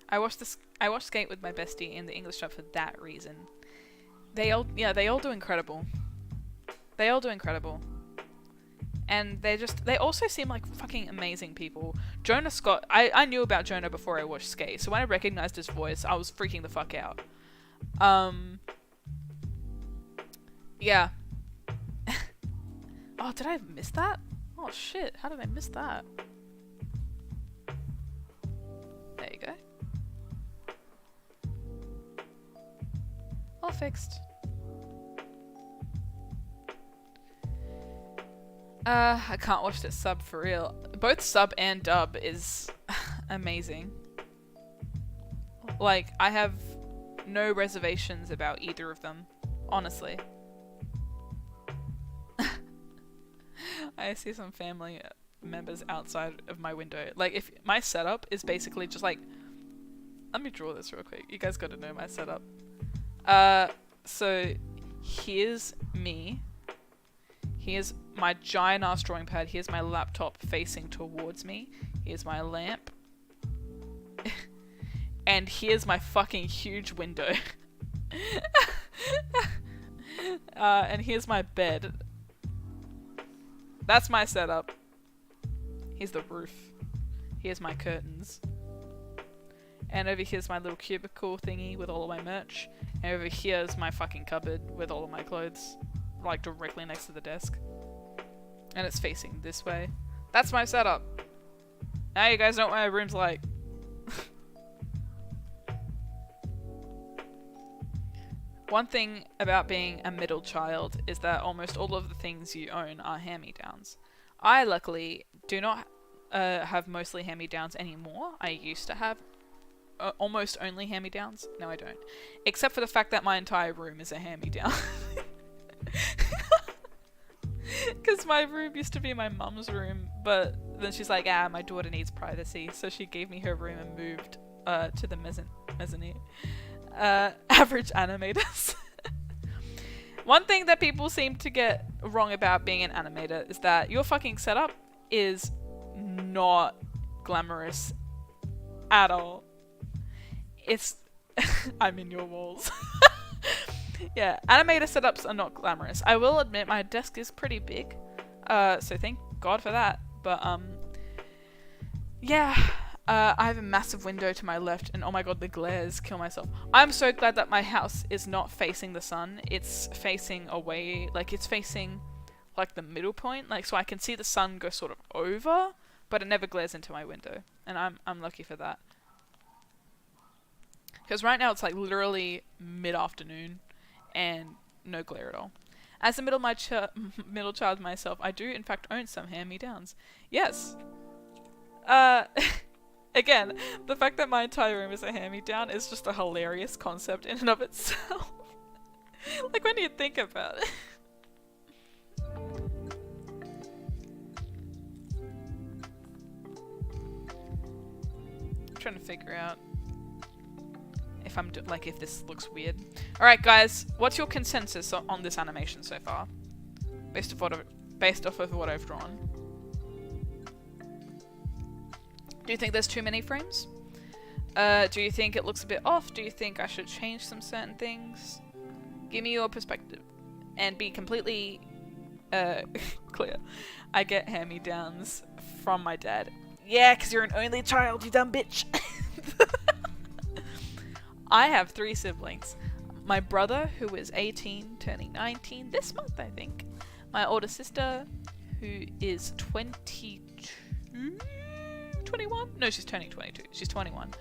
I watched Skate with my bestie in the English dub for that reason. They all do incredible. They all do incredible. And they also seem like fucking amazing people. Jonah Scott, I knew about Jonah before I watched Skate, so when I recognized his voice, I was freaking the fuck out. Yeah. Oh, did I miss that? Oh shit, how did I miss that? There you go. All fixed. I can't watch this sub for real. Both sub and dub is amazing. Like, I have no reservations about either of them, honestly. I see some family members outside of my window. Like, if my setup is basically just like, let me draw this real quick. You guys gotta know my setup. So here's me. Here's my giant ass drawing pad. Here's my laptop facing towards me. Here's my lamp. And here's my fucking huge window. And here's my bed. That's my setup. Here's the roof. Here's my curtains. And over here's my little cubicle thingy with all of my merch. And over here's my fucking cupboard with all of my clothes. Like directly next to the desk. And it's facing this way. That's my setup. Now you guys know what my room's like. One thing about being a middle child is that almost all of the things you own are hand-me-downs. I luckily do not have mostly hand-me-downs anymore. I used to have almost only hand-me-downs. No, I don't. Except for the fact that my entire room is a hand-me-down. Because my room used to be my mum's room, but then she's like, my daughter needs privacy, so she gave me her room and moved to the mezzanine. Average animators. One thing that people seem to get wrong about being an animator is that your fucking setup is not glamorous at all. It's I'm in your walls. Yeah, animator setups are not glamorous. I will admit my desk is pretty big, so thank God for that. But yeah, I have a massive window to my left, and oh my god, the glares kill myself. I'm so glad that my house is not facing the sun. It's facing away, like it's facing like the middle point, like so I can see the sun go sort of over, but it never glares into my window, and I'm lucky for that. Because right now it's like literally mid-afternoon and no glare at all. As a middle child myself, I do in fact own some hand-me-downs. Yes. Again, the fact that my entire room is a hand-me-down is just a hilarious concept in and of itself. Like when you think about it. I'm trying to figure out if if this looks weird. Alright guys, what's your consensus on this animation so far? Based off of what I've drawn. Do you think there's too many frames? Do you think it looks a bit off? Do you think I should change some certain things? Give me your perspective. And be completely clear. I get hand-me-downs from my dad. Yeah, because you're an only child, you dumb bitch. I have 3 siblings. My brother, who is 18, turning 19 this month, I think. My older sister, who is 22? 21? No, she's turning 22. She's 21.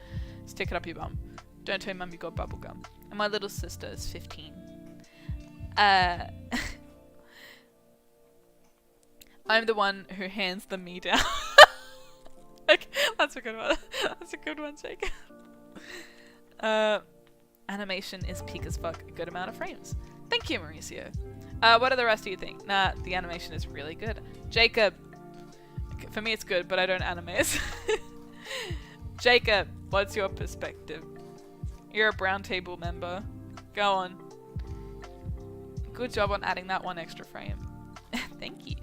Stick it up your bum. Don't tell mum you got bubblegum. And my little sister is 15. I'm the one who hands them me down. Okay, that's a good one. That's a good one, Jake. Animation is peak as fuck. A good amount of frames. Thank you, Mauricio. What do the rest of you think? Nah, the animation is really good. Jacob. For me it's good, but I don't animate. Jacob, what's your perspective? You're a brown table member. Go on. Good job on adding that 1 extra frame. Thank you.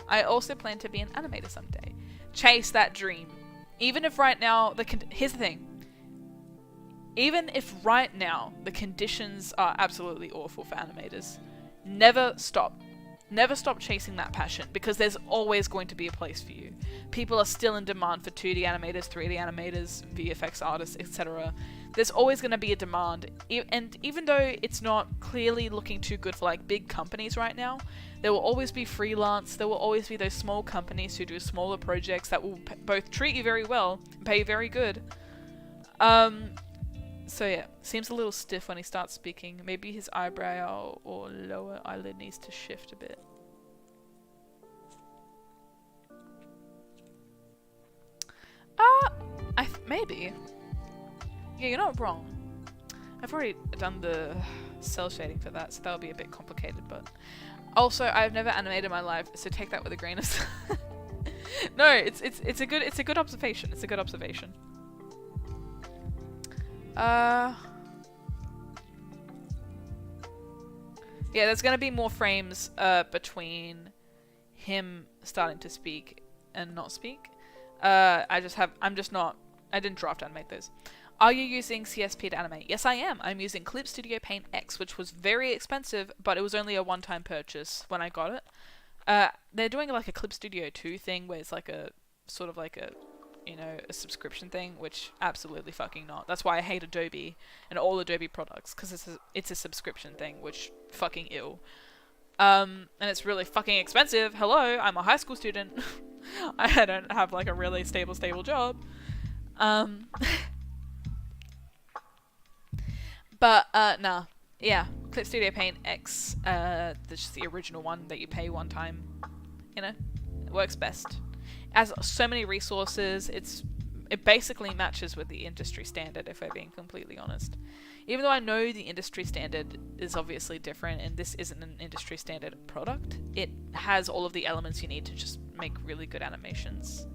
I also plan to be an animator someday. Chase that dream. Even if right now here's the thing. Even if right now the conditions are absolutely awful for animators, never stop. Never stop chasing that passion, because there's always going to be a place for you. People are still in demand for 2D animators, 3D animators, VFX artists, etc. There's always going to be a demand, and even though it's not clearly looking too good for like big companies right now, there will always be freelance, there will always be those small companies who do smaller projects that will both treat you very well and pay you very good. So yeah, seems a little stiff when he starts speaking. Maybe his eyebrow or lower eyelid needs to shift a bit. Maybe. Yeah, you're not wrong. I've already done the cell shading for that, so that'll be a bit complicated, but... Also, I've never animated in my life, so take that with a grain of salt. No, it's a good observation. It's a good observation. Yeah, there's gonna be more frames between him starting to speak and not speak. I didn't draft animate those. Are you using CSP to animate? Yes, I am. I'm using Clip Studio Paint X, which was very expensive, but it was only a one-time purchase when I got it. They're doing like a Clip Studio 2 thing where it's like a sort of like a, you know, a subscription thing, which absolutely fucking not. That's why I hate Adobe and all Adobe products, because it's a subscription thing, which fucking ill. And it's really fucking expensive. Hello, I'm a high school student. I don't have like a really stable job. But nah, yeah, Clip Studio Paint X, just the original one that you pay one time, you know, it works best. It has so many resources, it basically matches with the industry standard, if we're being completely honest. Even though I know the industry standard is obviously different and this isn't an industry standard product, it has all of the elements you need to just make really good animations.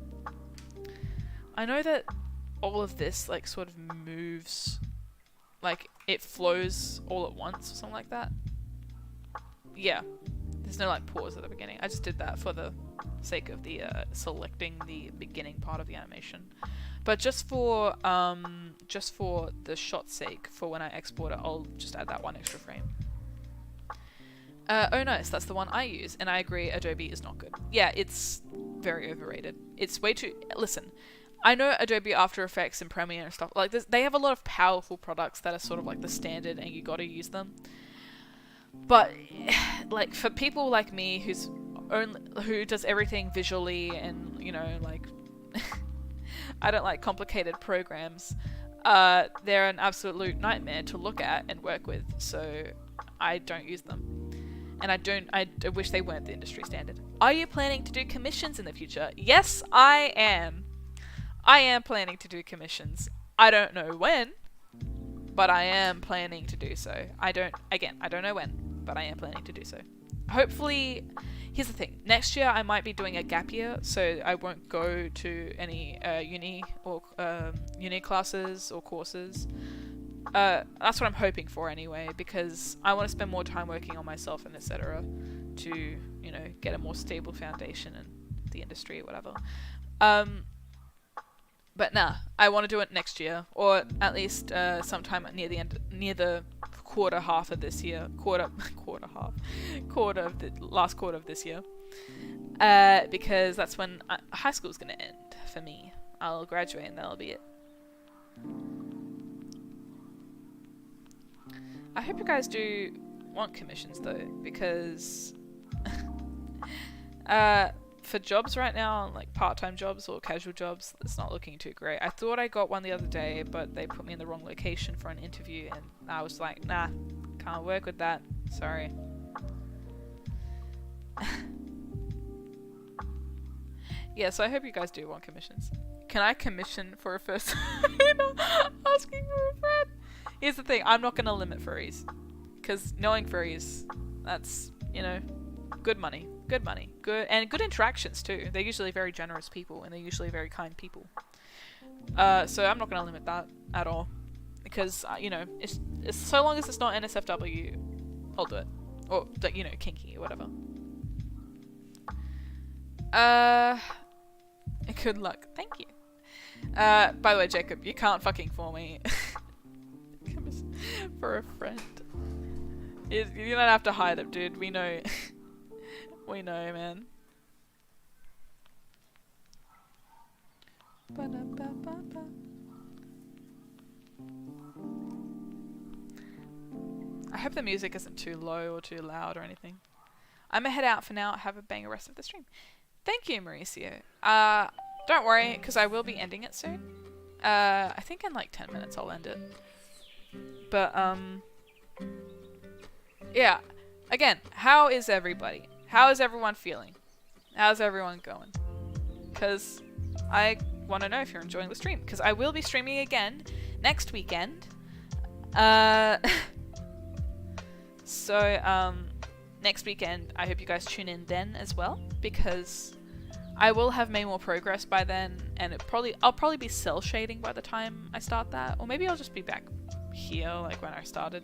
I know that all of this like sort of moves, like it flows all at once or something like that. Yeah, there's no like pause at the beginning. I just did that for the sake of the selecting the beginning part of the animation. But just for the shot's sake, for when I export it, I'll just add that one extra frame. Oh nice, that's the one I use, and I agree, Adobe is not good. Yeah, it's very overrated. It's way too... Listen, I know Adobe After Effects and Premiere and stuff, like this, they have a lot of powerful products that are sort of like the standard and you gotta use them. But, like, for people like me who does everything visually and, you know, like... I don't like complicated programs. They're an absolute nightmare to look at and work with, so I don't use them. And I wish they weren't the industry standard. Are you planning to do commissions in the future? Yes, I am. I am planning to do commissions. I don't know when, but I am planning to do so. I don't know when, but I am planning to do so. Hopefully, here's the thing. Next year, I might be doing a gap year, so I won't go to any uni or uni classes or courses. That's what I'm hoping for anyway, because I want to spend more time working on myself and etc. to, you know, get a more stable foundation in the industry or whatever. But nah, I want to do it next year, or at least sometime near the quarter half of this year, last quarter of this year, because that's when high school's gonna end for me. I'll graduate and that'll be it. I hope you guys do want commissions though, because for jobs right now, like part-time jobs or casual jobs, it's not looking too great. I thought I got one the other day, but they put me in the wrong location for an interview, and I was like, nah, can't work with that. Sorry. Yeah, so I hope you guys do want commissions. Can I commission for a first time asking for a friend? Here's the thing, I'm not going to limit furries. Because knowing furries, that's, you know, good money. Good money. Good interactions too. They're usually very generous people, and they're usually very kind people. So I'm not going to limit that at all. Because, you know, it's so long as it's not NSFW, I'll do it. Or, you know, kinky or whatever. Good luck. Thank you. By the way, Jacob, you can't fucking fool me. For a friend. You don't have to hide it, dude. We know. We know, man. I hope the music isn't too low or too loud or anything. I'm gonna head out for now. Have a banger rest of the stream. Thank you, Mauricio. Don't worry, because I will be ending it soon. I think in like 10 minutes I'll end it. But, yeah. Again, how is everybody? How is everyone feeling? How's everyone going? Because I want to know if you're enjoying the stream. Because I will be streaming again next weekend. So, next weekend, I hope you guys tune in then as well. Because I will have made more progress by then. And I'll probably be cell shading by the time I start that. Or maybe I'll just be back here, like when I started.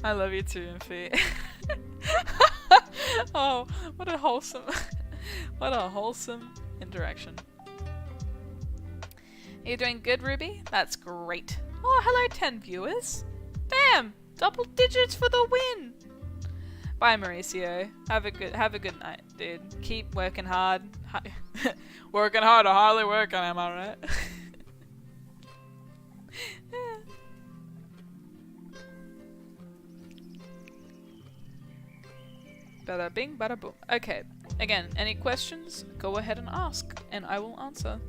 I love you too, Infi. Oh, what a wholesome interaction. You're doing good, Ruby? That's great. Oh, hello 10 viewers. Damn, double digits for the win. Bye, Mauricio. Have a good night, dude. Keep working hard. Working hard or hardly working, am I right? Bada bing, bada boom. Okay, Again, any questions, go ahead and ask, and I will answer.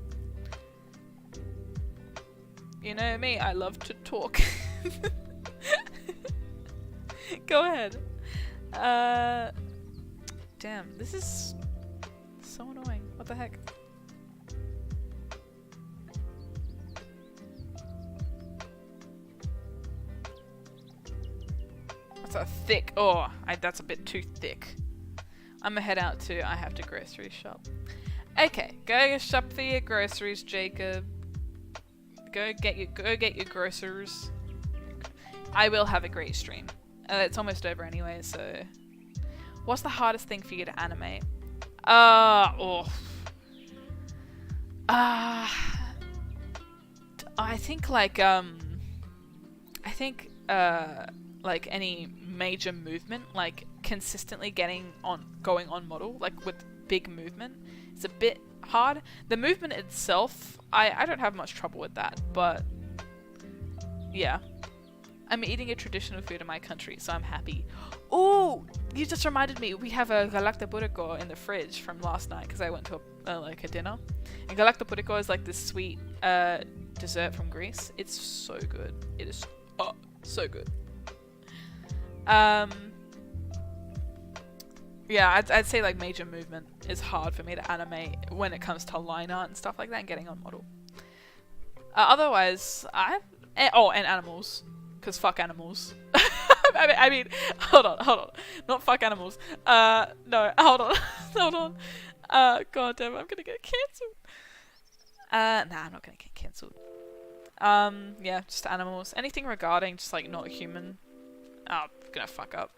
You know me, I love to talk. Go ahead. Damn, this is so annoying. What the heck? That's a thick. Oh, that's a bit too thick. I'm gonna head out to. I have to grocery shop. Okay, go shop for your groceries, Jacob. Go get your groceries. I will have a great stream. It's almost over anyway, so. What's the hardest thing for you to animate? I think like like any major movement, like consistently going on model, like with big movement, it's a bit hard. The movement itself, I don't have much trouble with that, but yeah. I'm eating a traditional food in my country, so I'm happy. Oh, you just reminded me, we have a 𝙇𝙄𝙉𝙆𝙎 in the fridge from last night because I went to a dinner. And 𝙇𝙄𝙉𝙆𝙎 is like this sweet dessert from Greece. It's so good. It is so good. Yeah, I'd say like major movement is hard for me to animate when it comes to line art and stuff like that and getting on model. Otherwise, and animals. Because fuck animals. I mean, hold on. Not fuck animals. No, hold on. Hold on. God damn it, I'm gonna get cancelled. Nah, I'm not gonna get cancelled. Yeah, just animals. Anything regarding just like not human. I'm gonna fuck up.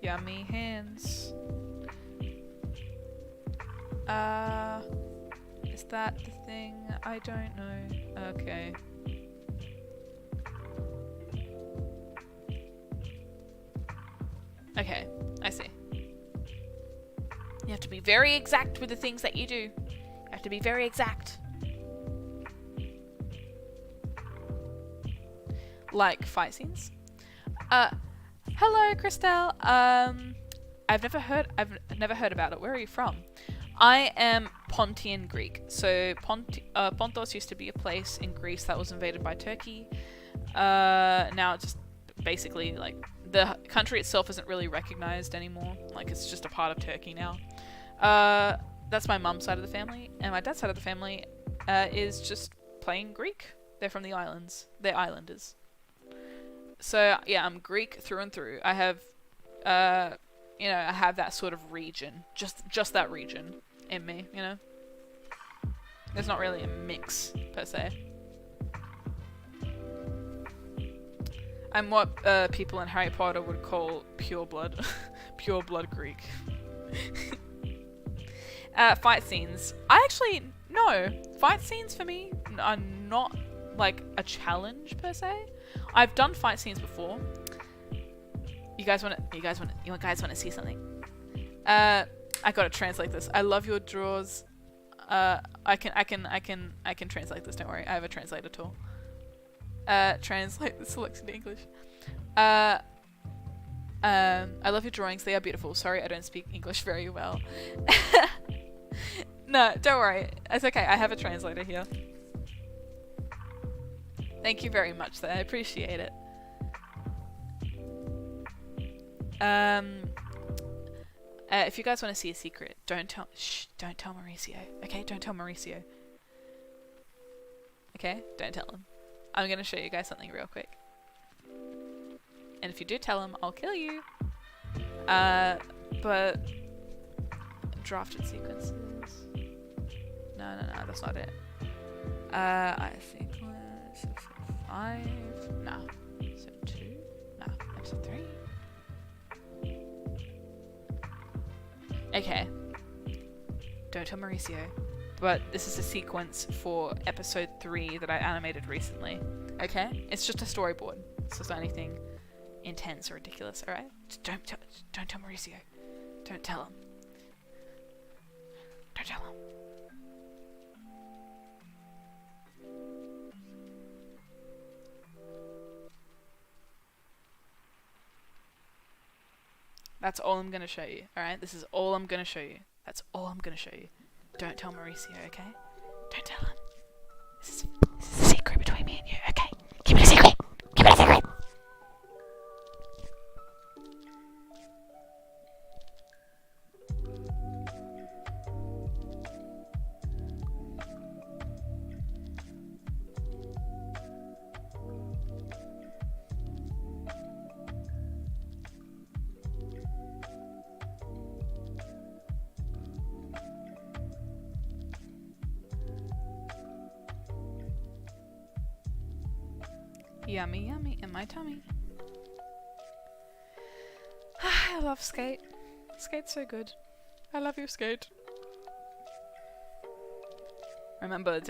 Yummy hands. Is that the thing? I don't know. Okay. Okay, I see. You have to be very exact with the things that you do. You have to be very exact. Like fight scenes. Hello, Christelle. I've never heard about it. Where are you from? I am Pontian Greek. So Pontos used to be a place in Greece that was invaded by Turkey. Now it's just basically like the country itself isn't really recognized anymore. Like it's just a part of Turkey now. That's my mum's side of the family, and my dad's side of the family is just plain Greek. They're from the islands. They're islanders. So yeah, I'm Greek through and through. I have, you know, I have that sort of region, just that region in me. You know, there's not really a mix per se. I'm what people in Harry Potter would call pure blood, pure blood Greek. Fight scenes. No, fight scenes for me are not like a challenge per se. I've done fight scenes before. You guys want to see something? I gotta translate this. I love your draws. I can translate this. Don't worry. I have a translator tool. Translate the selection to English. I love your drawings. They are beautiful. Sorry, I don't speak English very well. No, don't worry. It's okay. I have a translator here. Thank you very much, though. I appreciate it. If you guys want to see a secret, don't tell Mauricio. Okay, don't tell Mauricio. Okay, don't tell him. I'm gonna show you guys something real quick. And if you do tell him, I'll kill you. But drafted sequences. No, that's not it. I think was 5. No. So 2. No, that's 3. Okay. Don't tell Mauricio. But this is a sequence for episode 3 that I animated recently. Okay? It's just a storyboard. So it's not anything intense or ridiculous, alright? Don't tell Mauricio. Don't tell him. Don't tell him. That's all I'm gonna show you, alright? This is all I'm gonna show you. That's all I'm gonna show you. Don't tell Mauricio, okay? Don't tell him. This is a secret between me and you, okay? Keep it a secret! Keep it a secret! Yummy, yummy in my tummy. I love Skate. Skate's so good. I love you, Skate. Remember,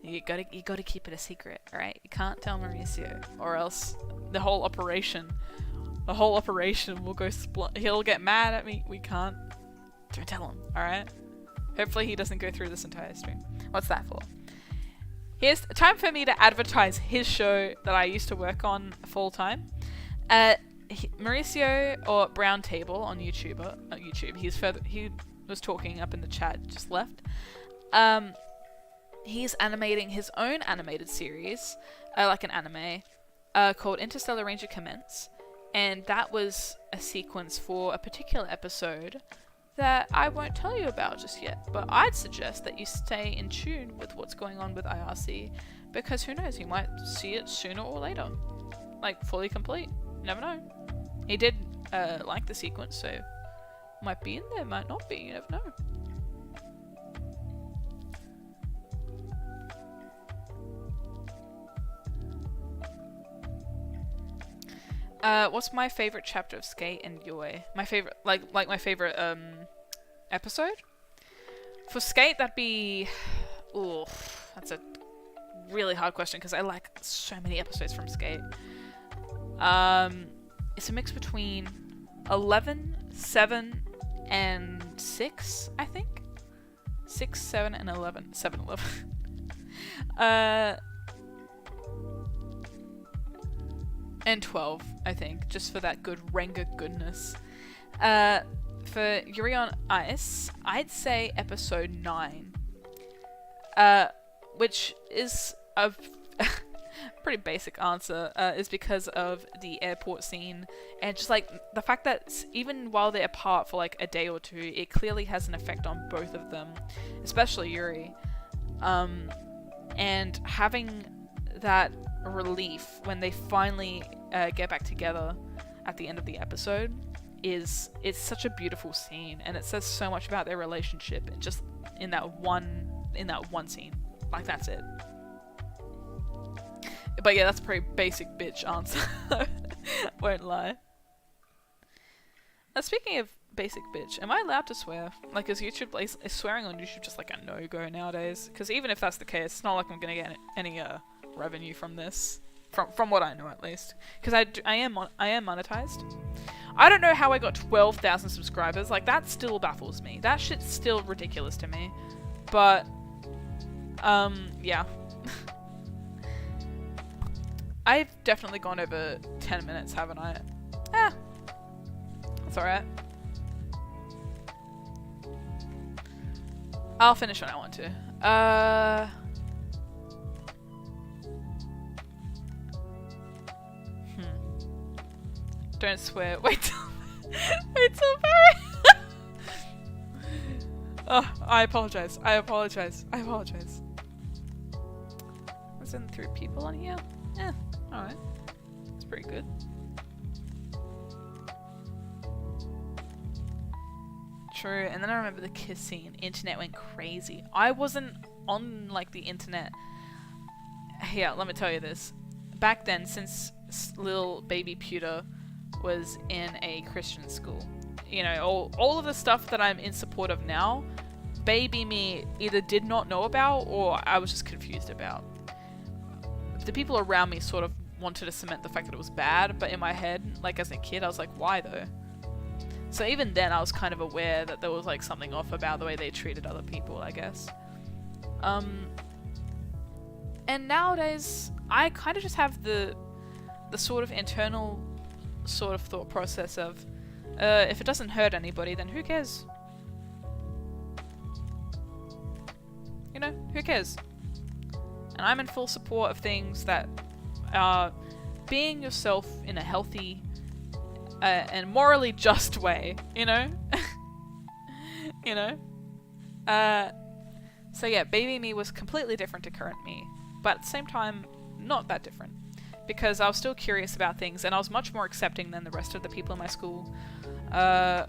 you gotta keep it a secret, alright? You can't tell Mauricio, or else the whole operation will go he'll get mad at me. We can't. Don't tell him, alright? Hopefully he doesn't go through this entire stream. What's that for? Here's time for me to advertise his show that I used to work on full time. Mauricio, or Brown Table on YouTube. He was talking up in the chat, just left. He's animating his own animated series, like an anime, called Interstellar Ranger Commence, and that was a sequence for a particular episode that I won't tell you about just yet, but I'd suggest that you stay in tune with what's going on with IRC, because who knows, you might see it sooner or later. Like, fully complete. Never know. He did like the sequence, so might be in there, might not be, you never know. What's my favorite chapter of Skate and Yuri? My favorite, like my favorite episode? For Skate, that'd be... Ooh, that's a really hard question because I like so many episodes from Skate. It's a mix between 11, 7, and 6, I think? 6, 7, and 11. 7, 11. And 12, I think, just for that good Renga goodness. For Yuri on Ice, I'd say episode 9. Which is a pretty basic answer, is because of the airport scene, and just like the fact that even while they're apart for like a day or two, it clearly has an effect on both of them, especially Yuri. And having that relief when they finally get back together at the end of the episode it's such a beautiful scene, and it says so much about their relationship just in that one scene. Like, that's it. But yeah, that's a pretty basic bitch answer. Won't lie. Speaking of basic bitch, am I allowed to swear? Like, is swearing on YouTube just like a no-go nowadays? Because even if that's the case, it's not like I'm gonna get any revenue from this, from what I know at least. Because I am monetized. I don't know how I got 12,000 subscribers. Like, that still baffles me. That shit's still ridiculous to me. But yeah. I've definitely gone over 10 minutes, haven't I? That's alright. I'll finish when I want to. Don't swear. Wait till Barry. Oh, I apologize. Wasn't 3 people on here? Yeah, alright. That's pretty good. True, and then I remember the kiss scene. Internet went crazy. I wasn't on, like, the internet. Yeah, let me tell you this. Back then, since little baby Pewter was in a Christian school, you know, all of the stuff that I'm in support of now, baby me either did not know about or I was just confused about. The people around me sort of wanted to cement the fact that it was bad, but in my head, like as a kid, I was like, why though? So even then I was kind of aware that there was like something off about the way they treated other people, I guess. And nowadays, I kind of just have the sort of internal sort of thought process of, If it doesn't hurt anybody, then who cares? You know, who cares? And I'm in full support of things that are being yourself in a healthy and morally just way, you know? You know? So yeah, baby me was completely different to current me, but at the same time, not that different. Because I was still curious about things, and I was much more accepting than the rest of the people in my school. Yeah.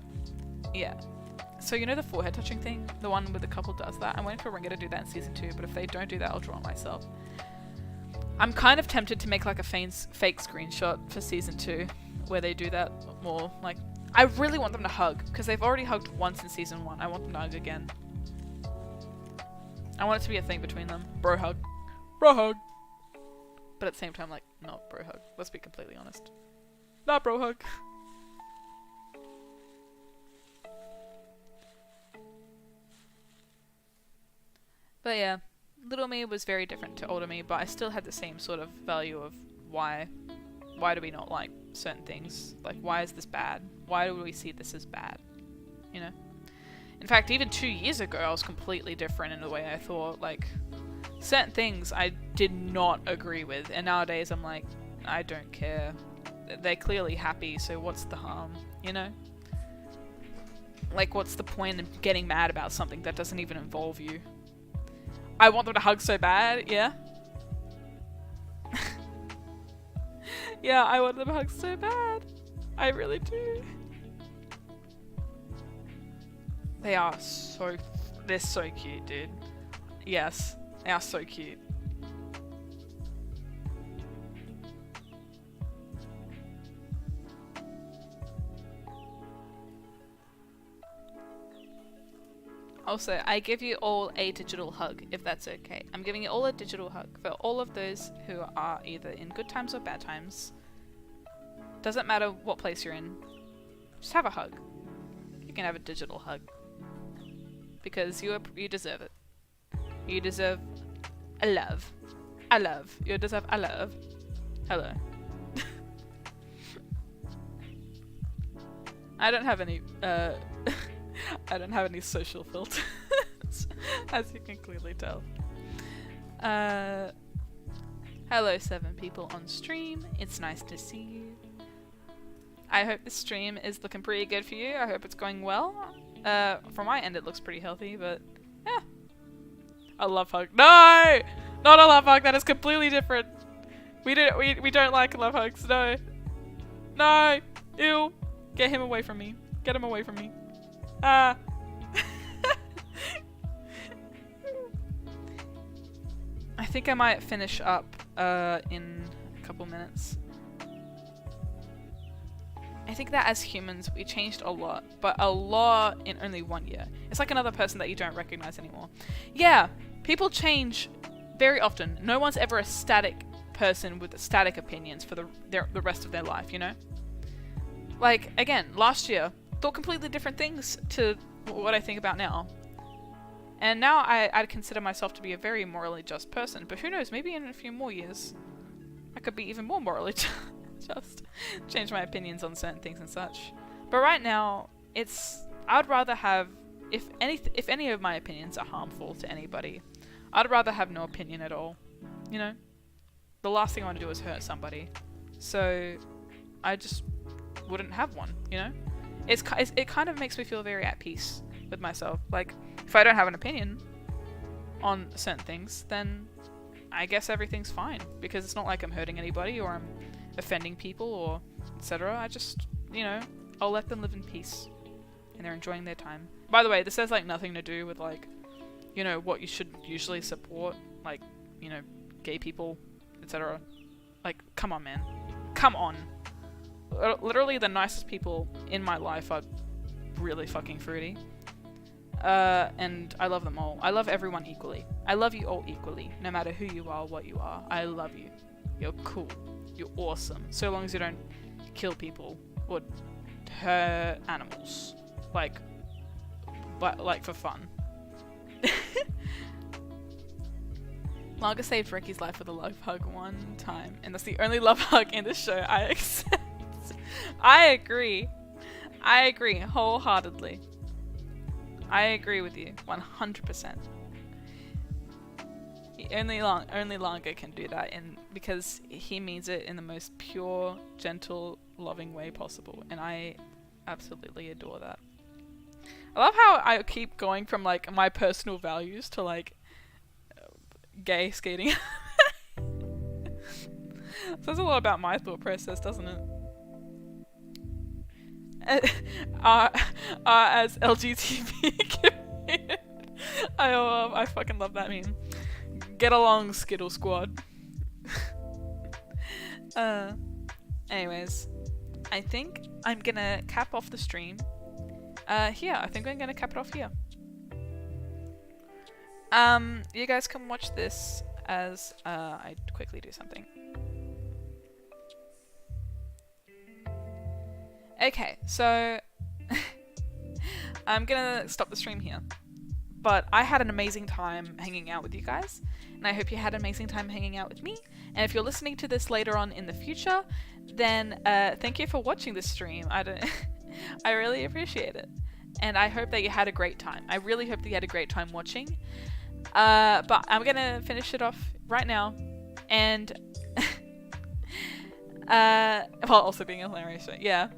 So you know the forehead touching thing? The one where the couple does that? I'm waiting for Ringa to do that in season 2, but if they don't do that, I'll draw it myself. I'm kind of tempted to make like a fake screenshot for season 2, where they do that more. Like, I really want them to hug, because they've already hugged once in season 1. I want them to hug again. I want it to be a thing between them. Bro hug. Bro hug. But at the same time, like, not bro hug. Let's be completely honest. Not bro hug. But yeah, little me was very different to older me, but I still had the same sort of value of why do we not like certain things? Like, why is this bad? Why do we see this as bad? You know? In fact, even 2 years ago, I was completely different in the way I thought. Like, certain things I did not agree with, and nowadays I'm like, I don't care. They're clearly happy, so what's the harm? You know? Like, what's the point of getting mad about something that doesn't even involve you? I want them to hug so bad, yeah? Yeah, I want them to hug so bad. I really do. They're so cute, dude. Yes, they are so cute. Also, I give you all a digital hug, if that's okay. I'm giving you all a digital hug for all of those who are either in good times or bad times. Doesn't matter what place you're in. Just have a hug. You can have a digital hug. Because you deserve it. You deserve a love. A love. You deserve a love. Hello. I don't have any, I don't have any social filters, as you can clearly tell. Hello 7 people on stream, it's nice to see you. I hope this stream is looking pretty good for you, I hope it's going well. From my end it looks pretty healthy, but yeah. A love hug. No! Not a love hug, that is completely different. We don't like love hugs, no. No! Ew! Get him away from me. Get him away from me. Ah. I think I might finish up in a couple minutes. I think that as humans we changed a lot, but a lot in only 1 year. It's like another person that you don't recognize anymore. Yeah, people change very often. No one's ever a static person with static opinions for the rest of their life, you know? Like, again, last year, thought completely different things to what I think about now. And now I'd consider myself to be a very morally just person, but who knows, maybe in a few more years, I could be even more morally just. Change my opinions on certain things and such. But right now, I'd rather have, if any of my opinions are harmful to anybody, I'd rather have no opinion at all. You know? The last thing I want to do is hurt somebody. So, I just wouldn't have one, you know? It kind of makes me feel very at peace with myself. Like, if I don't have an opinion on certain things, then I guess everything's fine. Because it's not like I'm hurting anybody or I'm offending people or etc. I just, you know, I'll let them live in peace. And they're enjoying their time. By the way, this has like nothing to do with like, you know, what you should usually support. Like, you know, gay people, etc. Like, come on, man. Come on. Literally the nicest people in my life are really fucking fruity. And I love them all. I love everyone equally. I love you all equally. No matter who you are, what you are. I love you. You're cool. You're awesome. So long as you don't kill people or hurt animals. Like for fun. Lager saved Ricky's life with a love hug one time. And that's the only love hug in the show I accept. I agree. I agree wholeheartedly. I agree with you 100%. Only Langa can do that, and because he means it in the most pure, gentle, loving way possible, and I absolutely adore that. I love how I keep going from like my personal values to like gay skating. Says a lot about my thought process, doesn't it? As LGTB. I fucking love that meme. Get along, Skittle Squad. Anyways, I think I'm gonna cap off the stream here. I think I'm gonna cap it off here. You guys can watch this as I quickly do something. Okay, so I'm gonna stop the stream here. But I had an amazing time hanging out with you guys, and I hope you had an amazing time hanging out with me. And if you're listening to this later on in the future, then thank you for watching this stream. I really appreciate it. And I hope that you had a great time. I really hope that you had a great time watching. But I'm gonna finish it off right now. And while also being hilarious, but yeah.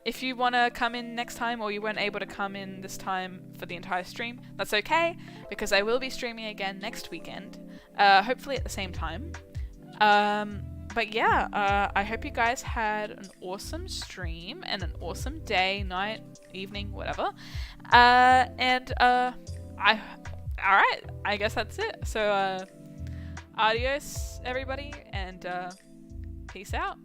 If you want to come in next time, or you weren't able to come in this time for the entire stream, that's okay, because I will be streaming again next weekend, hopefully at the same time. But yeah, I hope you guys had an awesome stream and an awesome day, night, evening, whatever. Alright, I guess that's it. So, adios everybody, and peace out.